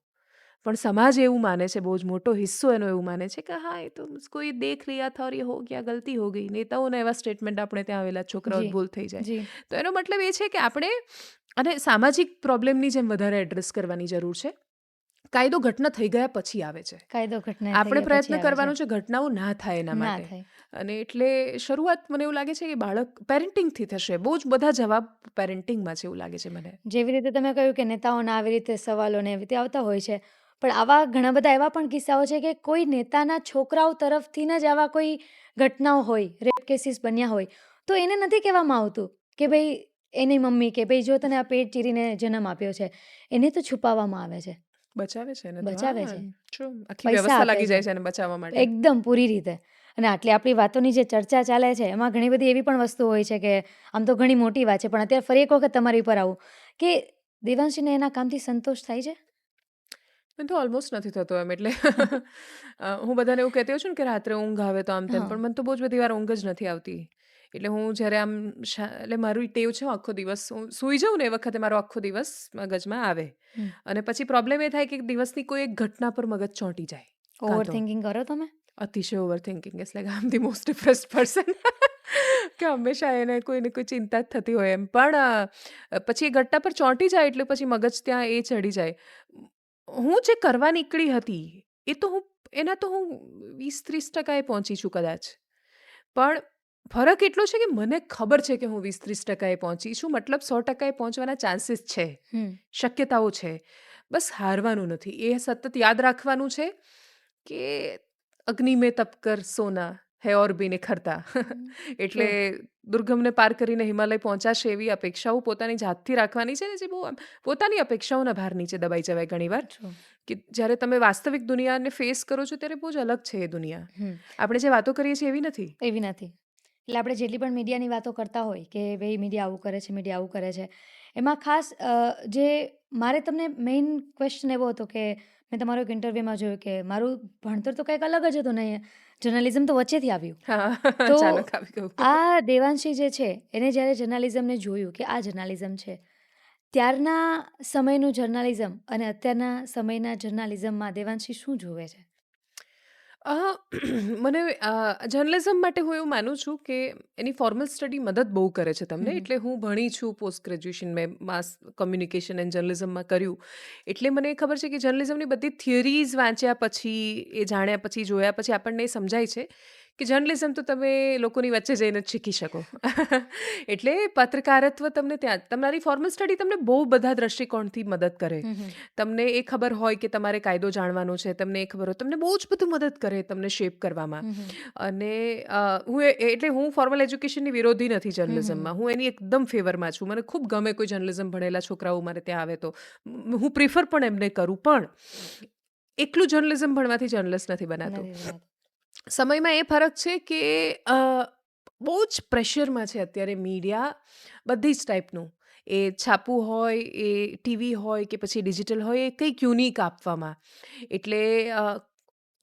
પણ સમાજ એવું માને છે, બહુ જ મોટો હિસ્સો એનો એવું માને છે કે હા, એ તો કોઈ દેખ લિયા થા ઓર યે હો ગયા, ગલતી હો ગઈ. નેતાઓના એવા સ્ટેટમેન્ટ આપણે ત્યાં આવેલા, છોકરાઓ જી ભૂલ થઈ જાય. જી તો એનો મતલબ એ છે કે આપણે અને સામાજિક પ્રોબ્લેમની જેમ વધારે એડ્રેસ કરવાની જરૂર છે. કાયદો ઘટના થઈ ગયા પછી આવે છે. કાયદો ઘટના થઈ આપણે ગયા પછી પ્રયત્ન આવે છે, કરવાનો છે ઘટનાઓ ના થાય એના ના માટે. થાય. અને એટલે શરૂઆત મને એવું લાગે છે કે બાળક પેરેન્ટિંગથી થશે. બહુ જ બધા જવાબ પેરેન્ટિંગમાં છે એવું લાગે છે મને. જેવી રીતે તમે કહ્યું કે નેતાઓના આવી રીતે સવાલો ને એવી રીતે આવતા હોય છે, પણ આવા ઘણા બધા એવા પણ કિસ્સાઓ છે કે કોઈ નેતાના છોકરાઓ તરફથી જ આવા કોઈ ઘટનાઓ હોય, રેપ કેસીસ બન્યા હોય, તો એને નથી કહેવામાં આવતું કે ભાઈ એની મમ્મી કે ભાઈ જો તને આ પેટ ચીરીને જન્મ આપ્યો છે, એને તો છુપાવવામાં આવે છે, બચાવે છે ને તો. બચાવે હા, છે, true. આખી પૈસા વ્યવસ્થા આપે લાગી છે જાય છે એને બચાવવા માટે. એકદમ પૂરી રીતે. અને આટલી આપણી વાતોની જે ચર્ચા ચાલે છે એમાં ઘણી બધી એવી પણ વસ્તુ હોય છે કે આમ તો ઘણી મોટી વાત છે, પણ અત્યારે ફરી એક વખત તમારી પર આવું કે દેવાંશીને એના કામથી સંતોષ થાય છે? મને તો ઓલમોસ્ટ નથી થતો એમ. એટલે હું બધાને એવું કહેતી હોઉં છું ને કે રાત્રે ઊંઘ આવે તો આમ તેમ, હા. પણ મને તો બહુ જ બધી વાર ઊંઘ જ નથી આવતી. એટલે હું જ્યારે આમ એટલે મારું ટેવ છે, હું આખો દિવસ હું સૂઈ જાઉં ને એ વખતે મારો આખો દિવસ મગજમાં આવે. હમ. અને પછી પ્રોબ્લેમ એ થાય કે દિવસની કોઈ એક ઘટના પર મગજ ચોંટી જાય. કાં ઓવર તો થિંકિંગ કરો તમે? અતિશય over thinking, it's like I am the most depressed person. કે હંમેશા એને કોઈ ને કોઈ ચિંતા જ થતી હોય એમ. પણ પછી એ ઘટના પર ચોંટી જાય એટલે પછી મગજ ત્યાં એ ચડી જાય. હું જે કરવા નીકળી હતી એ તો હું 20-30% પહોંચી છું કદાચ. પણ ફરક એટલો છે કે મને ખબર છે કે હું 20-30% પહોંચી છું, મતલબ 100% પહોંચવાના ચાન્સીસ છે, હમ. શક્યતાઓ છે. બસ હારવાનું નથી, એ સતત યાદ રાખવાનું છે કે અગ્નિ મેં તપ કર સોના હૈ ઓર ભી નિખરતા. એટલે ટ્રુ. દુર્ગમને પાર કરીને હિમાલય પહોંચાશે એવી અપેક્ષાઓ પોતાની જાતથી રાખવાની છે ને, જે બહુ પોતાની અપેક્ષાઓના ભાર નીચે દબાઈ જવાય ઘણીવાર. ટ્રુ. કે જ્યારે તમે વાસ્તવિક દુનિયાને ફેસ કરો છો ત્યારે બહુ જ અલગ છે એ દુનિયા. હમ. આપણે જે વાતો કરીએ છીએ એવી નથી. એવી નથી. એટલે આપણે જેટલી પણ મીડિયાની વાતો કરતા હોય કે ભાઈ મીડિયા આવું કરે છે, મીડિયા આવું કરે છે, એમાં ખાસ જે મારે તમને મેઇન ક્વેશ્ચન એવો હતો કે મેં તમારો એક ઇન્ટરવ્યૂમાં જોયું કે મારું ભણતર તો કંઈક અલગ જ હતું ને જર્નલિઝમ તો વચ્ચેથી આવ્યું. હા, તો અચાનક આવી ગયું. આ દેવાંશી જે છે એને જ્યારે જર્નલિઝમને જોયું કે આ જર્નલિઝમ છે, ત્યારના સમયનું જર્નલિઝમ અને અત્યારના સમયના જર્નલિઝમમાં દેવાંશી શું જોવે છે? મને જર્નલિઝમ માટે હું એવું માનું છું કે એની ફોર્મલ સ્ટડી મદદ બહુ કરે છે તમને. હમ. એટલે હું ભણી છું, પોસ્ટ ગ્રેજ્યુએશન મેં માસ કમ્યુનિકેશન એન્ડ જર્નલિઝમમાં કર્યું. એટલે મને ખબર છે કે જર્નલિઝમની બધી થિયરીઝ વાંચ્યા પછી, એ જાણ્યા પછી, જોયા પછી આપણને એ સમજાય છે કે જર્નલિઝમ તો તમે લોકોની વચ્ચે જઈને જ શીખી શકો. એટલે પત્રકારત્વ તમને ત્યાં તમારી ફોર્મલ સ્ટડી તમને બહુ બધા દ્રષ્ટિકોણથી મદદ કરે. હમ. તમને એ ખબર હોય કે તમારે કાયદો જાણવાનો છે, તમને એ ખબર હોય, તમને બહુ જ બધું મદદ કરે તમને શેપ કરવામાં. હમ. અને એટલે હું ફોર્મલ એજ્યુકેશનની વિરોધી નથી જર્નલિઝમમાં, હું એની એકદમ ફેવરમાં છું. મને ખૂબ ગમે કોઈ જર્નલિઝમ ભણેલા છોકરાઓ મારે ત્યાં આવે તો હું પ્રિફર પણ એમને કરું. પણ એકલું જર્નલિઝમ ભણવાથી જર્નલિસ્ટ નથી બનાતું. નથી બનાતું. સમયમાં એ ફરક છે કે બહુ જ પ્રેશરમાં છે અત્યારે મીડિયા, બધી જ ટાઈપનું. એ છાપું હોય, એ ટીવી હોય કે પછી ડિજિટલ હોય, એ કંઈક યુનિક આપવામાં. એટલે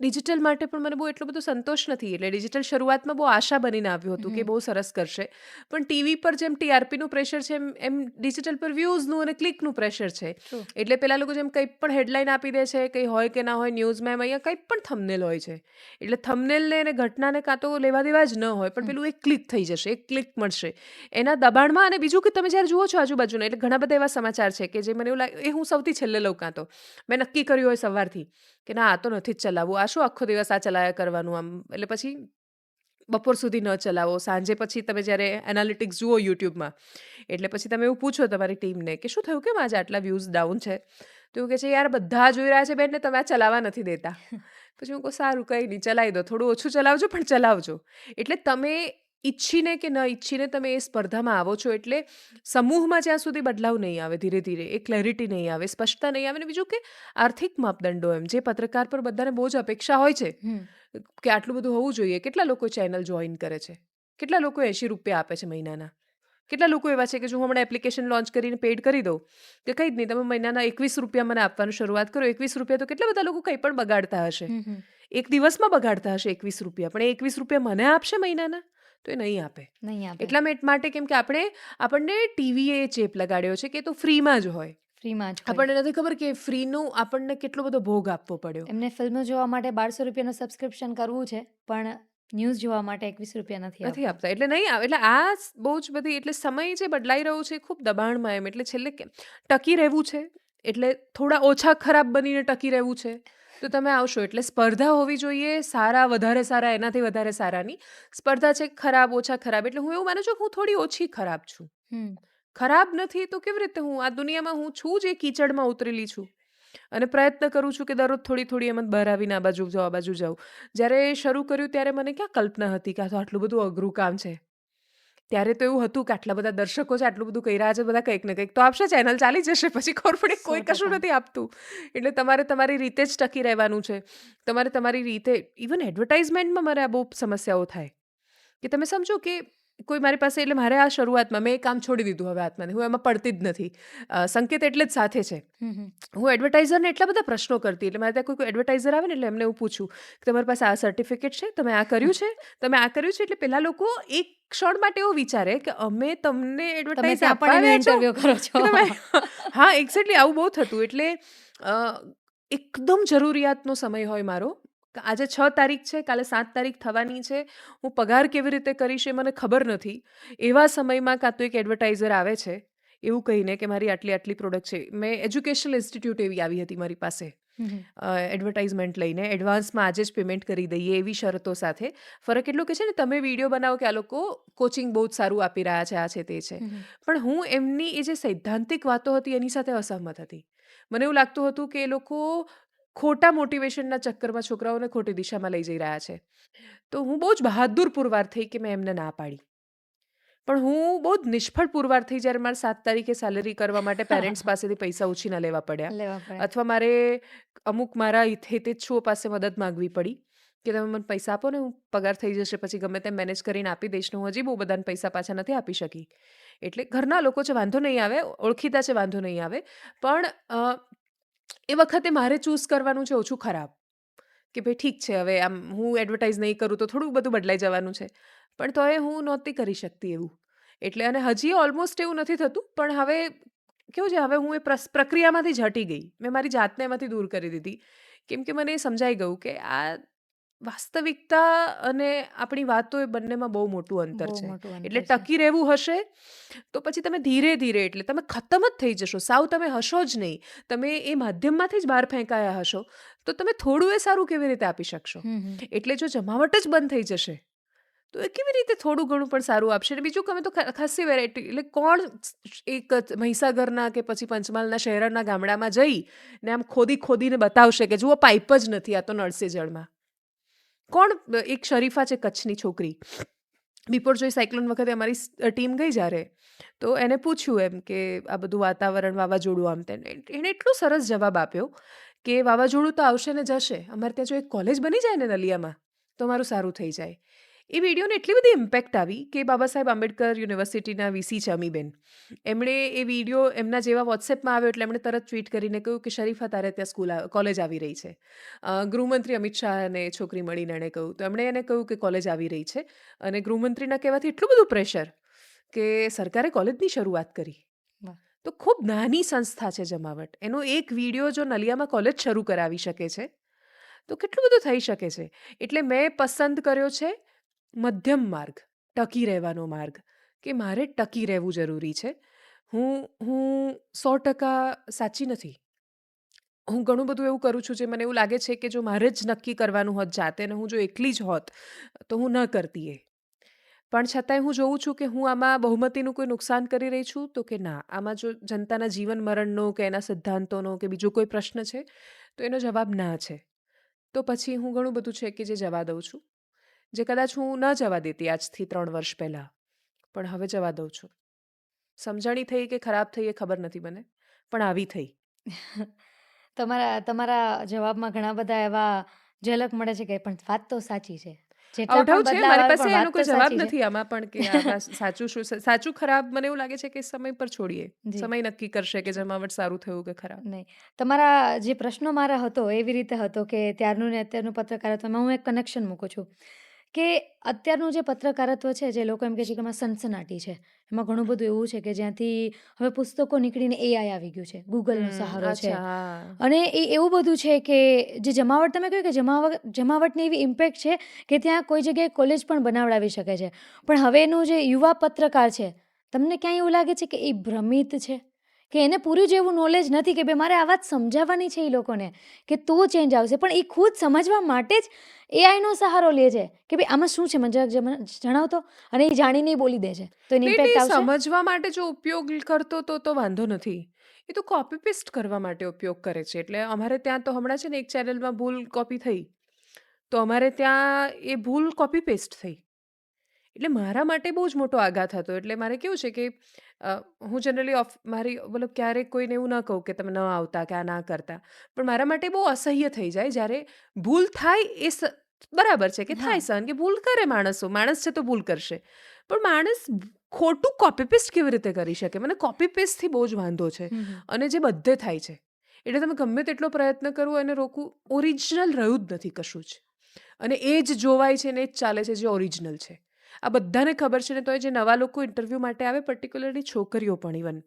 ડિજિટલ માટે પણ મને બહુ એટલો બધો સંતોષ નથી. એટલે ડિજિટલ શરૂઆતમાં બહુ આશા બનીને આવ્યું હતું કે બહુ સરસ કરશે. પણ ટીવી પર જેમ ટીઆરપીનું પ્રેશર છે એમ ડિજિટલ પર વ્યૂઝનું અને ક્લિકનું પ્રેશર છે. ટ્રુ. એટલે પેલા લોકો જેમ કંઈ પણ હેડલાઇન આપી દે છે, કંઈ હોય કે ના હોય ન્યૂઝમાં, એમ અહીંયા કંઈ પણ થંબનેલ હોય છે. એટલે થંબનેલને અને ઘટનાને કાં તો લેવા દેવા જ ન હોય, પણ પેલું એક ક્લિક થઈ જશે, એક ક્લિક મળશે એના દબાણમાં. અને બીજું કે તમે જ્યારે જુઓ છો આજુબાજુના, એટલે ઘણા બધા એવા સમાચાર છે કે જે મને એવું લાગે એ હું સૌથી છેલ્લે લઉં. કાં તો મેં નક્કી કર્યું હોય સવારથી કે ના, આ તો નથી જ ચલાવવું, આ શું આખો દિવસ આ ચલાવ્યા કરવાનું આમ. એટલે પછી બપોર સુધી ન ચલાવો, સાંજે પછી તમે જ્યારે એનાલિટિક્સ જુઓ યુટ્યુબમાં, એટલે પછી તમે એવું પૂછો તમારી ટીમને કે શું થયું, કેમ આજે આટલા વ્યૂઝ ડાઉન છે? તો એવું કહે છે, યાર બધા જોઈ રહ્યા છે બેન ને તમે આ ચલાવવા નથી દેતા. પછી હું કહું સારું, કંઈ નહીં, ચલાવી દો, થોડું ઓછું ચલાવજો પણ ચલાવજો. એટલે તમે ઈચ્છીને કે ન ઈચ્છીને તમે એ સ્પર્ધામાં આવો છો એટલે સમૂહમાં જ્યાં સુધી બદલાવ નહીં આવે ધીરે ધીરે એ ક્લેરિટી નહીં આવે સ્પષ્ટતા નહીં આવે ને બીજું કે આર્થિક માપદંડો એમ જે પત્રકાર પર બધાને બહુ જ અપેક્ષા હોય છે કે આટલું બધું હોવું જોઈએ કેટલા લોકો ચેનલ જોઈન કરે છે કેટલા લોકો 80 રૂપિયા આપે છે મહિનાના કેટલા લોકો એવા છે કે જો હું હમણાં એપ્લિકેશન લોન્ચ કરીને પેડ કરી દઉં કે કંઈ જ નહીં તમે મહિનાના 21 રૂપિયા મને આપવાનું શરૂઆત કરો 21 રૂપિયા તો કેટલા બધા લોકો કંઈ પણ બગાડતા હશે એક દિવસમાં બગાડતા હશે 21 રૂપિયા પણ એ 21 રૂપિયા મને આપશે મહિનાના તો એ નહીં આપે નહીં આપે એટલા માટે કેમ કે આપણને ટીવીએ ચેપ લગાડ્યો છે કે એ તો ફ્રીમાં જ હોય ફ્રીમાં જ હોય. આપણને નથી ખબર કે ફ્રીનું આપણને કેટલો બધો ભોગ આપવો પડ્યો એમને ફિલ્મો જોવા માટે 1200 રૂપિયાનું સબસ્ક્રિપ્શન કરવું છે પણ ન્યૂઝ જોવા માટે 21 રૂપિયા નથી નથી આપતા એટલે નહીં આવે એટલે આ બહુ જ બધી એટલે સમય જે બદલાઈ રહ્યો છે ખૂબ દબાણમાં એમ એટલે છેલ્લે ટકી રહેવું છે એટલે થોડા ઓછા ખરાબ બનીને ટકી રહેવું છે તો તમે આવશો એટલે સ્પર્ધા હોવી જોઈએ સારા વધારે સારા એનાથી વધારે સારાની સ્પર્ધા છે ખરાબ ઓછા ખરાબ એટલે હું એવું માનું છું કે હું થોડી ઓછી ખરાબ છું ખરાબ નથી તો કેવી રીતે હું આ દુનિયામાં હું છું જે કીચડમાં ઉતરેલી છું અને પ્રયત્ન કરું છું કે દરરોજ થોડી થોડી એમ બહાર આવીને આ બાજુ જાઉં જ્યારે શરૂ કર્યું ત્યારે મને ક્યાં કલ્પના હતી કે આ તો આટલું બધું અઘરું કામ છે ત્યારે તો એવું હતું કે આટલા બધા દર્શકો છે આટલું બધું કહી રહ્યા છે બધા કંઈક ને કંઈક તો આપશે ચેનલ ચાલી જશે પછી ખબર પડે કોઈ કશું નથી આપતું એટલે તમારે તમારી રીતે જ ટકી રહેવાનું છે તમારે તમારી રીતે ઇવન એડવર્ટાઇઝમેન્ટમાં મારે આ બહુ સમસ્યાઓ થાય કે તમે સમજો કે કોઈ મારી પાસે એટલે મારે આ શરૂઆતમાં મેં એ કામ છોડી દીધું હવે આત્માને હું એમાં પડતી જ નથી સંકેત એટલે જ સાથે છે હું એડવર્ટાઇઝરને એટલા બધા પ્રશ્નો કરતી એટલે મારે ત્યાં કોઈ એડવર્ટાઇઝર આવે ને એટલે એમને હું પૂછું કે તમારી પાસે આ સર્ટિફિકેટ છે તમે આ કર્યું છે એટલે પેલા લોકો એક ક્ષણ માટે એવું વિચારે કે અમે તમને એડવર્ટાઇઝ આપવા ઇન્ટરવ્યુ કરો છો. હા એક્ઝેક્ટલી આવું બહુ થતું એટલે એકદમ જરૂરિયાતનો સમય હોય મારો આજે 6 તારીખ છે કાલે 7 તારીખ થવાની છે હું પગાર કેવી રીતે કરીશ એ મને ખબર નથી એવા સમયમાં કાં તો એક એડવર્ટાઇઝર આવે છે એવું કહીને કે મારી આટલી પ્રોડક્ટ છે મેં એજ્યુકેશનલ ઇન્સ્ટિટ્યૂટ એવી આવી હતી મારી પાસે એડવર્ટાઇઝમેન્ટ લઈને એડવાન્સમાં આજે જ પેમેન્ટ કરી દઈએ એવી શરતો સાથે ફરક એટલો કે છે ને તમે વિડીયો બનાવો કે આ લોકો કોચિંગ બહુ જ સારું આપી રહ્યા છે આ છે તે છે પણ હું એમની એ જે સૈદ્ધાંતિક વાતો હતી એની સાથે અસહમત હતી મને એવું લાગતું હતું કે એ લોકો ખોટા મોટિવેશનના ચક્કરમાં છોકરાઓને ખોટી દિશામાં લઈ જઈ રહ્યા છે તો હું બહુ જ બહાદુર પુરવાર થઈ કે મેં એમને ના પાડી પણ હું બહુ જ નિષ્ફળ પુરવાર થઈ જ્યારે મારે 7 તારીખે સેલરી કરવા માટે પેરેન્ટ્સ પાસેથી પૈસા ઉછીના લેવા પડ્યા અથવા મારે અમુક મારા હિતેચ્છુઓ પાસે મદદ માંગવી પડી કે તમે મને પૈસા આપો ને હું પગાર થઈ જશે પછી ગમે તેમ મેનેજ કરીને આપી દઈશ ને હું હજી બહુ બધાને પૈસા પાછા નથી આપી શકી એટલે ઘરના લોકો છે વાંધો નહીં આવે ઓળખીતા છે વાંધો નહીં આવે પણ એ વખતે મારે ચૂઝ કરવાનું છે ઓછું ખરાબ કે ભાઈ ઠીક છે હવે આમ હું એડવર્ટાઇઝ નહીં કરું તો થોડું બધું બદલાઈ જવાનું છે પણ તોય હું નહોતી કરી શકતી એવું એટલે અને હજી ઓલમોસ્ટ એવું નથી થતું પણ હવે કેવું છે હવે હું એ પ્રક્રિયામાંથી જ હટી ગઈ મેં મારી જાતને એમાંથી દૂર કરી દીધી કેમ કે મને એ સમજાઈ ગયું કે આ વાસ્તવિકતા અને આપણી વાતો એ બંનેમાં બહુ મોટું અંતર છે એટલે ટકી રહેવું હશે તો પછી તમે ધીરે ધીરે એટલે તમે ખતમ જ થઈ જશો સાવ તમે હશો જ નહીં તમે એ માધ્યમમાંથી જ બહાર ફેંકાયા હશો તો તમે થોડું એ સારું કેવી રીતે આપી શકશો એટલે જો જમાવટ જ બંધ થઈ જશે તો એ કેવી રીતે થોડું ઘણું પણ સારું આપશે અને બીજું તમે તો ખાસી વેરાયટી એટલે કોણ એક મહીસાગરના કે પછી પંચમહાલના શહેરના ગામડામાં જઈ ને આમ ખોદીને બતાવશે કે જુઓ પાઇપ જ નથી આ તો નળસે જળમાં કોણ એક શરીફા છે કચ્છની છોકરી બિપોરજોય સાયક્લોન વખતે અમારી ટીમ ગઈ જ્યારે તો એને પૂછ્યું એમ કે આ બધું વાતાવરણ વાવાઝોડું આમ તેને એણે એટલો સરસ જવાબ આપ્યો કે વાવાઝોડું તો આવશે ને જશે અમારે ત્યાં જો એક કોલેજ બની જાય ને નલિયામાં તો અમારું સારું થઈ જાય એ વિડીયોને એટલી બધી ઇમ્પેક્ટ આવી કે બાબા સાહેબ આંબેડકર યુનિવર્સિટીના વીસી છે અમીબેન એમણે એ વિડીયો એમના જેવા વોટ્સએપમાં આવ્યો એટલે એમણે તરત ટ્વીટ કરીને કહ્યું કે શરીફા તારે ત્યાં કોલેજ આવી રહી છે ગૃહમંત્રી અમિત શાહ અને છોકરી મળીને એણે કહ્યું તો એમણે એને કહ્યું કે કોલેજ આવી રહી છે અને ગૃહમંત્રીના કહેવાથી એટલું બધું પ્રેશર કે સરકારે કોલેજની શરૂઆત કરી તો ખૂબ નાની સંસ્થા છે જમાવટ એનો એક વિડીયો જો નલિયામાં કોલેજ શરૂ કરાવી શકે છે તો કેટલું બધું થઈ શકે છે એટલે મેં પસંદ કર્યો છે મધ્યમ માર્ગ ટકી રહેવાનો માર્ગ કે મારે ટકી રહેવું જરૂરી છે હું 100% સાચી નથી હું ઘણું બધું એવું કરું છું જે મને એવું લાગે છે કે જો મારે જ નક્કી કરવાનું હોત જાતે ને હું જો એકલી જ હોત તો હું ન કરતી એ પણ છતાંય હું જોઉં છું કે હું આમાં બહુમતીનું કોઈ નુકસાન કરી રહી છું તો કે ના આમાં જો જનતાના જીવન મરણનો કે એના સિદ્ધાંતોનો કે બીજો કોઈ પ્રશ્ન છે તો એનો જવાબ ના છે તો પછી હું ઘણું બધું છે કે જે જવા દઉં છું જે કદાચ હું ન જવા દેતી આજથી 3 વર્ષ પહેલાં, પણ હવે જવા દઉં છું. સમજણી થઈ કે ખરાબ થઈ એ ખબર નથી મને, પણ આવી થઈ. તમારા તમારા જવાબમાં ઘણા બધા એવા ઝલક મળે છે કે પણ વાત તો સાચી છે. જેટલા અવઢવ પણ છે, બદલાવ મારી આવે પાસે પણ એનો વાત કોઈ તો જવાબ સાચી છે. નથી આમાં પણ કે આમાં સાચું શું સાચું ખરાબ મને એવું લાગે છે કે સમય પર છોડીએ. જી. સમય નક્કી કરશે કે જમાવટ સારું થયું કે ખરાબ. નહીં. તમારા જે પ્રશ્નો મારા હતો એવી રીતે હતો કે ત્યારનું ને અત્યારનું પત્રકારત્વમાં હું એક કનેક્શન મૂકું છું. કે અત્યારનું જે પત્રકારત્વ છે જે લોકો એમ કહે છે કે એમાં સનસનાટી છે. એમાં ઘણું બધું એવું છે કે જ્યાંથી હવે પુસ્તકો નીકળીને એઆઈ આવી ગયું છે. ગૂગલનો સહારો છે. અચ્છા, હા. અને એ એવું બધું છે કે જે જમાવટ તમે કહ્યું કે જમાવટની એવી ઇમ્પેક્ટ છે કે ત્યાં કોઈ જગ્યાએ કોલેજ પણ બનાવડાવી શકે છે. પણ હવેનું જે યુવા પત્રકાર છે, તમને ક્યાંય એવું લાગે છે કે એ ભ્રમિત છે? કે એને પૂરું જેવું નોલેજ નથી કે ભાઈ મારે આ વાત સમજાવવાની છે એ લોકોને કે તો ચેન્જ આવશે. પણ એ ખુદ સમજવા માટે જ એઆઈનો સહારો લે છે કે ભાઈ આમાં શું છે મને જરાક જણાવતો, અને એ જાણીને ઈ બોલી દે છે. તો એની નહીં, ઇમ્પેક્ટ નહીં, આવશે? સમજવા માટે જો ઉપયોગ કરતો તો વાંધો નથી. એ તો કોપી પેસ્ટ કરવા માટે ઉપયોગ કરે છે. એટલે અમારે ત્યાં તો હમણાં છે ને એક ચેનલમાં ભૂલ કોપી થઈ. તો અમારે ત્યાં એ ભૂલ કોપી પેસ્ટ થઈ. એટલે મારા માટે બહુ જ મોટો આઘાત હતો. એટલે મારે કેવું છે કે હું જનરલી મારી મતલબ ક્યારેક કોઈને એવું ન કહું કે તમે ન આવતા કે આ ના કરતા. પણ મારા માટે બહુ અસહ્ય થઈ જાય જ્યારે ભૂલ થાય બરાબર છે કે હા. થાય સહન, કે ભૂલ કરે માણસો. માણસ છે તો ભૂલ કરશે. પણ માણસ ખોટું કોપી પેસ્ટ કેવી રીતે કરી શકે? મને કોપી પેસ્ટથી બહુ જ વાંધો છે. અને જે બધે થાય છે. એટલે તમે ગમે તેટલો પ્રયત્ન કરો એને રોકવું, ઓરિજિનલ રહ્યું જ નથી કશું જ. અને એ જ જોવાય છે ને એ જ ચાલે છે જે ઓરિજિનલ છે. આ બધાને ખબર છે ને તોય જે નવા લોકો ઇન્ટરવ્યૂ માટે આવે, પર્ટિક્યુલરલી છોકરીઓ પણ ઇવન.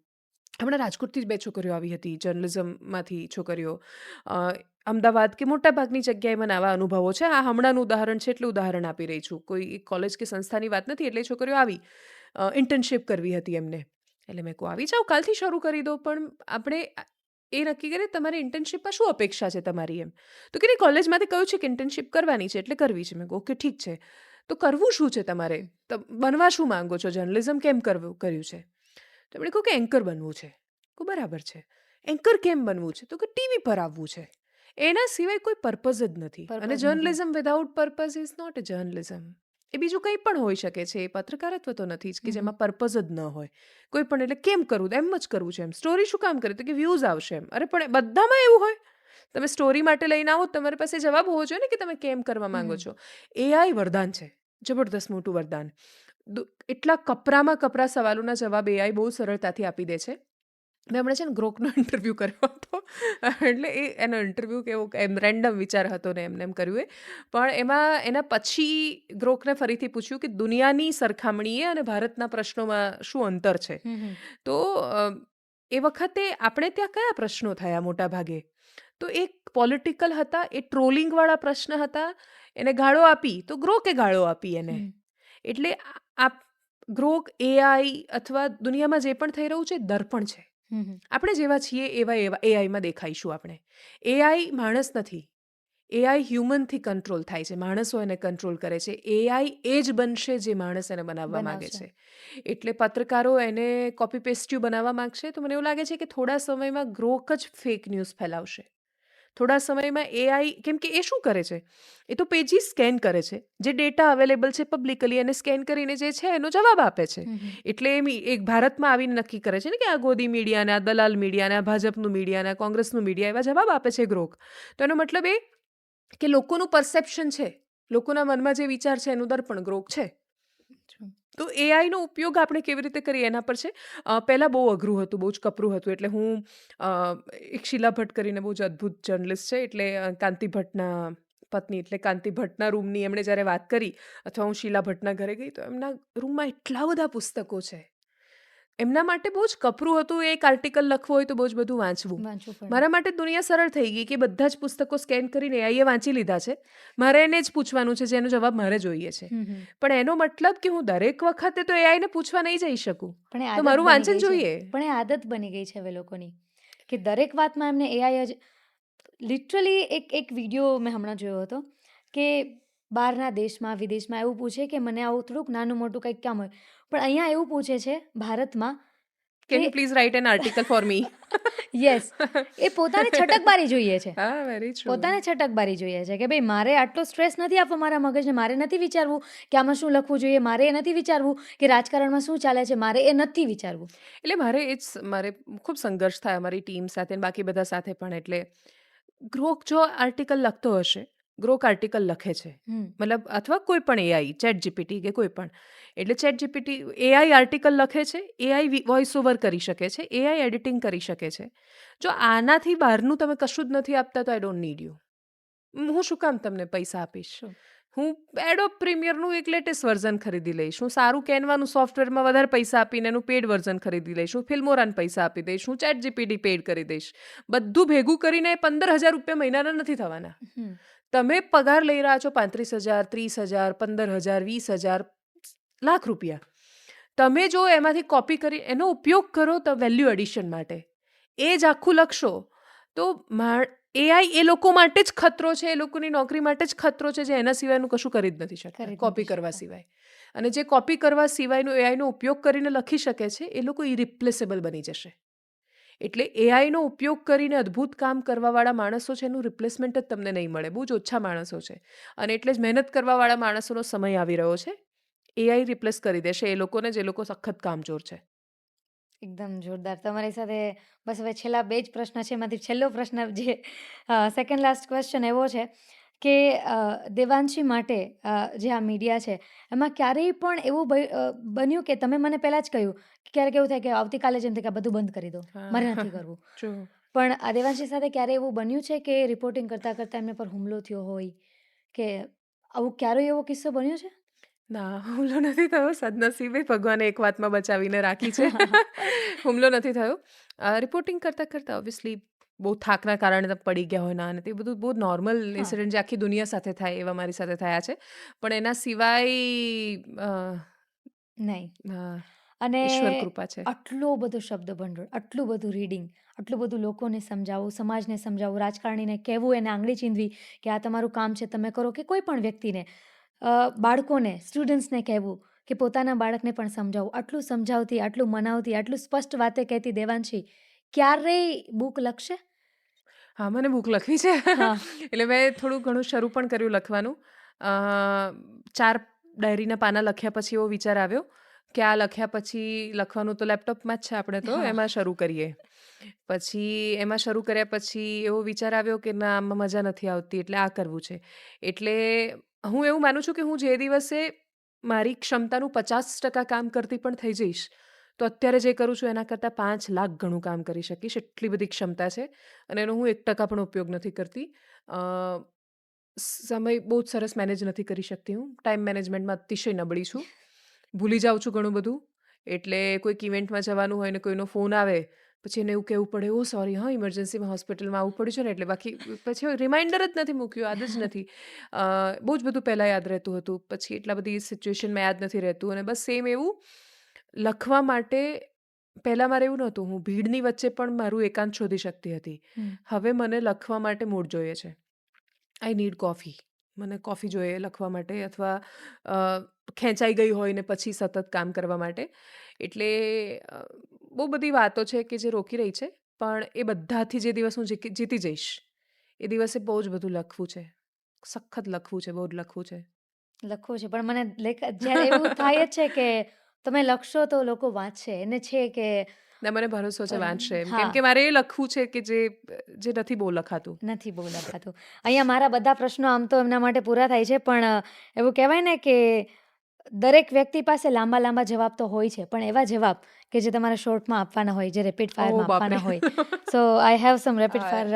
હમણાં રાજકોટથી જ 2 છોકરીઓ આવી હતી, જર્નલિઝમમાંથી છોકરીઓ. અમદાવાદ કે મોટાભાગની જગ્યાએ મને આવા અનુભવો છે. આ હમણાંનું ઉદાહરણ છે એટલે ઉદાહરણ આપી રહી છું. કોઈ એક કોલેજ કે સંસ્થાની વાત નથી. એટલે એ છોકરીઓ આવી. ઇન્ટર્નશિપ કરવી હતી એમને. એટલે મેં કહું આવી જાઓ, કાલથી શરૂ કરી દો. પણ આપણે એ નક્કી કરીએ તમારી ઇન્ટર્નશિપમાં શું અપેક્ષા છે તમારી એમ. તો કે નહીં, કોલેજમાંથી કહ્યું છે કે ઇન્ટર્નશિપ કરવાની છે એટલે કરવી છે. મેં કહું ઓકે ઠીક છે. તો કરવું શું છે તમારે? બનવા શું માંગો છો? જર્નલિઝમ કેમ કર્યું છે? તો એમણે કહ્યું કે એન્કર બનવું છે. કહું બરાબર છે. એન્કર કેમ બનવું છે? તો કે ટીવી પર આવવું છે. એના સિવાય કોઈ પર્પઝ જ નથી. અને પર્પઝ નથી. Journalism without purpose is not a journalism. એ બીજું કંઈ પણ હોઈ શકે છે. એ પત્રકારત્વ તો નથી જ કે જેમાં પર્પઝ જ ન હોય. કોઈ પણ એટલે કેમ કરવું? એમ જ કરવું છે એમ. સ્ટોરી શું કામ કરે? તો કે વ્યૂઝ આવશે એમ. અરે પણ બધામાં એવું હોય. તમે સ્ટોરી માટે લઈને આવો, તમારી પાસે જવાબ હોવો જોઈએ ને કે તમે કેમ કરવા માંગો છો. એઆઈ વરદાન છે. જબરદસ્ત મોટું વરદાન. એટલા કપરામાં કપરા સવાલોના જવાબ એઆઈ બહુ સરળતાથી આપી દે છે. મેં હમણાં છે ને ગ્રોકનો ઇન્ટરવ્યૂ કર્યો હતો. એટલે એનો ઇન્ટરવ્યૂ કેવો એમ રેન્ડમ વિચાર હતો ને એમને એમ કર્યું એ. પણ એમાં એના પછી ગ્રોકને ફરીથી પૂછ્યું કે દુનિયાની સરખામણીએ અને ભારતના પ્રશ્નોમાં શું અંતર છે. તો એ વખતે આપણે ત્યાં કયા પ્રશ્નો થયા મોટા ભાગે? તો એક પોલિટિકલ હતા, એ ટ્રોલિંગવાળા પ્રશ્ન હતા. એને ગાળો આપી તો ગ્રોકે ગાળો આપી એને. એટલે ગ્રોક, એઆઈ અથવા દુનિયામાં જે પણ થઈ રહ્યું છે દર્પણ છે. આપણે જેવા છીએ એવા એઆઈમાં દેખાઈશું આપણે. એઆઈ માણસ નથી. એઆઈ હ્યુમનથી કંટ્રોલ થાય છે. માણસો એને કંટ્રોલ કરે છે. એઆઈ એ જ બનશે જે માણસ એને બનાવવા માંગે છે. એટલે પત્રકારો એને કોપી પેસ્ટ્યુ બનાવવા માંગશે તો મને એવું લાગે છે કે થોડા સમયમાં ગ્રોક જ ફેક ન્યૂઝ ફેલાવશે. થોડા સમયમાં એઆઈ, કેમ કે એ શું કરે છે? એ તો પેજીસ સ્કેન કરે છે. જે ડેટા અવેલેબલ છે પબ્લિકલી એને સ્કેન કરીને જે છે એનો જવાબ આપે છે. એટલે એમ એક ભારતમાં આવીને નક્કી કરે છે ને કે આ ગોદી મીડિયાને, આ દલાલ મીડિયાને, આ ભાજપનું મીડિયાને, આ કોંગ્રેસનું મીડિયા, એવા જવાબ આપે છે ગ્રોક. તો એનો મતલબ એ કે લોકોનું પરસેપ્શન છે, લોકોના મનમાં જે વિચાર છે એનું દર્પણ ગ્રોક છે. તો એઆઈનો ઉપયોગ આપણે કેવી રીતે કરીએ એના પર છે. પહેલાં બહુ અઘરું હતું, બહુ જ કપરું હતું. એટલે હું એક શીલા ભટ્ટ કરીને બહુ જ અદ્ભુત જર્નલિસ્ટ છે. એટલે કાંતિ ભટ્ટના પત્ની, એટલે કાંતિ ભટ્ટના રૂમની એમણે જ્યારે વાત કરી, અથવા હું શીલા ભટ્ટના ઘરે ગઈ તો એમના રૂમમાં એટલા બધા પુસ્તકો છે. એમના માટે બહુ જ કપરું હતું. એક આર્ટિકલ લખવો હોય તો બહુ જ બધું વાંચવું. મારા માટે દુનિયા સરળ થઈ ગઈ કે બધા જ પુસ્તકો સ્કેન કરીને એઆઈએ વાંચી લીધા છે. મારે એને જ પૂછવાનું છે જેનો જવાબ મારે જોઈએ છે. પણ એનો મતલબ કે હું દરેક વખતે તો એઆઈને પૂછવા નહીં જઈ શકું. તો મારું વાંચન જોઈએ. પણ એ આદત બની ગઈ છે હવે લોકોની કે દરેક વાતમાં એમને એઆઈ જ. લિટરલી એક વિડીયો મેં હમણાં જોયો હતો કે બહારના દેશમાં, વિદેશમાં એવું પૂછે કે મને આવું થોડુંક નાનું મોટું કંઈક કામ હોય, પણ અહીંયા એવું પૂછે છે ભારતમાં can you please write an article for me? Yes, એ પોતાને છટકબારી જોઈએ છે. હા, વેરી ટ્રુ. પોતાને છટકબારી જોઈએ છે કે ભાઈ મારે આટલો સ્ટ્રેસ નથી આપવો મારા મગજને, મારે નથી વિચારવું કે આમાં શું લખવું જોઈએ, મારે એ નથી વિચારવું કે રાજકારણમાં શું ચાલે છે, મારે એ નથી વિચારવું. એટલે મારે ખૂબ સંઘર્ષ થાય અમારી ટીમ સાથે અને બાકી બધા સાથે પણ. એટલે ગ્રોક જો આર્ટિકલ લખતો હશે, ગ્રોક આર્ટિકલ લખે છે, મતલબ અથવા કોઈ પણ એઆઈ, ચેટ જીપીટી કે કોઈ પણ. એટલે ચેટ જીપીટી એઆઈ આર્ટિકલ લખે છે, એઆઈ વોઇસ ઓવર કરી શકે છે, એઆઈ એડિટિંગ કરી શકે છે. જો આનાથી બહારનું તમે કશું જ નથી આપતા તો આઈ ડોન્ટ નીડ યુ. હું શું કામ તમને પૈસા આપીશ? હું એડોબ પ્રીમિયરનું એક લેટેસ્ટ વર્ઝન ખરીદી લઈશ, હું સારું કેનવાનું સોફ્ટવેરમાં વધારે પૈસા આપીને એનું પેડ વર્ઝન ખરીદી લઈશ, હું ફિલ્મોરાને પૈસા આપી દઈશ, હું ચેટ જીપીટી પેડ કરી દઈશ. બધું ભેગું કરીને 15,000 રૂપિયા મહિનાના નથી થવાના. તમે પગાર લઈ રહ્યા છો 35,000, 30,000, 15,000, 20,000, લાખ રૂપિયા. તમે જો એમાંથી કોપી કરી એનો ઉપયોગ કરો તો વેલ્યુ એડિશન માટે, એ જ આખું લખશો તો એઆઈ એ લોકો માટે જ ખતરો છે, એ લોકોની નોકરી માટે જ ખતરો છે જે એના સિવાયનું કશું કરી જ નથી શકતા, કોપી કરવા સિવાય. અને જે કોપી કરવા સિવાયનો એઆઈનો ઉપયોગ કરીને લખી શકે છે એ લોકો ઇરિપ્લેસેબલ બની જશે. એટલે એઆઈનો ઉપયોગ કરીને અદ્ભુત કામ કરવાવાળા માણસો છે એનું રિપ્લેસમેન્ટ જ તમને નહીં મળે, બહુ જ ઓછા માણસો છે. અને એટલે જ મહેનત કરવાવાળા માણસોનો સમય આવી રહ્યો છે. એઆઈ રિપ્લેસ કરી દેશે એ લોકોને જે લોકો સખત કામચોર છે. એકદમ જોરદાર. તમારી સાથે બસ હવે છેલ્લા 2 જ પ્રશ્ન છે, એમાંથી છેલ્લો પ્રશ્ન જે સેકન્ડ લાસ્ટ ક્વેશ્ચન એવો છે કે દેવાંશી માટે જે આ મીડિયા છે એમાં ક્યારેય પણ એવું બન્યું કે તમે મને પહેલાં જ કહ્યું કે ક્યારેક એવું થાય કે આવતીકાલે જેમ થાય કે આ બધું બંધ કરી દો, મારે નથી કરવું. પણ આ દેવાંશી સાથે ક્યારે એવું બન્યું છે કે રિપોર્ટિંગ કરતાં કરતાં એમને પર હુમલો થયો હોય કે આવું ક્યારેય એવો કિસ્સો બન્યો છે? ના, હુમલો નથી થયો. સદનસીબે ભગવાને એક વાતમાં બચાવીને રાખી છે. હુમલો નથી થયો. રિપોર્ટિંગ કરતાં કરતાં ઓબ્વિયસલી બહુ થાકના કારણે પડી ગયા હોય ના, અને તે બધું બહુ નોર્મલ ઇન્સિડન્ટ જે આખી દુનિયા સાથે થાય એવા મારી સાથે થયા છે. પણ એના સિવાય નહીં. અને ઈશ્વર કૃપા છે. આટલો બધો શબ્દ ભંડોળ, આટલું બધું રીડિંગ, આટલું બધું લોકોને સમજાવવું, સમાજને સમજાવવું, રાજકારણીને કહેવું, એને આંગળી ચીંધવી કે આ તમારું કામ છે, તમે કરો, કે કોઈ પણ વ્યક્તિને, બાળકોને, સ્ટુડન્ટ્સને કહેવું કે પોતાના બાળકને પણ સમજાવવું, આટલું સમજાવતી, આટલું મનાવતી, આટલું સ્પષ્ટ વાતે કહેતી દેવાંશી ક્યારેય બુક લખશે? હા, મને બુક લખવી છે. હા. એટલે મેં થોડું ઘણું શરૂ પણ કર્યું લખવાનું. 4 ડાયરીના પાના લખ્યા પછી એવો વિચાર આવ્યો કે આ લખ્યા પછી લખવાનું તો લેપટોપમાં જ છે, આપણે તો એમાં શરૂ કરીએ. પછી એમાં શરૂ કર્યા પછી એવો વિચાર આવ્યો કે ના, આમાં મજા નથી આવતી, એટલે આ કરવું છે. એટલે હું એવું માનું છું કે હું જે દિવસે મારી ક્ષમતાનું 50% કામ કરતી પણ થઈ જઈશ તો અત્યારે જે કરું છું એના કરતાં 5 લાખ ગણું કામ કરી શકીશ, એટલી બધી ક્ષમતા છે. અને એનો હું 1% પણ ઉપયોગ નથી કરતી. સમય બહુ જ સરસ મેનેજ નથી કરી શકતી હું. ટાઈમ મેનેજમેન્ટમાં અતિશય નબળી છું. ભૂલી જાઉં છું ઘણું બધું. એટલે કોઈક ઇવેન્ટમાં જવાનું હોય ને કોઈનો ફોન આવે પછી એને એવું કહેવું પડે, ઓ સોરી, હા, ઇમરજન્સીમાં હોસ્પિટલમાં આવવું પડ્યું છે ને, એટલે બાકી પછી રિમાઇન્ડર જ નથી મૂક્યું, યાદ જ નથી. બહુ જ બધું પહેલાં યાદ રહેતું હતું, પછી એટલા બધી સિચ્યુએશનમાં યાદ નથી રહેતું. અને બસ સેમ એવું લખવા માટે પહેલાં મારે એવું નહોતું, હું ભીડની વચ્ચે પણ મારું એકાંત શોધી શકતી હતી. હવે મને લખવા માટે મૂડ જોઈએ છે. I need coffee. મને કોફી જોઈએ લખવા માટે, અથવા ખેંચાઈ ગઈ હોય ને પછી સતત કામ કરવા માટે. એટલે બહુ બધી વાતો છે કે જે રોકી રહી છે, પણ એ બધાથી જે દિવસ હું જીતી જઈશ એ દિવસે બહુ જ બધું લખવું છે. સખત લખવું છે, બહુ જ લખવું છે. લખવું છે, પણ મને જ્યારે એવું થાય જ છે કે તમે લખશો તો લોકો વાંચશે, એને છે કે ના, મને ભરોસો છે વાંચશે એમ. હા. કેમ કે મારે એ લખવું છે કે જે નથી બહુ લખાતું. નથી બહુ લખાતું. અહીંયા મારા બધા પ્રશ્નો આમ તો એમના માટે પૂરા થાય છે, પણ એવું કહેવાય ને કે દરેક વ્યક્તિ પાસે લાંબા લાંબા જવાબ તો હોય છે, પણ એવા જવાબ કે જે તમારે શોર્ટમાં આપવાના હોય, જે રેપિડ ફાયરમાં આપવાના હોય. So I have some rapid fire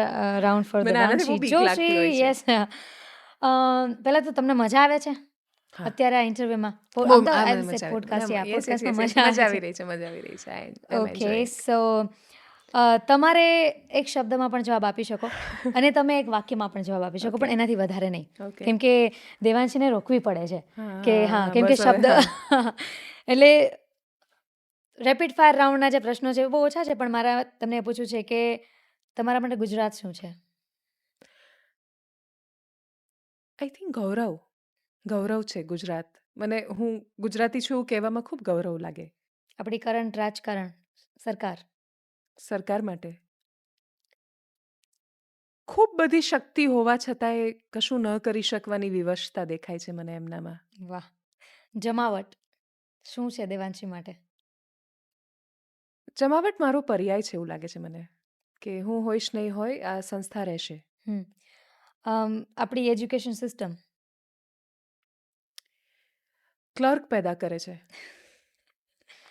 round for Devanshi Joshi. Yes. પહેલાં તો તમને મજા આવે છે અત્યારે આ ઇન્ટરવ્યુમાં? પોડકાસ્ટમાં મજા આવી રહી છે. ઓકે, સો તમારે એક શબ્દમાં પણ જવાબ આપી શકો અને તમે એક વાક્યમાં પણ જવાબ આપી શકો, પણ એનાથી વધારે નહીં. કેમ કે દેવાંશીને રોકવી પડે છે કે હા, કેમ કે શબ્દ એટલે રેપિડ ફાયર રાઉન્ડના જે પ્રશ્નો છે એ બહુ ઓછા છે, પણ મારા તમને પૂછવું છે કે તમારા માટે ગુજરાત શું છે? આઈ થિંક ગૌરવ છે ગુજરાત. હું ગુજરાતી છું કહેવામાં ખૂબ ગૌરવ લાગે. આપણી કરંટ રાજકારણ સરકાર માટે ખૂબ બધી શક્તિ હોવા છતાંય કશું ન કરી શકવાની વિવશતા દેખાય છે મને એમનામાં. વાહ! જમાવટ શું છે દેવાંશી માટે? જમાવટ મારો પર્યાય છે એવું લાગે છે મને, કે હું હોઈશ નહીં હોય આ સંસ્થા રહેશે. હમ. આપણી એજ્યુકેશન સિસ્ટમ ક્લર્ક પેદા કરે છે,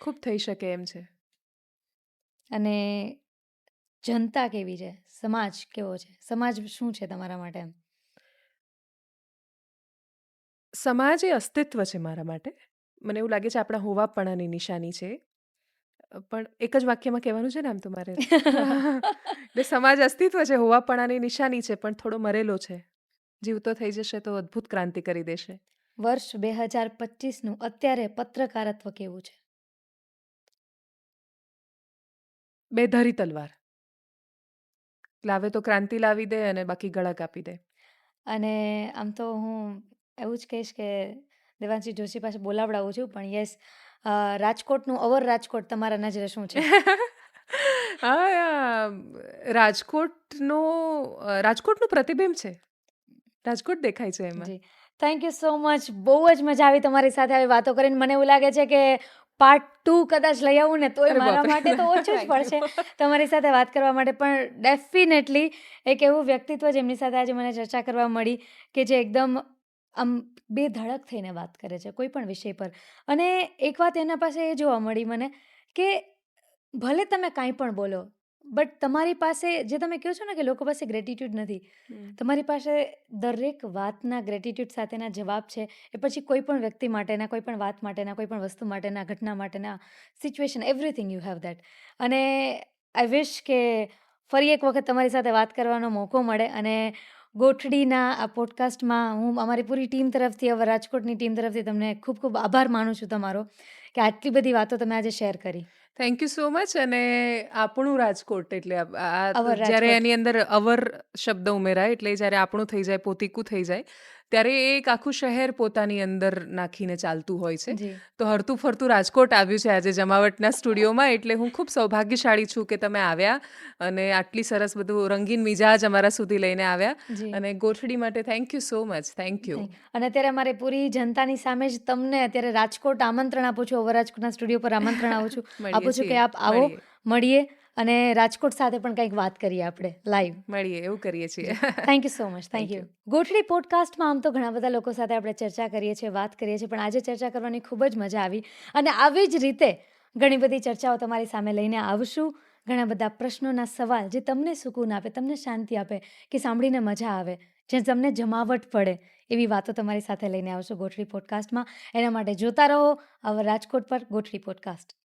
ખૂબ થઈ શકે એમ છે. અને જનતા કેવી છે? સમાજ કેવો છે? સમાજ શું છે તમારા માટે એમ? સમાજ એ અસ્તિત્વ છે મારા માટે. મને એવું લાગે છે આપણા હોવાપણાની નિશાની છે. પણ એક જ વાક્યમાં કહેવાનું છે ને આમ તો મારે. એટલે સમાજ અસ્તિત્વ છે, હોવાપણાની નિશાની છે, પણ થોડો મરેલો છે. જીવતો થઈ જશે તો અદ્ભુત ક્રાંતિ કરી દેશે. વર્ષ 2025નું અત્યારે પત્રકારત્વ કેવું છે? બેધારી તલવાર. લાવે તો ક્રાંતિ લાવી દે અને બાકી ગળા કાપી દે. અને આમ તો હું એવું જ કહીશ કે દેવાંશી જોશી પાસે બોલાવડાવું છું, પણ યસ, રાજકોટનું અવર રાજકોટ તમારા નજરે શું છે? રાજકોટનું પ્રતિબિંબ છે. રાજકોટ દેખાય છે એમાં. જી, થેન્ક યુ સો મચ. બહુ જ મજા આવી તમારી સાથે આવી વાતો કરીને. મને એવું લાગે છે કે પાર્ટ 2 કદાચ લઈ આવું ને તોય અરે મારા બાપરે. માટે તો ઓછું જ Thank પડશે you. તમારી સાથે વાત કરવા માટે. પણ ડેફિનેટલી એક એવું વ્યક્તિત્વ જેમની સાથે આજે મને ચર્ચા કરવા મળી કે જે એકદમ આમ બેધડક થઈને વાત કરે છે કોઈ પણ વિષય પર. અને એક વાત એના પાસે એ જોવા મળી મને કે ભલે તમે કાંઈ પણ બોલો, બટ તમારી પાસે જે તમે કહો છો ને કે લોકો પાસે ગ્રેટિટ્યૂડ નથી, તમારી પાસે દરેક વાતના ગ્રેટિટ્યૂડ સાથેના જવાબ છે. એ પછી કોઈ પણ વ્યક્તિ માટેના, કોઈ પણ વાત માટેના, કોઈ પણ વસ્તુ માટેના, ઘટના માટેના, situation, everything you have that. અને આઈ વિશ કે ફરી એક વખત તમારી સાથે વાત કરવાનો મોકો મળે. અને ગોઠડીના આ પોડકાસ્ટમાં હું અમારી પૂરી ટીમ તરફથી, હવે રાજકોટની ટીમ તરફથી તમને ખૂબ ખૂબ આભાર માનું છું તમારો કે આટલી બધી વાતો તમે આજે શેર કરી. Thank you so much. અને આપણું રાજકોટ એટલે અવર જ્યારે રાજકોટ. એની અંદર અવર શબ્દ ઉમેરાય એટલે જ્યારે આપણું થઈ જાય, પોતીકું થઈ જાય, ત્યારે એ એક આખું શહેર પોતાની અંદર નાખીને ચાલતું હોય છે. જી. તો હરતું ફરતું રાજકોટ આવ્યું છે આજે જમાવટના સ્ટુડિયોમાં. એટલે હું ખૂબ સૌભાગ્યશાળી છું કે તમે આવ્યા અને આટલી સરસ બધું રંગીન મિજાજ અમારા સુધી લઈને આવ્યા. જી. અને ગોઠડી માટે thank you so much. Thank you. અને અત્યારે અમારે પૂરી જનતાની સામે જ તમને અત્યારે રાજકોટ આમંત્રણ આપું છું, અવર રાજકોટના સ્ટુડિયો પર આમંત્રણ આપું છું કે આપ આવો, મળીએ અને રાજકોટ સાથે પણ કંઈક વાત કરીએ આપણે લાઈવ. મળીએ, એવું કરીએ છીએ. Thank you so much. Thank Thank you. you. ગોઠડી પોડકાસ્ટમાં આમ તો ઘણા બધા લોકો સાથે આપણે ચર્ચા કરીએ છીએ, વાત કરીએ છીએ, પણ આજે ચર્ચા કરવાની ખૂબ જ મજા આવી. અને આવી જ રીતે ઘણી બધી ચર્ચાઓ તમારી સામે લઈને આવશું. ઘણા બધા પ્રશ્નોના સવાલ જે તમને સુકૂન આપે, તમને શાંતિ આપે, કે સાંભળીને મજા આવે, જે તમને જમાવટ પડે, એવી વાતો તમારી સાથે લઈને આવશું ગોઠડી પોડકાસ્ટમાં. એના માટે જોતા રહો અવર રાજકોટ પર ગોઠડી પોડકાસ્ટ.